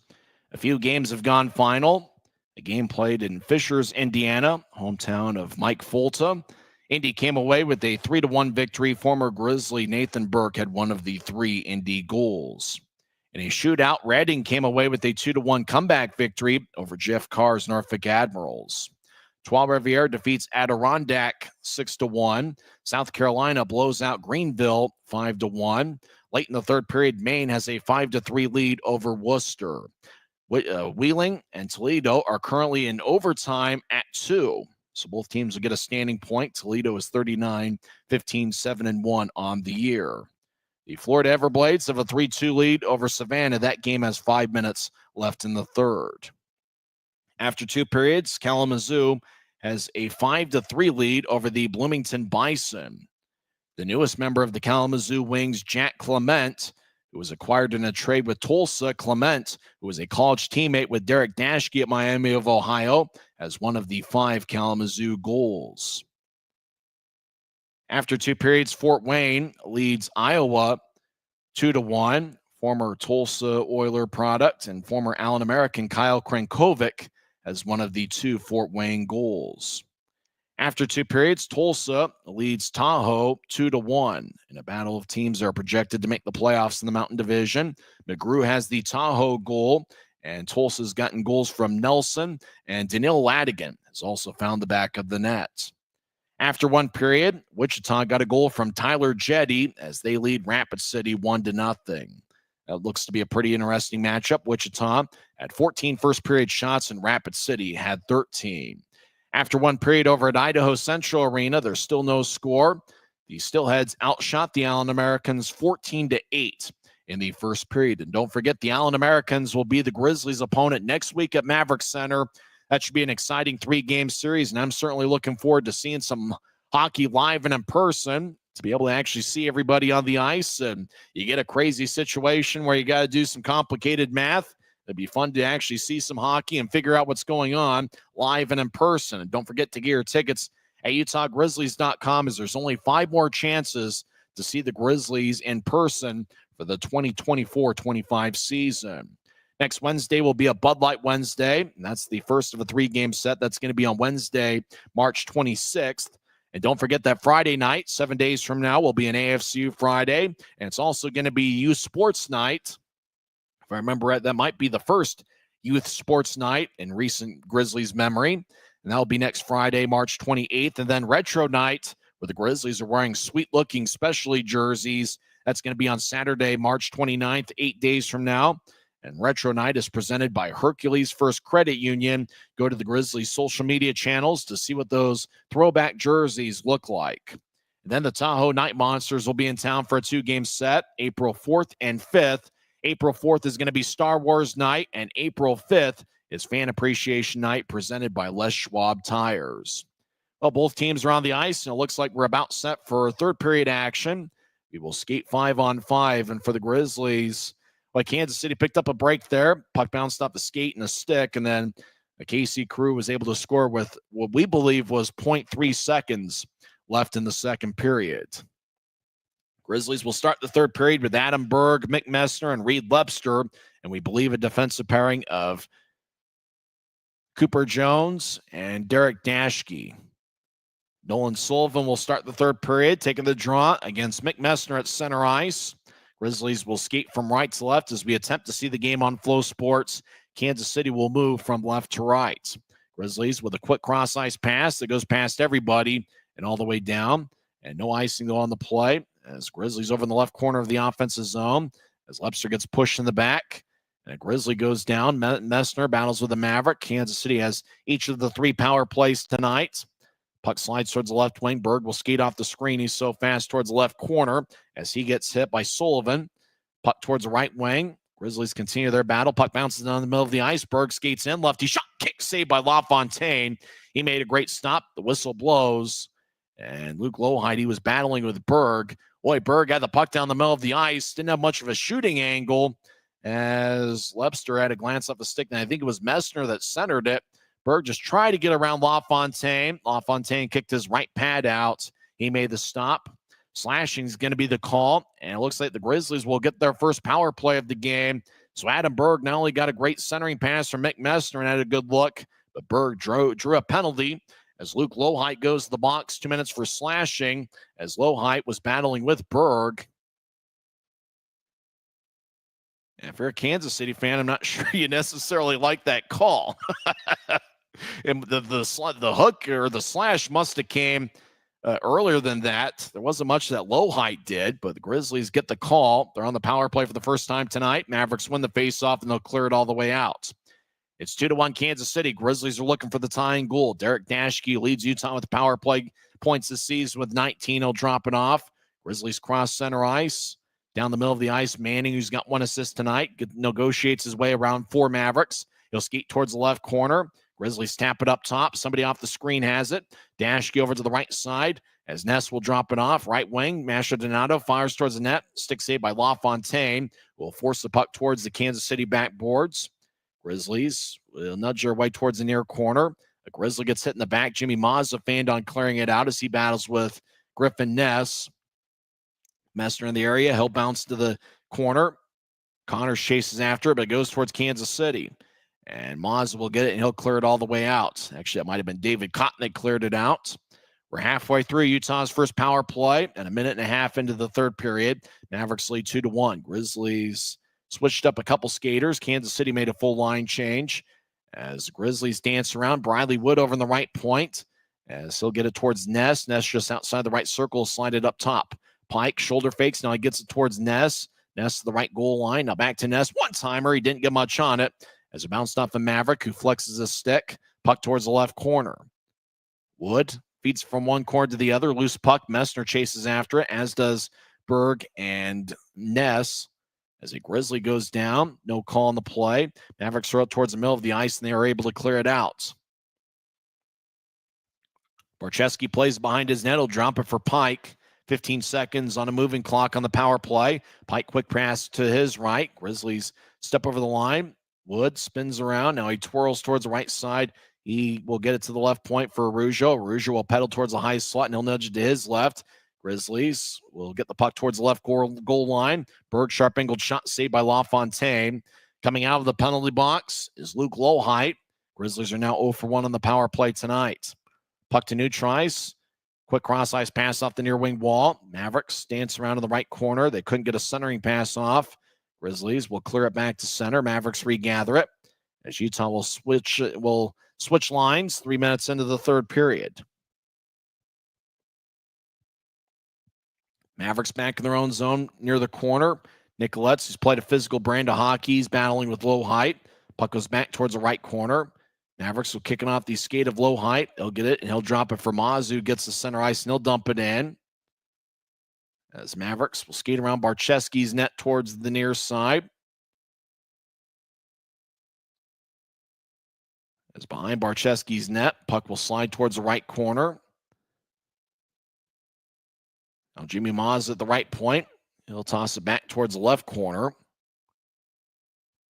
A few games have gone final. A game played in Fishers, Indiana, hometown of Mike Folta. Indy came away with a 3-1 victory. Former Grizzly Nathan Burke had one of the 3 Indy goals. In a shootout, Reading came away with a 2-1 comeback victory over Jeff Carr's Norfolk Admirals. Trois-Rivières defeats Adirondack 6-1. South Carolina blows out Greenville 5-1. Late in the third period, Maine has a 5-3 lead over Worcester. Wheeling and Toledo are currently in overtime at 2. So both teams will get a standing point. Toledo is 39-15, 7-1 on the year. The Florida Everblades have a 3-2 lead over Savannah. That game has 5 minutes left in the third. After 2 periods, Kalamazoo has a 5-3 lead over the Bloomington Bison. The newest member of the Kalamazoo Wings, Jack Clement, who was acquired in a trade with Tulsa. Clement, who was a college teammate with Derek Dashke at Miami of Ohio, has one of the 5 Kalamazoo goals. After 2 periods, Fort Wayne leads Iowa 2-1. Former Tulsa Oiler product and former Allen American Kyle Krankovic has one of the 2 Fort Wayne goals. After 2 periods, Tulsa leads Tahoe 2-1 in a battle of teams that are projected to make the playoffs in the Mountain Division. McGrew has the Tahoe goal, and Tulsa's gotten goals from Nelson, and Daniil Ladigan has also found the back of the net. After 1 period, Wichita got a goal from Tyler Jetty as they lead Rapid City 1-0. That looks to be a pretty interesting matchup. Wichita had 14 first-period shots, and Rapid City had 13. After one period over at Idaho Central Arena, there's still no score. The Steelheads outshot the Allen Americans 14-8 in the first period. And don't forget, the Allen Americans will be the Grizzlies' opponent next week at Mavericks Center. That should be an exciting 3-game series, and I'm certainly looking forward to seeing some hockey live and in person, to be able to actually see everybody on the ice. And you get a crazy situation where you got to do some complicated math. It'd be fun to actually see some hockey and figure out what's going on live and in person. And don't forget to get your tickets at UtahGrizzlies.com, as there's only 5 more chances to see the Grizzlies in person for the 2024-25 season. Next Wednesday will be a Bud Light Wednesday, and that's the first of a 3-game set. That's going to be on Wednesday, March 26th. And don't forget that Friday night, 7 days from now, will be an AFCU Friday, and it's also going to be Youth Sports Night. If I remember right, that might be the first Youth Sports Night in recent Grizzlies memory, and that'll be next Friday, March 28th. And then Retro Night, where the Grizzlies are wearing sweet-looking specialty jerseys. That's going to be on Saturday, March 29th, 8 days from now. And Retro Night is presented by Hercules First Credit Union. Go to the Grizzlies social media channels to see what those throwback jerseys look like. And then the Tahoe Night Monsters will be in town for a 2-game set, April 4th and 5th. April 4th is going to be Star Wars Night, and April 5th is Fan Appreciation Night presented by Les Schwab Tires. Well, both teams are on the ice, and it looks like we're about set for third period action. We will skate 5-on-5, and for the Grizzlies, like Kansas City picked up a break there. Puck bounced off the skate and a stick, and then the KC crew was able to score with what we believe was 0.3 seconds left in the second period. Grizzlies will start the third period with Adam Berg, Mick Messner, and Reed Lepster, and we believe a defensive pairing of Cooper Jones and Derek Dashke. Nolan Sullivan will start the third period, taking the draw against Mick Messner at center ice. Grizzlies will skate from right to left as we attempt to see the game on Flow Sports. Kansas City will move from left to right. Grizzlies with a quick cross-ice pass that goes past everybody and all the way down. And no icing though on the play, as Grizzlies over in the left corner of the offensive zone as Lepster gets pushed in the back. And a Grizzly goes down. Messner battles with the Maverick. Kansas City has each of the 3 power plays tonight. Puck slides towards the left wing. Berg will skate off the screen. He's so fast towards the left corner as he gets hit by Sullivan. Puck towards the right wing. Grizzlies continue their battle. Puck bounces down the middle of the ice. Berg skates in. Lefty shot. Kick saved by LaFontaine. He made a great stop. The whistle blows. And Luke Lohide, he was battling with Berg. Boy, Berg had the puck down the middle of the ice. Didn't have much of a shooting angle as Lepster had a glance off the stick. And I think it was Messner that centered it. Berg just tried to get around LaFontaine. LaFontaine kicked his right pad out. He made the stop. Slashing is going to be the call, and it looks like the Grizzlies will get their first power play of the game. So Adam Berg not only got a great centering pass from Mick Messner and had a good look, but Berg drew a penalty as Luke Lohite goes to the box. 2 minutes for slashing as Lohite was battling with Berg. And if you're a Kansas City fan, I'm not sure you necessarily like that call. And the hook or the slash must have came earlier than that. There wasn't much that Lohite did, but the Grizzlies get the call. They're on the power play for the first time tonight. Mavericks win the faceoff, and they'll clear it all the way out. It's 2-1 Kansas City. Grizzlies are looking for the tying goal. Derek Dashke leads Utah with the power play points this season with 19. He'll drop it off. Grizzlies cross center ice. Down the middle of the ice, Manning, who's got 1 assist tonight, negotiates his way around 4 Mavericks. He'll skate towards the left corner. Grizzlies tap it up top. Somebody off the screen has it. Dashke over to the right side as Ness will drop it off. Right wing, Masha Donato fires towards the net. Stick saved by LaFontaine. Will force the puck towards the Kansas City backboards. Grizzlies will nudge their way towards the near corner. A Grizzly gets hit in the back. Jimmy Mazza fanned on clearing it out as he battles with Griffin Ness. Messner in the area. He'll bounce to the corner. Connors chases after it, but it goes towards Kansas City. And Mazza will get it, and he'll clear it all the way out. Actually, that might have been David Cotton that cleared it out. We're halfway through Utah's first power play and 1.5 minutes into the third period. Mavericks lead 2-1. Grizzlies switched up a couple skaters. Kansas City made a full line change. As the Grizzlies dance around, Bradley Wood over in the right point. As he'll get it towards Ness. Ness just outside the right circle, slide it up top. Pike, shoulder fakes. Now he gets it towards Ness. Ness to the right goal line. Now back to Ness. One-timer. He didn't get much on it as it bounced off the Maverick, who flexes his stick. Puck towards the left corner. Wood feeds from one corner to the other. Loose puck. Messner chases after it, as does Berg and Ness. As a Grizzly goes down, no call on the play. Mavericks throw it towards the middle of the ice, and they are able to clear it out. Barczewski plays behind his net. He'll drop it for Pike. 15 seconds on a moving clock on the power play. Pike quick pass to his right. Grizzlies step over the line. Wood spins around. Now he twirls towards the right side. He will get it to the left point for Araujo. Araujo will pedal towards the high slot, and he'll nudge it to his left. Grizzlies will get the puck towards the left goal line. Berg, sharp-angled shot saved by LaFontaine. Coming out of the penalty box is Luke Lowhite. Grizzlies are now 0 for 1 on the power play tonight. Puck to Neutrice. Quick cross-ice pass off the near wing wall. Mavericks dance around in the right corner. They couldn't get a centering pass off. Grizzlies will clear it back to center. Mavericks regather it as Utah will switch lines 3 minutes into the third period. Mavericks back in their own zone near the corner. Nicolette's, who's played a physical brand of hockey, he's battling with Lowhite. Puck goes back towards the right corner. Mavericks will kick it off the skate of Lowhite. He'll get it, and he'll drop it for Maz, who gets the center ice, and he'll dump it in. As Mavericks will skate around Barczewski's net towards the near side. As behind Barczewski's net, puck will slide towards the right corner. Now Jimmy Maz at the right point. He'll toss it back towards the left corner.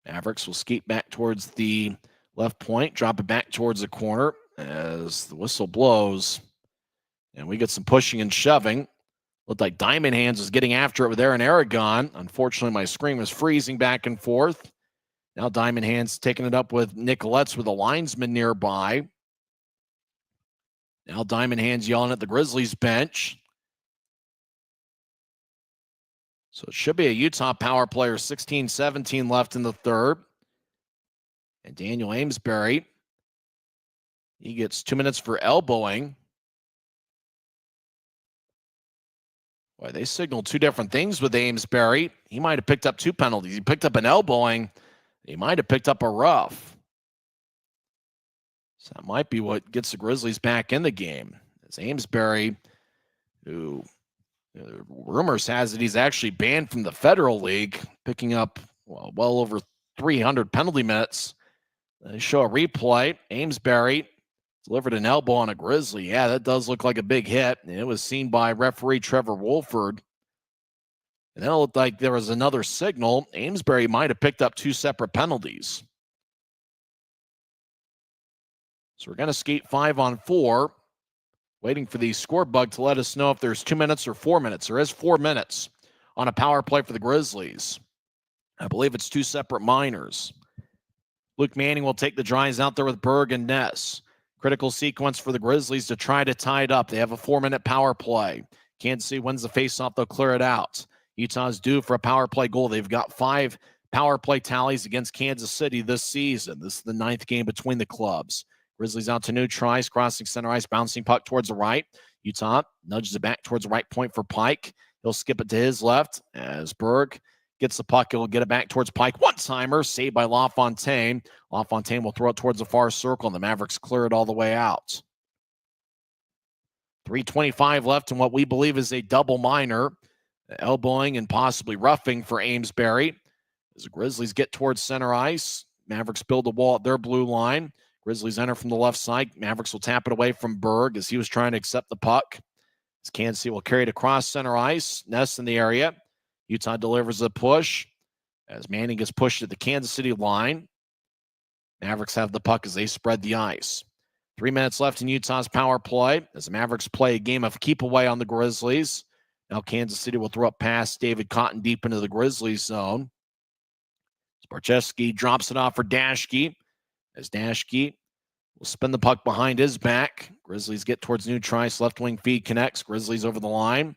Mavericks will skate back towards the left point, drop it back towards the corner as the whistle blows. And we get some pushing and shoving. Looked like Diamond Hands was getting after it with Aaron Aragon. Unfortunately, my screen was freezing back and forth. Now Diamond Hands taking it up with Nicolette's with a linesman nearby. Now Diamond Hands yelling at the Grizzlies bench. So it should be a Utah power player, 16-17 left in the third. And Daniel Amesbury, he gets 2 minutes for elbowing. Boy, they signaled two different things with Amesbury. He might have picked up 2 penalties. He picked up an elbowing. He might have picked up a rough. So that might be what gets the Grizzlies back in the game. As Amesbury, who rumors has it he's actually banned from the Federal League, picking up well over 300 penalty minutes. They show a replay. Amesbury delivered an elbow on a Grizzly. Yeah, that does look like a big hit. And it was seen by referee Trevor Wolford. And then it looked like there was another signal. Amesbury might have picked up 2 separate penalties. So we're going to skate 5-on-4. Waiting for the score bug to let us know if there's 2 minutes or 4 minutes. There is 4 minutes on a power play for the Grizzlies. I believe it's 2 separate minors. Luke Manning will take the drives out there with Berg and Ness. Critical sequence for the Grizzlies to try to tie it up. They have a 4-minute power play. Kansas City wins the faceoff. They'll clear it out. Utah's due for a power play goal. They've got 5 power play tallies against Kansas City this season. This is the 9th game between the clubs. Grizzlies out to Neutrice, crossing center ice, bouncing puck towards the right. Utah nudges it back towards the right point for Pike. He'll skip it to his left as Berg gets the puck. He'll get it back towards Pike. One-timer saved by LaFontaine. LaFontaine will throw it towards the far circle, and the Mavericks clear it all the way out. 3:25 left in what we believe is a double minor. Elbowing and possibly roughing for Amesbury. As the Grizzlies get towards center ice, Mavericks build a wall at their blue line. Grizzlies enter from the left side. Mavericks will tap it away from Berg as he was trying to accept the puck. As Kansas City will carry it across center ice. Ness in the area. Utah delivers a push as Manning gets pushed at the Kansas City line. Mavericks have the puck as they spread the ice. 3 minutes left in Utah's power play as the Mavericks play a game of keep away on the Grizzlies. Now Kansas City will throw up past David Cotton deep into the Grizzlies zone. Barczewski drops it off for Dashke. As Dashke will spin the puck behind his back. Grizzlies get towards Neutrice. Left wing feed connects. Grizzlies over the line.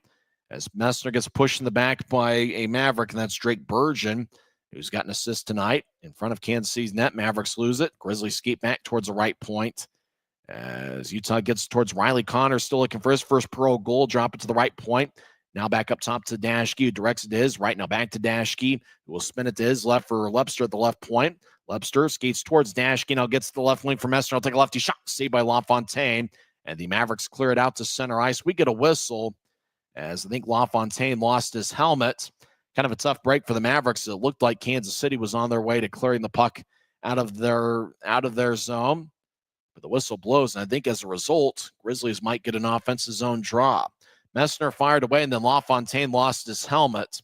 As Messner gets pushed in the back by a Maverick, and that's Drake Bergen, who's got an assist tonight. In front of Kansas City's net, Mavericks lose it. Grizzlies skate back towards the right point. As Utah gets towards Riley Connor, still looking for his first pro goal. Drop it to the right point. Now back up top to Dashke, who directs it to his right. Now back to Dashke, who will spin it to his left for Lepster at the left point. Lepster skates towards Dashke. Now gets to the left wing for Messner. I'll take a lefty shot. Saved by LaFontaine. and the Mavericks clear it out to center ice. We get a whistle as I think LaFontaine lost his helmet. Kind of a tough break for the Mavericks. It looked like Kansas City was on their way to clearing the puck out of their zone. But the whistle blows, and I think as a result, Grizzlies might get an offensive zone draw. Messner fired away, and then LaFontaine lost his helmet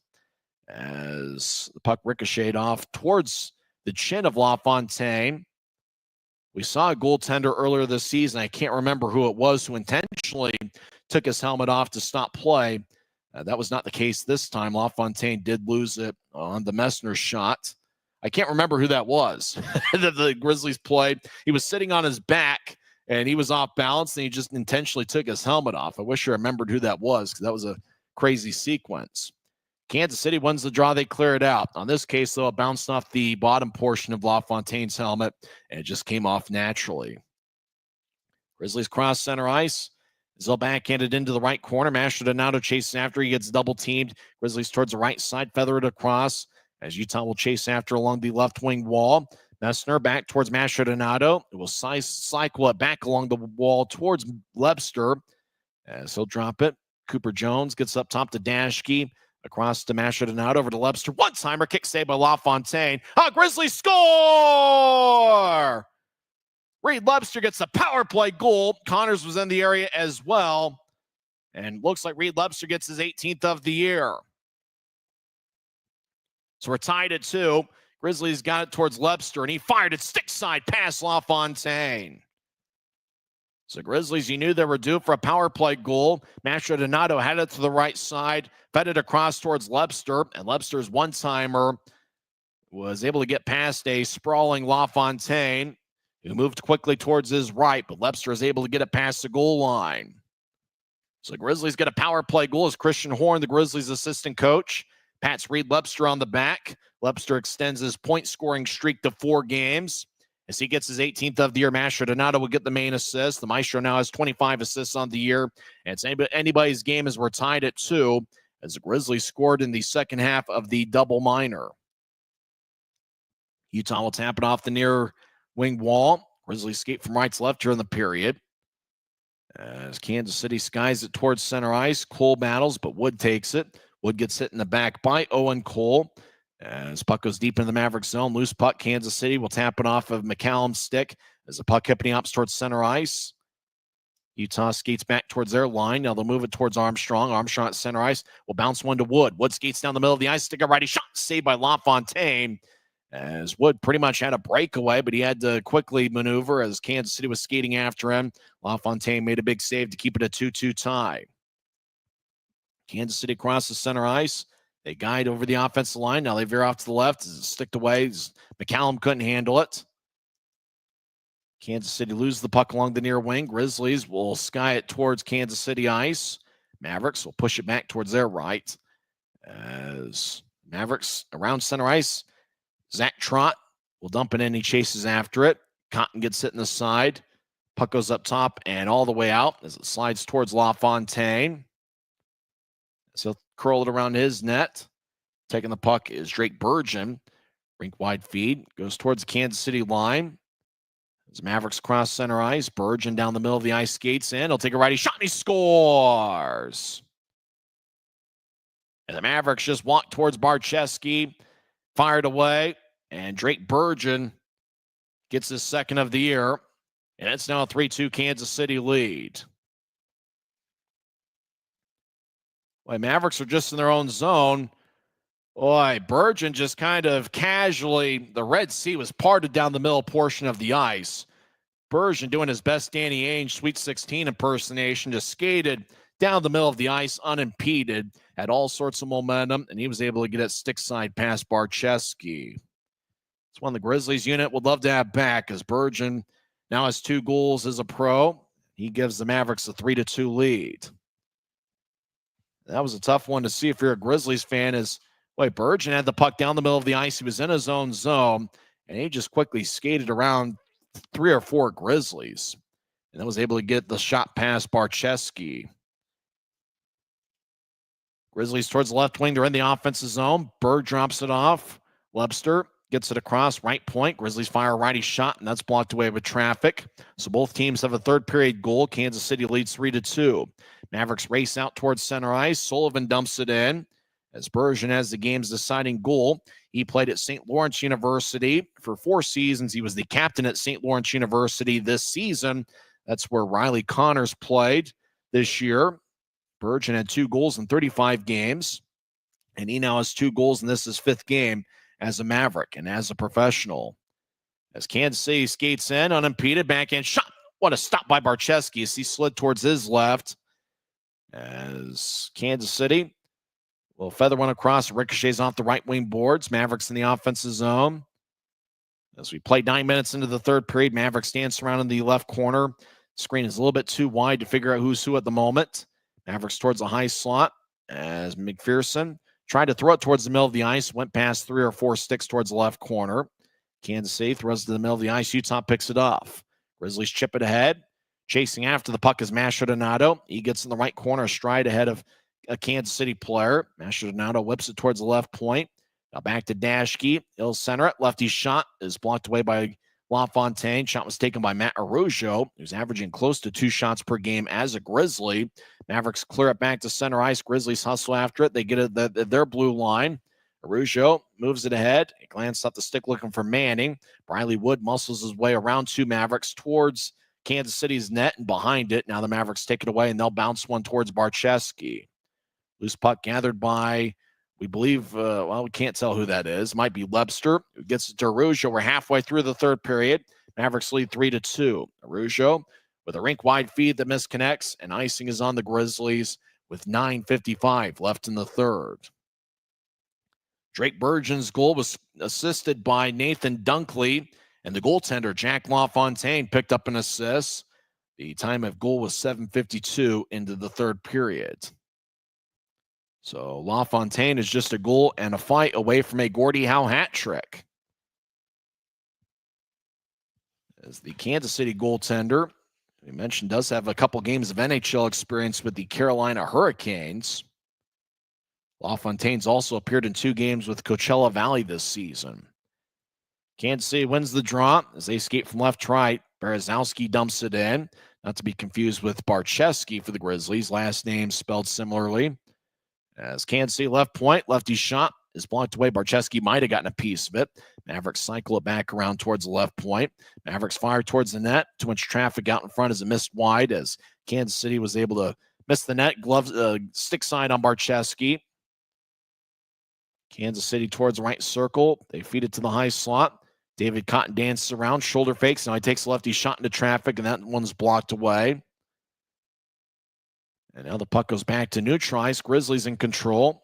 as the puck ricocheted off towards the chin of LaFontaine. We saw a goaltender earlier this season. I can't remember who it was who intentionally took his helmet off to stop play. That was not the case this time. LaFontaine did lose it on the Messner shot. I can't remember who that was that the Grizzlies played. He was sitting on his back, and he was off balance, and he just intentionally took his helmet off. I wish I remembered who that was because that was a crazy sequence. Kansas City wins the draw. They clear it out. On this case, though, it bounced off the bottom portion of LaFontaine's helmet, and it just came off naturally. Grizzlies cross center ice. Zell backhanded into the right corner. Mastrodonato chases after. He gets double-teamed. Grizzlies towards the right side, feather it across as Utah will chase after along the left wing wall. Messner back towards Mastrodonato. It will cycle it back along the wall towards Lebster as he'll drop it. Cooper Jones gets up top to Dashke. Across to Mastrodonato, over to Lebster. One-timer, kick saved by LaFontaine. Grizzlies score! Reed Lebster gets a power play goal. Connors was in the area as well. And looks like Reed Lebster gets his 18th of the year. So we're tied at 2. Grizzlies got it towards Lebster, and he fired it stick side past LaFontaine. So Grizzlies, you knew they were due for a power play goal. Mastrodonato had it to the right side, fed it across towards Lebster, and Lebster's one-timer was able to get past a sprawling LaFontaine, who moved quickly towards his right, but Lebster is able to get it past the goal line. So Grizzlies get a power play goal as Christian Horn, the Grizzlies assistant coach, pats Reed Lebster on the back. Lebster extends his point-scoring streak to 4 games. As he gets his 18th of the year, Mastrodonato will get the main assist. The Maestro now has 25 assists on the year. And it's anybody's game as we're tied at 2 as the Grizzlies scored in the second half of the double minor. Utah will tap it off the near wing wall. Grizzlies skate from right to left during the period. As Kansas City skies it towards center ice. Cole battles, but Wood takes it. Wood gets hit in the back by Owen Cole. As puck goes deep into the Mavericks zone, loose puck, Kansas City will tap it off of McCallum's stick as the puck hipping up towards center ice. Utah skates back towards their line. Now they'll move it towards Armstrong. Armstrong at center ice will bounce one to Wood. Wood skates down the middle of the ice, stick a righty shot, saved by LaFontaine. As Wood pretty much had a breakaway, but he had to quickly maneuver as Kansas City was skating after him. LaFontaine made a big save to keep it a 2-2 tie. Kansas City crosses center ice. They guide over the offensive line. Now they veer off to the left. Sticked away. McCallum couldn't handle it. Kansas City loses the puck along the near wing. Grizzlies will sky it towards Kansas City ice. Mavericks will push it back towards their right. As Mavericks around center ice, Zach Trott will dump it in. He chases after it. Cotton gets hit in the side. Puck goes up top and all the way out as it slides towards LaFontaine. So he'll curl it around his net. Taking the puck is Drake Burgeon. Rink wide feed. Goes towards the Kansas City line. As Mavericks cross center ice. Burgeon down the middle of the ice skates in. He'll take a righty shot and he scores. And the Mavericks just walk towards Barcheski. Fired away. And Drake Burgeon gets his second of the year. And it's now a 3-2 Kansas City lead. Boy, Mavericks are just in their own zone. Boy, Burgeon just kind of casually, the Red Sea was parted down the middle portion of the ice. Burgeon doing his best Danny Ainge Sweet 16 impersonation, just skated down the middle of the ice unimpeded, had all sorts of momentum, and he was able to get it stick side past Barcheski. It's one the Grizzlies unit would love to have back as Burgeon now has 2 goals as a pro. He gives the Mavericks a 3-2 lead. That was a tough one to see if you're a Grizzlies fan. Burgeon had the puck down the middle of the ice. He was in his own zone, and he just quickly skated around 3 or 4 Grizzlies, and then was able to get the shot past Barcheski. Grizzlies towards the left wing. They're in the offensive zone. Berg drops it off. Lebster gets it across, right point. Grizzlies fire a righty shot, and that's blocked away with traffic. So both teams have a third period goal. Kansas City leads 3-2. Mavericks race out towards center ice. Sullivan dumps it in as Bergeron has the game's deciding goal. He played at St. Lawrence University for 4 seasons. He was the captain at St. Lawrence University this season. That's where Riley Connors played this year. Bergeron had 2 goals in 35 games, and he now has 2 goals, and this is his 5th game as a Maverick and as a professional. As Kansas City skates in, unimpeded, backhand shot. What a stop by Barcheski as he slid towards his left. As Kansas City will feather one across, ricochets off the right wing boards. Mavericks in the offensive zone. As we play 9 minutes into the third period, Mavericks dance around in the left corner. Screen is a little bit too wide to figure out who's who at the moment. Mavericks towards the high slot as McPherson tried to throw it towards the middle of the ice, went past 3 or 4 sticks towards the left corner. Kansas City throws it to the middle of the ice. Utah picks it off. Grizzlies chip it ahead. Chasing after the puck is Mastrodonato. He gets in the right corner, stride ahead of a Kansas City player. Mastrodonato whips it towards the left point. Now back to Dashke. He'll center it. Lefty shot is blocked away by LaFontaine. Shot was taken by Matt Arujo, who's averaging close to 2 shots per game as a Grizzly. Mavericks clear it back to center ice. Grizzlies hustle after it. They get it at their blue line. Arujo moves it ahead. He glanced up the stick looking for Manning. Briley Wood muscles his way around 2 Mavericks towards Kansas City's net and behind it. Now the Mavericks take it away, and they'll bounce one towards Barcheski. Loose puck gathered by, we believe, we can't tell who that is. Might be Lebster, who gets it to Arujo. We're halfway through the third period. Mavericks lead 3-2. Arujo with a rink-wide feed that misconnects, and icing is on the Grizzlies with 9:55 left in the third. Drake Bergeron's goal was assisted by Nathan Dunkley, and the goaltender, Jack LaFontaine, picked up an assist. The time of goal was 7:52 into the third period. So LaFontaine is just a goal and a fight away from a Gordie Howe hat trick. As the Kansas City goaltender, we mentioned, does have a couple games of NHL experience with the Carolina Hurricanes. LaFontaine's also appeared in 2 games with Coachella Valley this season. Kansas City wins the draw as they skate from left to right. Berezowski dumps it in, not to be confused with Barcheski for the Grizzlies, last name spelled similarly. As Kansas City left point, lefty shot is blocked away. Barcheski might have gotten a piece of it. Mavericks cycle it back around towards the left point. Mavericks fire towards the net. Too much traffic out in front as it missed wide as Kansas City was able to miss the net. Glove stick side on Barcheski. Kansas City towards the right circle. They feed it to the high slot. David Cotton dances around, shoulder fakes. Now he takes a lefty shot into traffic, and that one's blocked away. And now the puck goes back to neutral ice. Grizzlies in control.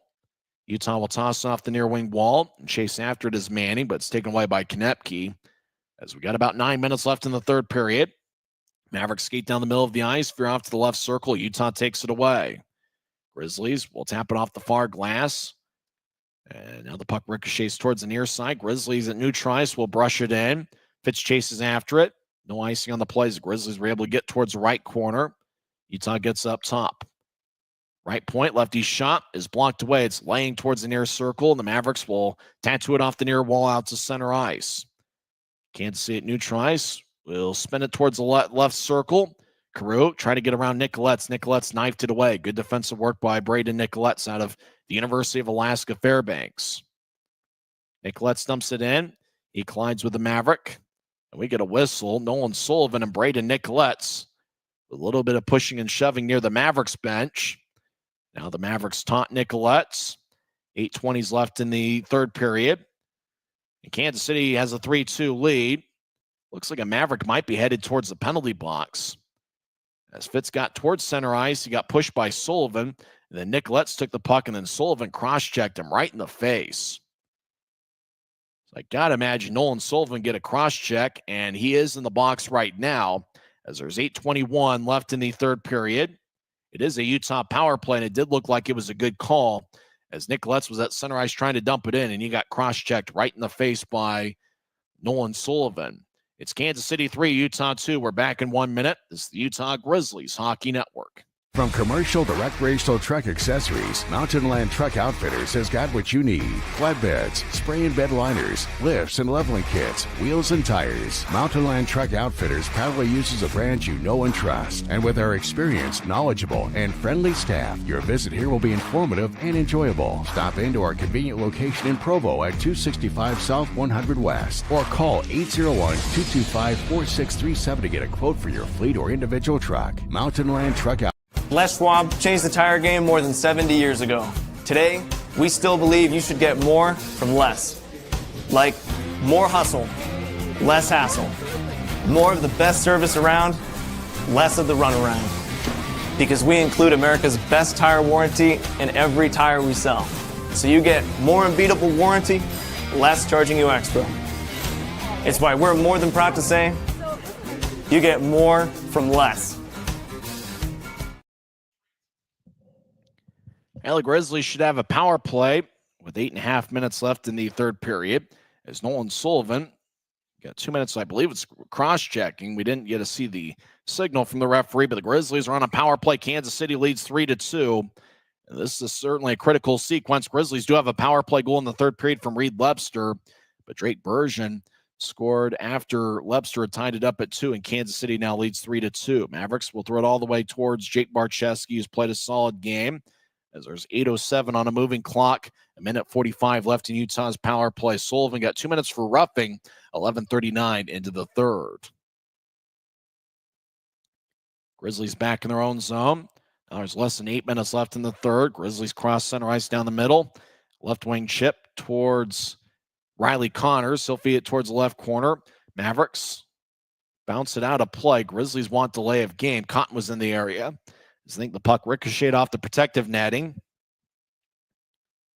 Utah will toss off the near wing wall and chase after it as Manning, but it's taken away by Konepke. As we got about 9 minutes left in the third period. Mavericks skate down the middle of the ice, veer off to the left circle. Utah takes it away. Grizzlies will tap it off the far glass. And now the puck ricochets towards the near side. Grizzlies at neutral ice will brush it in. Fitz chases after it. No icing on the plays. The Grizzlies were able to get towards the right corner. Utah gets up top. Right point, lefty shot is blocked away. It's laying towards the near circle, and the Mavericks will tattoo it off the near wall out to center ice. Kansas City at neutral ice will spin it towards the left circle. Carew try to get around Nicolet's. Nicolet's knifed it away. Good defensive work by Braden Nicolet's out of the University of Alaska Fairbanks. Nicolet's dumps it in. He collides with the Maverick. And we get a whistle. Nolan Sullivan and Braden Nicolet's. A little bit of pushing and shoving near the Mavericks bench. Now the Mavericks taunt Nicolet's. 8:20 left in the third period. And Kansas City has a 3-2 lead. Looks like a Maverick might be headed towards the penalty box. As Fitz got towards center ice, he got pushed by Sullivan. And then Nicolet's took the puck, and then Sullivan cross-checked him right in the face. So I got to imagine Nolan Sullivan get a cross-check, and he is in the box right now as there's 8:21 left in the third period. It is a Utah power play, and it did look like it was a good call as Nicolet's was at center ice trying to dump it in, and he got cross-checked right in the face by Nolan Sullivan. It's Kansas City 3, Utah 2. We're back in 1 minute. This is the Utah Grizzlies Hockey Network. From commercial to recreational truck accessories, Mountain Land Truck Outfitters has got what you need. Flatbeds, spray and bed liners, lifts and leveling kits, wheels and tires. Mountain Land Truck Outfitters proudly uses a brand you know and trust. And with our experienced, knowledgeable, and friendly staff, your visit here will be informative and enjoyable. Stop into our convenient location in Provo at 265 South 100 West or call 801-225-4637 to get a quote for your fleet or individual truck. Mountain Land Truck Outfitters. Les Schwab changed the tire game more than 70 years ago. Today, we still believe you should get more from less. Like more hustle, less hassle. More of the best service around, less of the runaround. Because we include America's best tire warranty in every tire we sell. So you get more unbeatable warranty, less charging you extra. It's why we're more than proud to say, you get more from less. The Grizzlies should have a power play with 8.5 minutes left in the third period. As Nolan Sullivan got 2 minutes, I believe it's cross-checking. We didn't get to see the signal from the referee, but the Grizzlies are on a power play. Kansas City leads 3-2. And this is certainly a critical sequence. Grizzlies do have a power play goal in the third period from Reed Lebster, but Drake Bergeron scored after Lebster had tied it up at 2, and Kansas City now leads 3-2. Mavericks will throw it all the way towards Jake Barczewski, who's played a solid game. As there's 8:07 on a moving clock, a minute 45 left in Utah's power play. Sullivan got 2 minutes for roughing, 11:39 into the third. Grizzlies back in their own zone. Now there's less than 8 minutes left in the third. Grizzlies cross center ice down the middle. Left wing chip towards Riley Connors. He'll feed it towards the left corner. Mavericks bounce it out of play. Grizzlies want delay of game. Cotton was in the area. I think the puck ricocheted off the protective netting.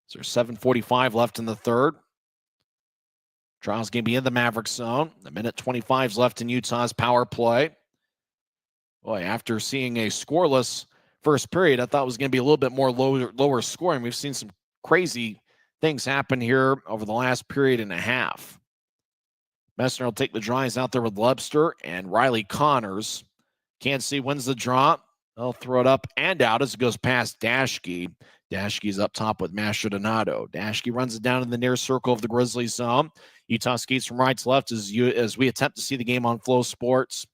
So there's 7:45 left in the third. Trials going to be in the Mavericks zone. A minute 25 is left in Utah's power play. Boy, after seeing a scoreless first period, I thought it was going to be a little bit more lower scoring. We've seen some crazy things happen here over the last period and a half. Messner will take the draws out there with Lebster and Riley Connors. Kansas City wins the draw. They'll throw it up and out as it goes past Dashke. Dashke's up top with Mastrodonato. Dashke runs it down in the near circle of the Grizzlies zone. Utah skates from right to left as we attempt to see the game on Flow Sports.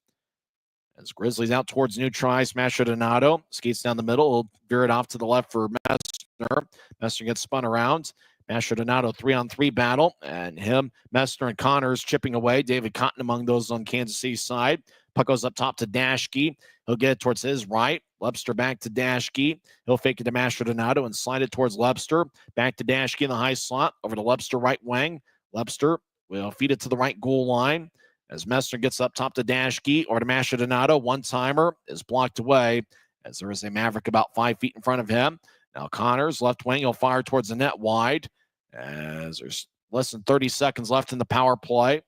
As Grizzlies out towards new tries, Mastrodonato skates down the middle. He'll veer it off to the left for Messner. Messner gets spun around. Mastrodonato 3-on-3 battle, and him, Messner, and Connors chipping away. David Cotton among those on Kansas City's side. Puck goes up top to Dashke. He'll get it towards his right. Lebster back to Dashke. He'll fake it to Mastrodonato and slide it towards Lebster. Back to Dashke in the high slot. Over to Lebster right wing. Lebster will feed it to the right goal line. As Messner gets up top to Dashke or to Mastrodonato. One-timer is blocked away as there is a Maverick about 5 feet in front of him. Now Connors, left wing, he'll fire towards the net wide as there's less than 30 seconds left in the power play.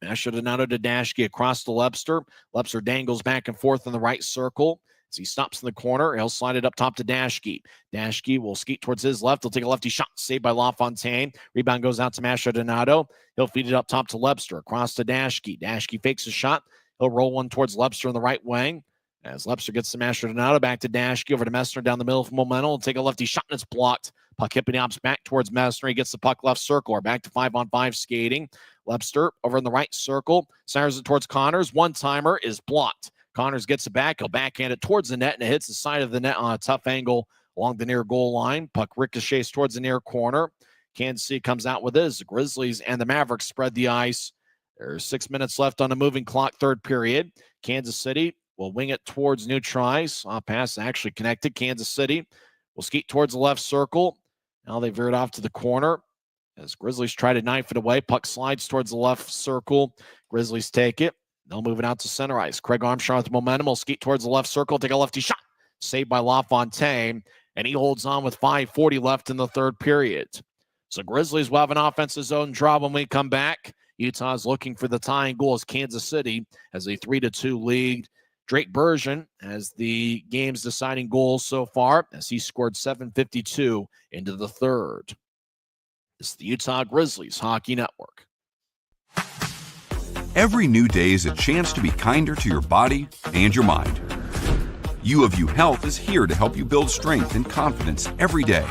Mastrodonato to Dashke across to Lebster. Lebster dangles back and forth in the right circle. As he stops in the corner, he'll slide it up top to Dashke. Dashke will skeet towards his left. He'll take a lefty shot, saved by LaFontaine. Rebound goes out to Mastrodonato. He'll feed it up top to Lebster. Across to Dashke. Dashke fakes a shot. He'll roll one towards Lebster in the right wing. As Lebster gets to Mastrodonato, back to Dashke, over to Messner down the middle for momentum. He'll take a lefty shot, and it's blocked. Puck hipping ops back towards Messner. He gets the puck left circle, or back to 5-on-5 skating. Lebster over in the right circle. Fires it towards Connors. One-timer is blocked. Connors gets it back. He'll backhand it towards the net, and it hits the side of the net on a tough angle along the near goal line. Puck ricochets towards the near corner. Kansas City comes out with this. The Grizzlies and the Mavericks spread the ice. There's 6 minutes left on the moving clock, third period. Kansas City will wing it towards new tries. Pass actually connected. Kansas City will skeet towards the left circle. Now they veered off to the corner as Grizzlies try to knife it away. Puck slides towards the left circle. Grizzlies take it. They'll move it out to center ice. Craig Armstrong with momentum will skeet towards the left circle. Take a lefty shot. Saved by LaFontaine. And he holds on with 5:40 left in the third period. So Grizzlies will have an offensive zone draw when we come back. Utah's looking for the tying goal as Kansas City has a 3-2 lead. Drake Bergeron has the game's deciding goal so far as he scored 7:52 into the third. It's the Utah Grizzlies Hockey Network. Every new day is a chance to be kinder to your body and your mind. U of U Health is here to help you build strength and confidence every day.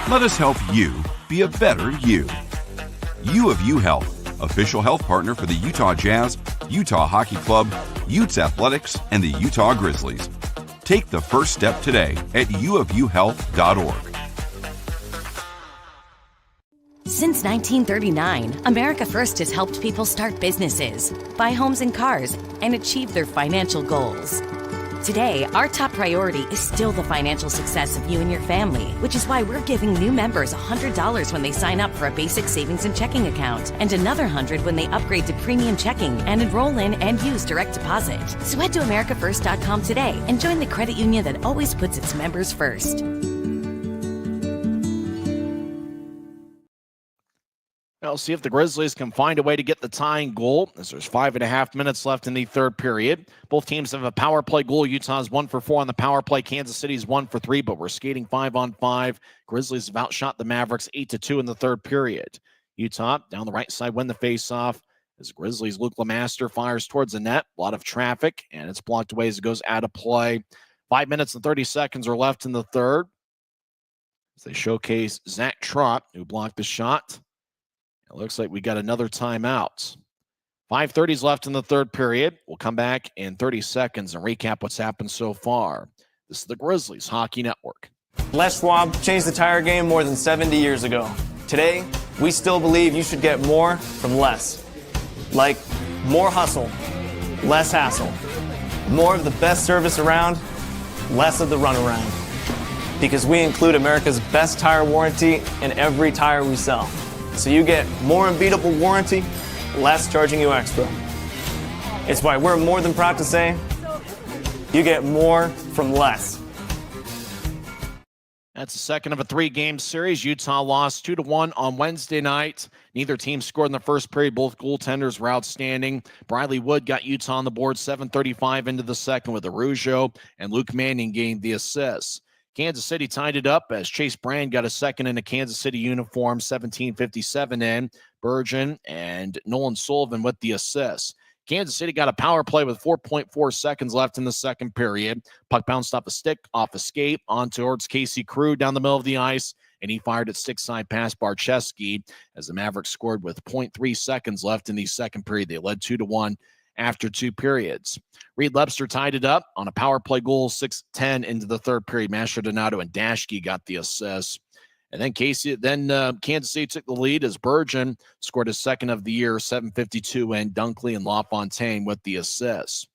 Let us help you be a better you. U of U Health, official health partner for the Utah Jazz, Utah Hockey Club, Utes Athletics, and the Utah Grizzlies. Take the first step today at uofuhealth.org. Since 1939, America First has helped people start businesses, buy homes and cars, and achieve their financial goals. Today, our top priority is still the financial success of you and your family, which is why we're giving new members $100 when they sign up for a basic savings and checking account, and another $100 when they upgrade to premium checking and enroll in and use direct deposit. So head to americafirst.com today and join the credit union that always puts its members first. We'll see if the Grizzlies can find a way to get the tying goal, as there's 5.5 minutes left in the third period. Both teams have a power play goal. Utah's 1 for 4 on the power play. Kansas City's 1 for 3, but we're skating 5-on-5. Grizzlies have outshot the Mavericks 8-2 in the third period. Utah down the right side win the faceoff as Grizzlies' Luke Lemaster fires towards the net. A lot of traffic, and it's blocked away as it goes out of play. 5 minutes and 30 seconds are left in the third as they showcase Zach Trott, who blocked the shot. It looks like we got another timeout. 5:30 is left in the third period. We'll come back in 30 seconds and recap what's happened so far. This is the Grizzlies Hockey Network. Les Schwab changed the tire game more than 70 years ago. Today, we still believe you should get more from less. Like more hustle, less hassle. More of the best service around, less of the runaround. Because we include America's best tire warranty in every tire we sell. So you get more unbeatable warranty, less charging you extra. It's why we're more than proud to say, you get more from less. That's the second of a 3-game series. Utah lost 2-1 on Wednesday night. Neither team scored in the first period. Both goaltenders were outstanding. Briley Wood got Utah on the board 7:35 into the second with Araujo, and Luke Manning gained the assists. Kansas City tied it up as Chase Brand got a second in a Kansas City uniform, 17:57 in. Bergen and Nolan Sullivan with the assists. Kansas City got a power play with 4.4 seconds left in the second period. Puck bounced off a stick, off a skate, on towards Casey Crew down the middle of the ice, and he fired it stick side past Barcheski as the Mavericks scored with 0.3 seconds left in the second period. They led 2-1 after 2 periods. Reed Lebster tied it up on a power play goal, 6:10 into the third period. Mastrodonato and Dashke got the assists. And then Kansas City took the lead as Bergen scored his second of the year, 7:52 in. Dunkley and LaFontaine with the assists.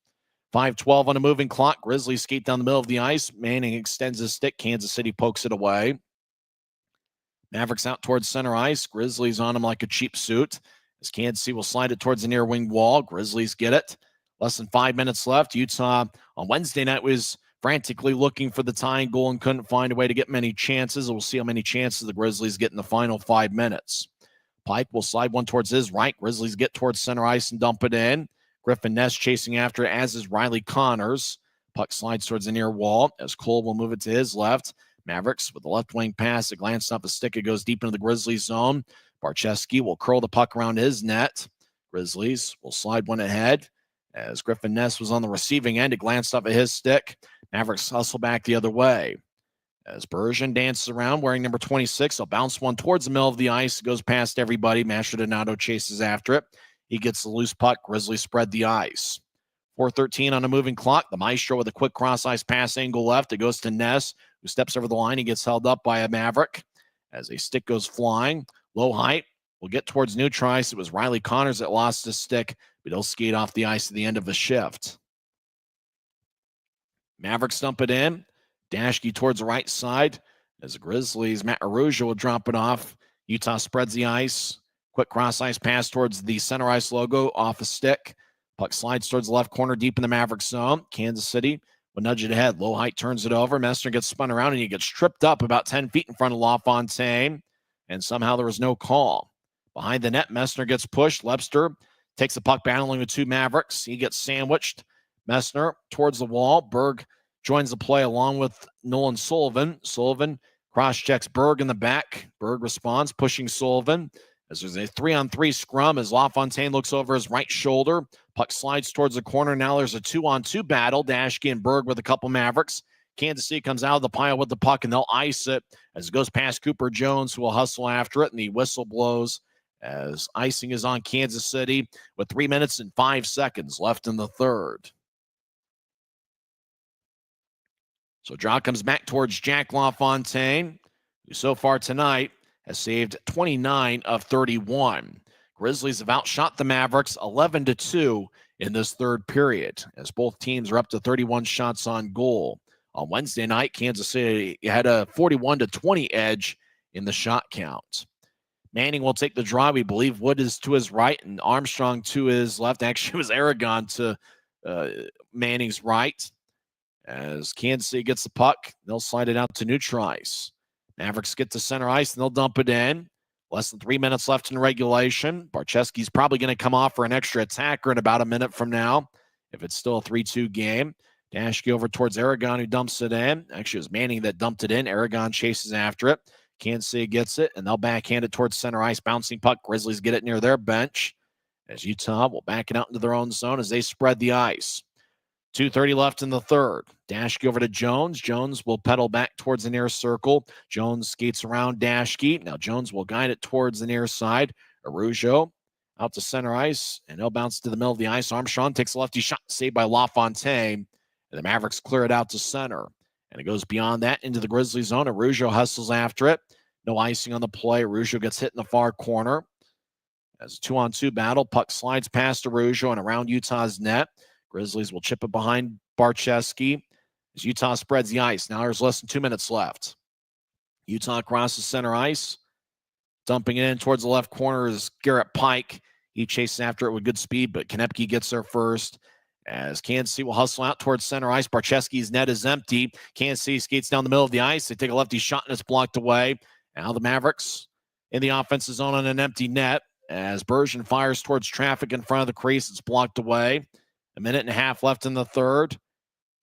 5:12 on a moving clock. Grizzlies skate down the middle of the ice. Manning extends his stick. Kansas City pokes it away. Mavericks out towards center ice. Grizzlies on him like a cheap suit. As Kansas City will slide it towards the near wing wall. Grizzlies get it. Less than 5 minutes left. Utah on Wednesday night was frantically looking for the tying goal and couldn't find a way to get many chances. We'll see how many chances the Grizzlies get in the final 5 minutes. Pike will slide one towards his right. Grizzlies get towards center ice and dump it in. Griffin Ness chasing after it, as is Riley Connors. Puck slides towards the near wall as Cole will move it to his left. Mavericks with the left wing pass. It glanced off the stick. It goes deep into the Grizzlies zone. Barcheski will curl the puck around his net. Grizzlies will slide one ahead as Griffin Ness was on the receiving end. It glanced off of his stick. Mavericks hustle back the other way. As Bergen dances around wearing number 26, he'll bounce one towards the middle of the ice. It goes past everybody. Mastrodonato chases after it. He gets the loose puck. Grizzlies spread the ice. 4:13 on a moving clock. The Maestro with a quick cross-ice pass angle left. It goes to Ness, who steps over the line. He gets held up by a Maverick as a stick goes flying. Low height. Will get towards neutral ice. It was Riley Connors that lost his stick, but he'll skate off the ice at the end of the shift. Mavericks dump it in. Dashke towards the right side as the Grizzlies. Matt Araujo will drop it off. Utah spreads the ice. Quick cross-ice pass towards the center ice logo off a stick. Puck slides towards the left corner deep in the Mavericks zone. Kansas City will nudge it ahead. Low height turns it over. Messner gets spun around and he gets tripped up about 10 feet in front of LaFontaine. And somehow there was no call. Behind the net, Messner gets pushed. Lebster takes the puck battling with 2 Mavericks. He gets sandwiched. Messner towards the wall. Berg joins the play along with Nolan Sullivan. Sullivan cross-checks Berg in the back. Berg responds, pushing Sullivan as there's a 3-on-3 scrum as LaFontaine looks over his right shoulder. Puck slides towards the corner. Now there's a 2-on-2 battle. Dashke and Berg with a couple Mavericks. Kansas City comes out of the pile with the puck, and they'll ice it as it goes past Cooper Jones, who will hustle after it, and the whistle blows as icing is on Kansas City with 3 minutes and 5 seconds left in the third. So draw comes back towards Jack LaFontaine, who so far tonight has saved 29 of 31. Grizzlies have outshot the Mavericks 11-2 in this third period, as both teams are up to 31 shots on goal. On Wednesday night, Kansas City had a 41-20 edge in the shot count. Manning will take the draw. We believe Wood is to his right and Armstrong to his left. Actually, it was Aragon to Manning's right. As Kansas City gets the puck, they'll slide it out to neutral ice. Mavericks get to center ice, and they'll dump it in. Less than 3 minutes left in regulation. Barczewski's probably going to come off for an extra attacker in about a minute from now, if it's still a 3-2 game. Dashke over towards Aragon, who dumps it in. Actually, it was Manning that dumped it in. Aragon chases after it. Kansas City gets it, and they'll backhand it towards center ice. Bouncing puck. Grizzlies get it near their bench, as Utah will back it out into their own zone as they spread the ice. 2:30 left in the third. Dashke over to Jones. Jones will pedal back towards the near circle. Jones skates around Dashke. Now Jones will guide it towards the near side. Araujo out to center ice, and he'll bounce to the middle of the ice. Armstrong takes a lefty shot, saved by LaFontaine, and the Mavericks clear it out to center. And it goes beyond that into the Grizzly zone. Araujo hustles after it. No icing on the play. Araujo gets hit in the far corner. As a 2-on-2 battle, puck slides past Araujo and around Utah's net. Grizzlies will chip it behind Barczewski as Utah spreads the ice. Now there's less than 2 minutes left. Utah crosses center ice. Dumping it in towards the left corner is Garrett Pike. He chases after it with good speed, but Konepke gets there first. As Kansas City will hustle out towards center ice. Barczewski's net is empty. Kansas City skates down the middle of the ice. They take a lefty shot, and it's blocked away. Now the Mavericks in the offensive zone on an empty net. As Bergeron fires towards traffic in front of the crease, it's blocked away. A minute and a half left in the third.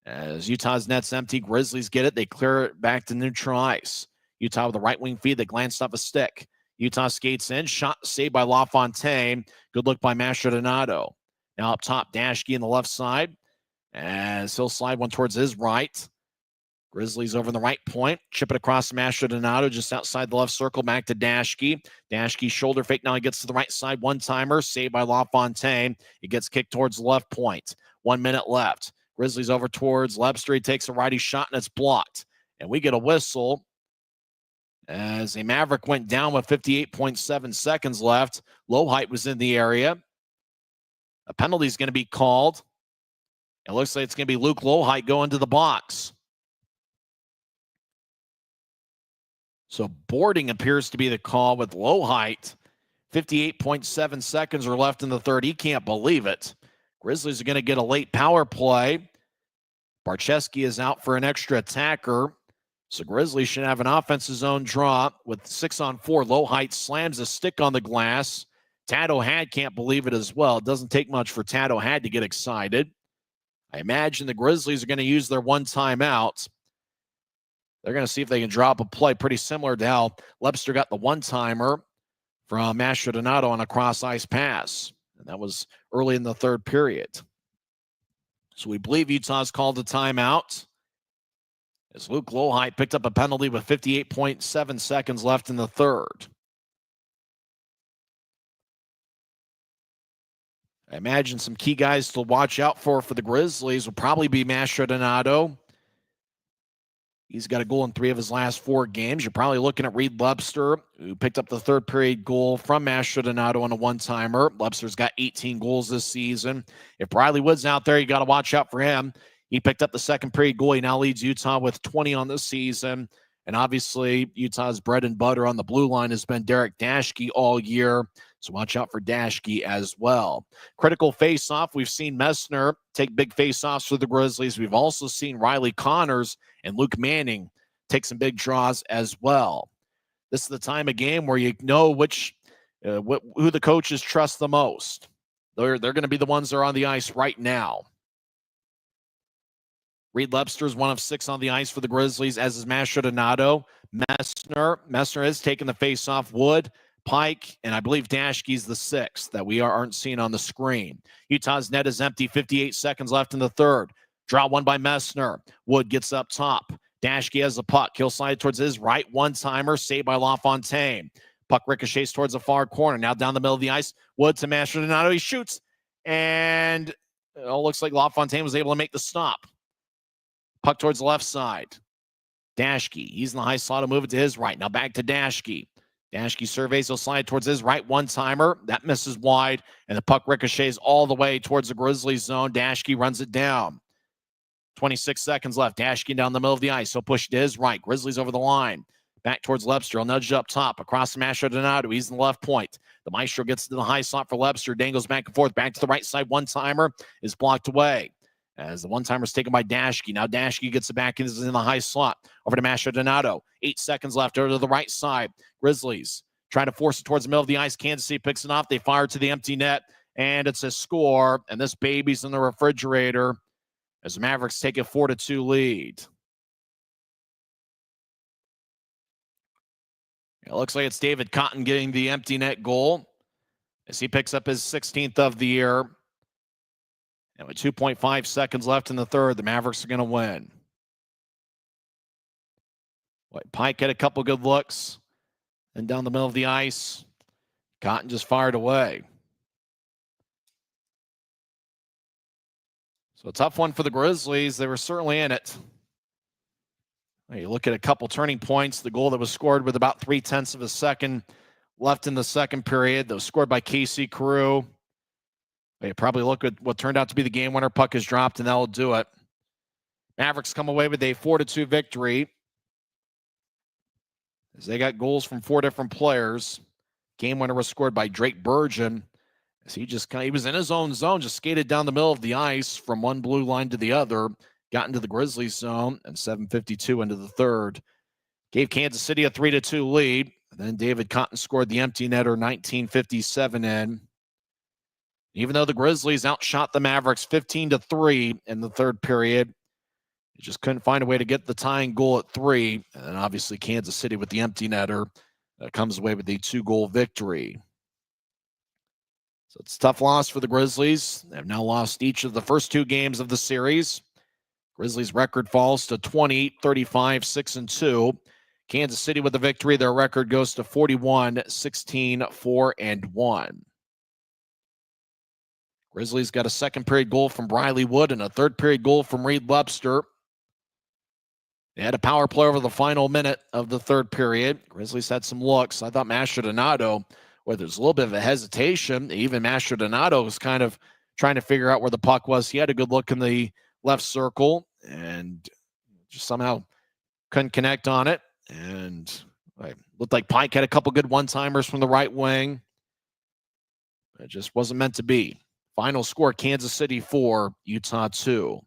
As Utah's net's empty, Grizzlies get it. They clear it back to neutral ice. Utah with a right wing feed that glanced off a stick. Utah skates in. Shot saved by LaFontaine. Good look by Mastrodonato. Now up top, Dashke on the left side. As he'll slide one towards his right. Grizzlies over in the right point. Chip it across to Mastrodonato just outside the left circle. Back to Dashke. Dashke shoulder fake. Now he gets to the right side. One-timer. Saved by LaFontaine. He gets kicked towards the left point. 1 minute left. Grizzlies over towards Lebster. He takes a righty shot, and it's blocked. And we get a whistle as a Maverick went down with 58.7 seconds left. Lowhite was in the area. A penalty is going to be called. It looks like it's going to be Luke Lowhite going to the box. So boarding appears to be the call with Lowhite. 58.7 seconds are left in the third. He can't believe it. Grizzlies are going to get a late power play. Barczewski is out for an extra attacker. So Grizzlies should have an offensive zone draw with 6-on-4. Lowhite slams a stick on the glass. Tato Had can't believe it as well. It doesn't take much for Tato Had to get excited. I imagine the Grizzlies are going to use their one timeout. They're going to see if they can drop a play pretty similar to how Lebster got the one-timer from Mastrodonato on a cross-ice pass. And that was early in the third period. So we believe Utah's called a timeout as Luke Lowhite picked up a penalty with 58.7 seconds left in the third. I imagine some key guys to watch out for the Grizzlies will probably be Mastrodonato. He's got a goal in 3 of his last 4 games. You're probably looking at Reed Lebster, who picked up the third period goal from Mastrodonato on a one-timer. Lebster's got 18 goals this season. If Riley Wood's out there, you got to watch out for him. He picked up the second period goal. He now leads Utah with 20 on the season. And obviously, Utah's bread and butter on the blue line has been Derek Dashke all year. So watch out for Dashke as well. Critical face-off. We've seen Messner take big face-offs for the Grizzlies. We've also seen Riley Connors and Luke Manning take some big draws as well. This is the time of game where you know who the coaches trust the most. They're going to be the ones that are on the ice right now. Reed Lebster is 1 of 6 on the ice for the Grizzlies, as is Mastrodonato. Messner has taken the face-off. Wood Pike, and I believe Dashke's the sixth that we aren't seeing on the screen. Utah's net is empty, 58 seconds left in the third. Draw one by Messner. Wood gets up top. Dashke has the puck. He'll slide towards his right. One-timer, saved by LaFontaine. Puck ricochets towards the far corner. Now down the middle of the ice. Wood to Mastrodonato. He shoots, and it all looks like LaFontaine was able to make the stop. Puck towards the left side. Dashke. He's in the high slot to move it to his right. Now back to Dashke. Dashke surveys. He'll slide towards his right. One-timer. That misses wide, and the puck ricochets all the way towards the Grizzlies zone. Dashke runs it down. 26 seconds left. Dashke down the middle of the ice. He'll push to his right. Grizzlies over the line. Back towards Lebster. He'll nudge it up top. Across the Mastrodonato. He's in the left point. The Maestro gets to the high slot for Lebster. Dangles back and forth. Back to the right side. One-timer is blocked away. As the one-timer is taken by Dashke. Now Dashke gets it back in the high slot. Over to Mastrodonato. 8 seconds left. Over to the right side. Grizzlies trying to force it towards the middle of the ice. Kansas City picks it off. They fire to the empty net. And it's a score. And this baby's in the refrigerator as the Mavericks take a 4-2 lead. It looks like it's David Cotton getting the empty net goal as he picks up his 16th of the year. And with 2.5 seconds left in the third, the Mavericks are going to win. Pike had a couple good looks. And down the middle of the ice, Cotton just fired away. So a tough one for the Grizzlies. They were certainly in it. You look at a couple turning points. The goal that was scored with about 0.3 of a second left in the second period. That was scored by Casey Carew. You probably look at what turned out to be the game winner. Puck is dropped, and that'll do it. Mavericks come away with a 4-2 victory as they got goals from 4 different players. Game winner was scored by Drake Burgeon as he was in his own zone, just skated down the middle of the ice from one blue line to the other. Got into the Grizzlies zone, and 7:52 into the third. Gave Kansas City a 3-2 lead. And then David Cotton scored the empty netter, 19:57 in. Even though the Grizzlies outshot the Mavericks 15-3 in the third period, they just couldn't find a way to get the tying goal at 3. And then obviously Kansas City with the empty netter comes away with a 2-goal victory. So it's a tough loss for the Grizzlies. They've now lost each of the first 2 games of the series. Grizzlies' record falls to 20, 35, 6-2. Kansas City with the victory. Their record goes to 41, 16, 4-1. Grizzlies got a second period goal from Briley Wood and a third period goal from Reed Lebster. They had a power play over the final minute of the third period. Grizzlies had some looks. I thought Mastrodonato, where there's a little bit of a hesitation, even Mastrodonato was kind of trying to figure out where the puck was. He had a good look in the left circle and just somehow couldn't connect on it. And it looked like Pike had a couple good one-timers from the right wing. It just wasn't meant to be. Final score, Kansas City 4, Utah 2.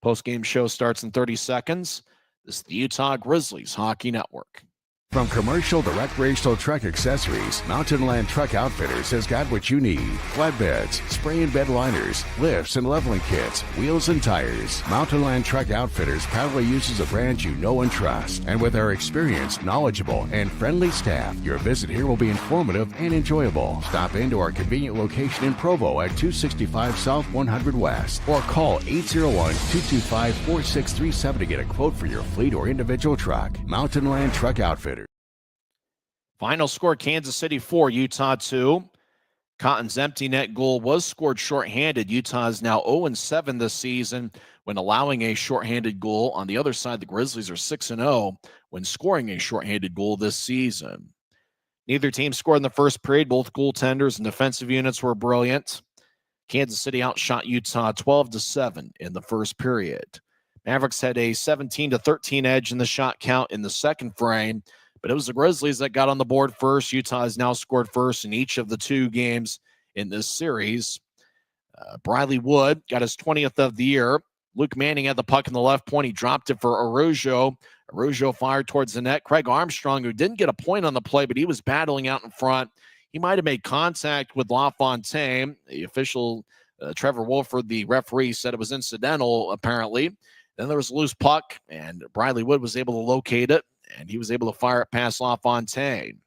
Post-game show starts in 30 seconds. This is the Utah Grizzlies Hockey Network. From commercial to recreational truck accessories, Mountain Land Truck Outfitters has got what you need. Flatbeds, spray and bed liners, lifts and leveling kits, wheels and tires. Mountain Land Truck Outfitters proudly uses a brand you know and trust. And with our experienced, knowledgeable, and friendly staff, your visit here will be informative and enjoyable. Stop into our convenient location in Provo at 265 South 100 West or call 801-225-4637 to get a quote for your fleet or individual truck. Mountain Land Truck Outfitters. Final score, Kansas City 4, Utah 2. Cotton's empty net goal was scored shorthanded. Utah is now 0-7 this season when allowing a shorthanded goal. On the other side, the Grizzlies are 6-0 when scoring a shorthanded goal this season. Neither team scored in the first period. Both goaltenders and defensive units were brilliant. Kansas City outshot Utah 12-7 in the first period. Mavericks had a 17-13 edge in the shot count in the second frame, but it was the Grizzlies that got on the board first. Utah has now scored first in each of the 2 games in this series. Briley Wood got his 20th of the year. Luke Manning had the puck in the left point. He dropped it for Araujo. Araujo fired towards the net. Craig Armstrong, who didn't get a point on the play, but he was battling out in front. He might have made contact with LaFontaine. The official, Trevor Wolford, the referee, said it was incidental, apparently. Then there was a loose puck, and Briley Wood was able to locate it, and he was able to fire it past LaFontaine.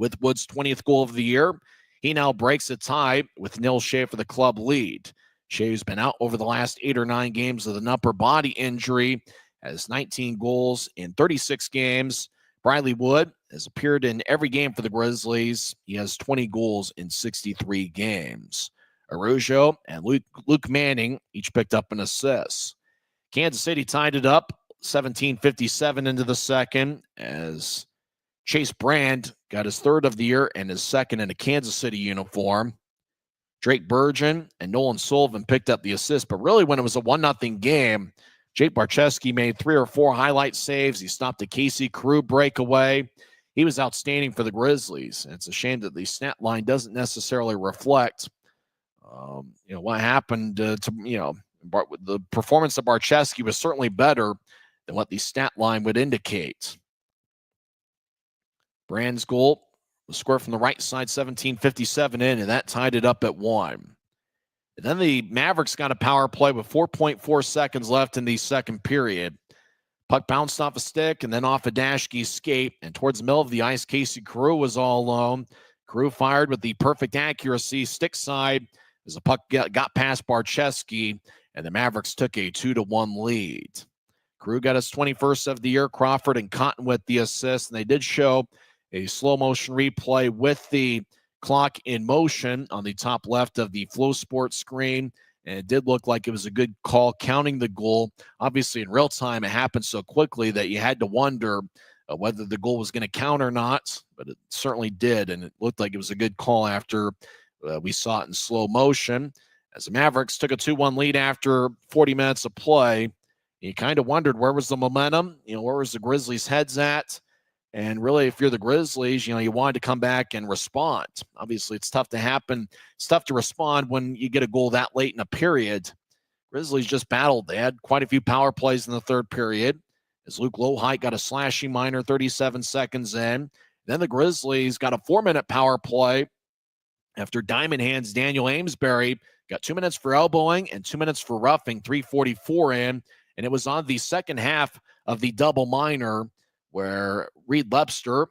With Wood's 20th goal of the year, he now breaks a tie with Neil Shea for the club lead. Shea's been out over the last 8 or 9 games with an upper body injury, has 19 goals in 36 games. Bradley Wood has appeared in every game for the Grizzlies. He has 20 goals in 63 games. Araujo and Luke Manning each picked up an assist. Kansas City tied it up 17:57 into the second as Chase Brand got his 3rd of the year and his 2nd in a Kansas City uniform. Drake Bergen and Nolan Sullivan picked up the assist, but really when it was a 1-0 game, Jake Barczewski made 3 or 4 highlight saves. He stopped a Casey Carew breakaway. He was outstanding for the Grizzlies. And it's a shame that the stat line doesn't necessarily reflect, what happened to the performance of Barczewski was certainly better than what the stat line would indicate. Brand's goal was scored from the right side, 17:57 in, and that tied it up at 1. And then the Mavericks got a power play with 4.4 seconds left in the second period. Puck bounced off a stick and then off a Dashke's skate, and towards the middle of the ice, Casey Carew was all alone. Carew fired with the perfect accuracy, stick side, as the puck got past Barczewski, and the Mavericks took a 2-1 lead. Carew got his 21st of the year. Crawford and Cotton with the assist, and they did show a slow motion replay with the clock in motion on the top left of the Flow Sports screen, and it did look like it was a good call counting the goal. Obviously, in real time, it happened so quickly that you had to wonder whether the goal was going to count or not, but it certainly did, and it looked like it was a good call after we saw it in slow motion. As the Mavericks took a 2-1 lead after 40 minutes of play, you kind of wondered where was the momentum, where was the Grizzlies' heads at? And really, if you're the Grizzlies, you wanted to come back and respond. Obviously, it's tough to happen. It's tough to respond when you get a goal that late in a period. Grizzlies just battled. They had quite a few power plays in the third period as Luke Lohheit got a slashing minor 37 seconds in. Then the Grizzlies got a 4-minute power play after Diamond Hands Daniel Amesbury got 2 minutes for elbowing and 2 minutes for roughing, 3:44 in. And it was on the second half of the double minor where Reed Lepster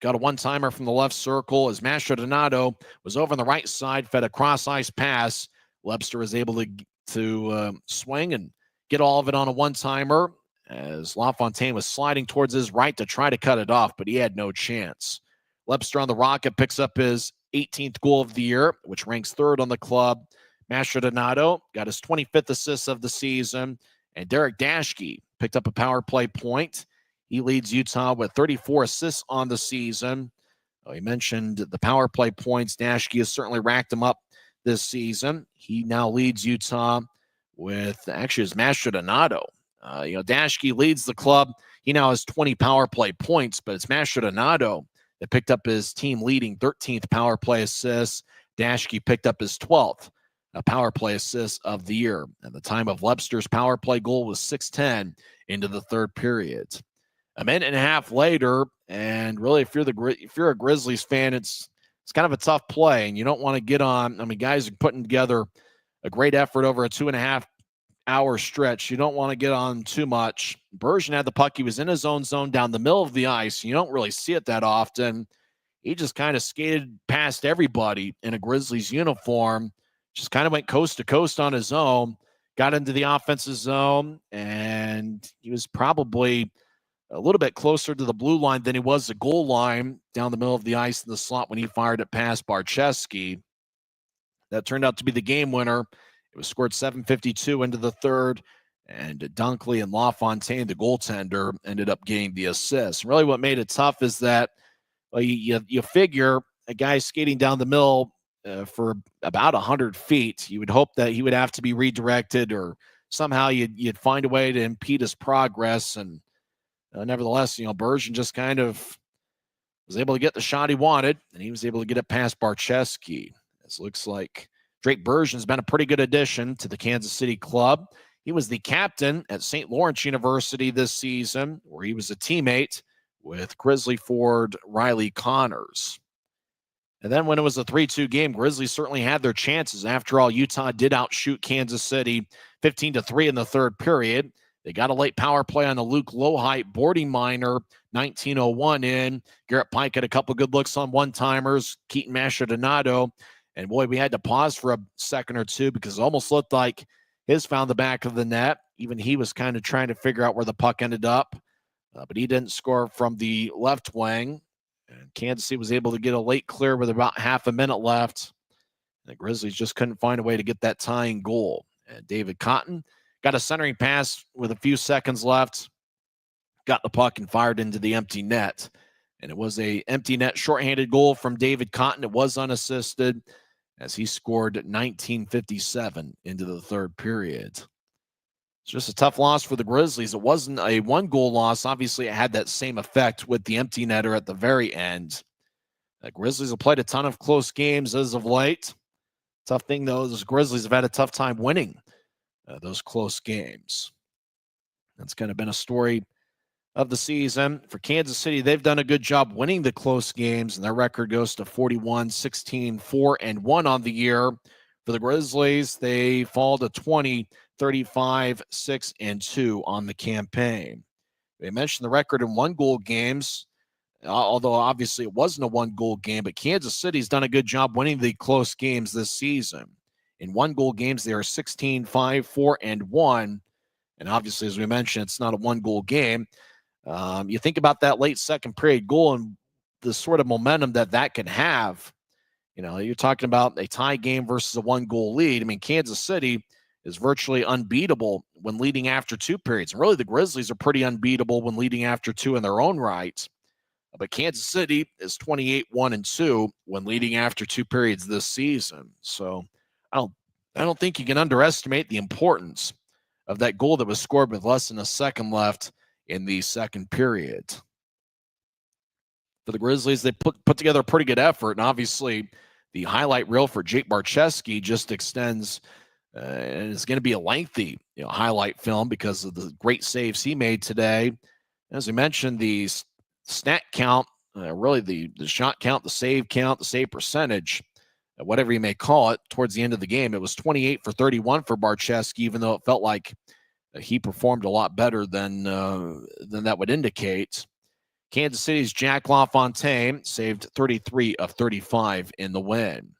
got a one-timer from the left circle as Mastrodonato was over on the right side, fed a cross-ice pass. Lepster was able to swing and get all of it on a one-timer as LaFontaine was sliding towards his right to try to cut it off, but he had no chance. Lepster on the Rocket picks up his 18th goal of the year, which ranks 3rd on the club. Mastrodonato got his 25th assist of the season, and Derek Dashke picked up a power play point. He leads Utah with 34 assists on the season. He mentioned the power play points. Dashke has certainly racked them up this season. He now leads Utah with, actually, his Mastrodonato. Dashke leads the club. He now has 20 power play points, but it's Mastrodonato that picked up his team leading 13th power play assists. Dashke picked up his 12th power play assist of the year. And the time of Lepster's power play goal was 6:10 into the third period. A minute and a half later, and really, if you're a Grizzlies fan, it's kind of a tough play, and you don't want to get on. I mean, guys are putting together a great effort over a 2.5-hour stretch. You don't want to get on too much. Bergen had the puck. He was in his own zone down the middle of the ice. You don't really see it that often. He just kind of skated past everybody in a Grizzlies uniform, just kind of went coast to coast on his own, got into the offensive zone, and he was probably a little bit closer to the blue line than he was the goal line down the middle of the ice in the slot when he fired it past Barczewski. That turned out to be the game winner. It was scored 7:52 into the third, and Dunkley and LaFontaine, the goaltender, ended up getting the assist. Really what made it tough is that you figure a guy skating down the middle for about 100 feet, you would hope that he would have to be redirected or somehow you'd find a way to impede his progress. And nevertheless, Bergen just kind of was able to get the shot he wanted, and he was able to get it past Barczewski. This looks like Drake Bergen's been a pretty good addition to the Kansas City club. He was the captain at St. Lawrence University this season, where he was a teammate with Grizzly forward Riley Connors. And then when it was a 3-2 game, Grizzlies certainly had their chances. After all, Utah did outshoot Kansas City 15-3 in the third period. They got a late power play on the Luke Lohheit boarding minor 19:01 in. Garrett Pike had a couple good looks on one-timers. Keaton Mastrodonato. And boy, we had to pause for a second or two because it almost looked like his found the back of the net. Even he was kind of trying to figure out where the puck ended up. But he didn't score from the left wing. And Kansas City was able to get a late clear with about half a minute left. The Grizzlies just couldn't find a way to get that tying goal. And David Cotton got a centering pass with a few seconds left, got the puck and fired into the empty net. And it was a empty net shorthanded goal from David Cotton. It was unassisted as he scored 19:57 into the third period. It's just a tough loss for the Grizzlies. It wasn't a one-goal loss. Obviously, it had that same effect with the empty netter at the very end. The Grizzlies have played a ton of close games as of late. Tough thing, though, is Grizzlies have had a tough time winning those close games. That's kind of been a story of the season. For Kansas City, they've done a good job winning the close games, and their record goes to 41-16-4-1 on the year. For the Grizzlies, they fall to 20-35-6-2 on the campaign. They mentioned the record in one-goal games, although obviously it wasn't a one-goal game, but Kansas City's done a good job winning the close games this season. In one-goal games, they are 16-5-4-1, and obviously, as we mentioned, it's not a one-goal game. You think about that late second period goal and the sort of momentum that can have. You know, you're talking about a tie game versus a one-goal lead. I mean, Kansas City is virtually unbeatable when leading after two periods. And really, the Grizzlies are pretty unbeatable when leading after two in their own right. But Kansas City is 28-1-2 when leading after two periods this season. So I don't think you can underestimate the importance of that goal that was scored with less than a second left in the second period. For the Grizzlies, they put together a pretty good effort, and obviously the highlight reel for Jake Barczewski just extends, and it's going to be a lengthy highlight film because of the great saves he made today. As we mentioned, the stat count, really the shot count, the save count, the save percentage, whatever you may call it, towards the end of the game, it was 28 for 31 for Barczewski, even though it felt like he performed a lot better than that would indicate. Kansas City's Jack LaFontaine saved 33 of 35 in the win.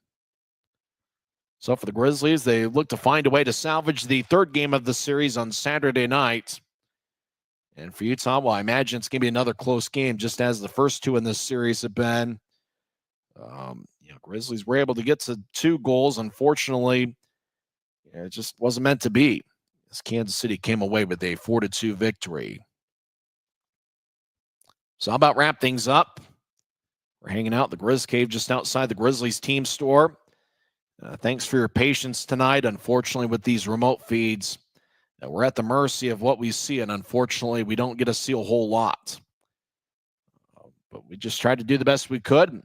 So for the Grizzlies, they look to find a way to salvage the third game of the series on Saturday night. And for Utah, well, I imagine it's going to be another close game, just as the first two in this series have been. Grizzlies were able to get to 2 goals. Unfortunately, it just wasn't meant to be, as Kansas City came away with a 4-2 victory. So how about wrap things up? We're hanging out at the Grizz Cave just outside the Grizzlies team store. Thanks for your patience tonight. Unfortunately, with these remote feeds, we're at the mercy of what we see, and unfortunately, we don't get to see a whole lot. But we just tried to do the best we could and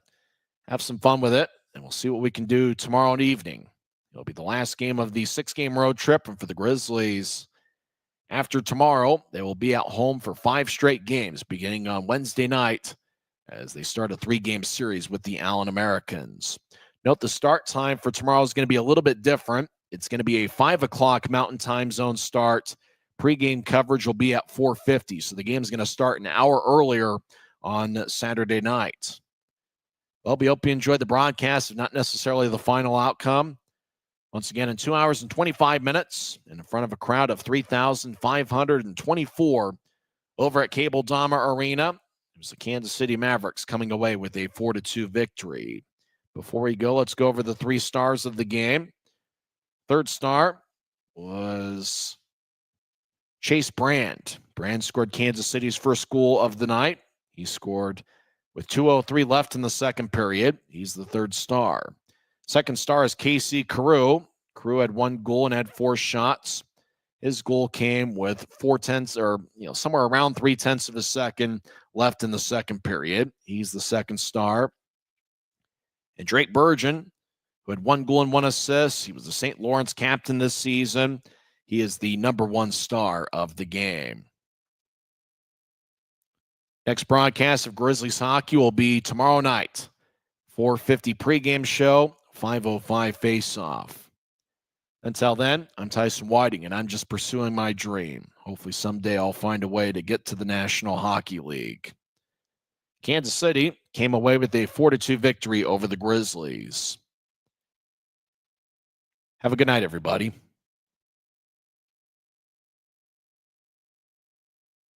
have some fun with it, and we'll see what we can do tomorrow evening. It'll be the last game of the 6-game road trip, and for the Grizzlies, after tomorrow, they will be at home for 5 straight games, beginning on Wednesday night as they start a 3-game series with the Allen Americans. Note the start time for tomorrow is going to be a little bit different. It's going to be a 5 o'clock Mountain Time Zone start. Pre-game coverage will be at 4:50, so the game is going to start an hour earlier on Saturday night. Well, we hope you enjoyed the broadcast, if not necessarily the final outcome. Once again, in 2 hours and 25 minutes, in front of a crowd of 3,524 over at Cable Dahmer Arena, it was the Kansas City Mavericks coming away with a 4-2 victory. Before we go, let's go over the 3 stars of the game. Third star was Chase Brand. Brand scored Kansas City's first goal of the night. He scored with 2:03 left in the second period. He's the third star. Second star is Casey Carew. Carew had 1 goal and had 4 shots. His goal came with 4/10, or somewhere around 3/10 of a second left in the second period. He's the second star. And Drake Burgeon, who had 1 goal and 1 assist. He was the St. Lawrence captain this season. He is the number 1 star of the game. Next broadcast of Grizzlies hockey will be tomorrow night. 4:50 pregame show, 5:05 face-off. Until then, I'm Tyson Whiting, and I'm just pursuing my dream. Hopefully someday I'll find a way to get to the National Hockey League. Kansas City came away with a 4-2 victory over the Grizzlies. Have a good night, everybody.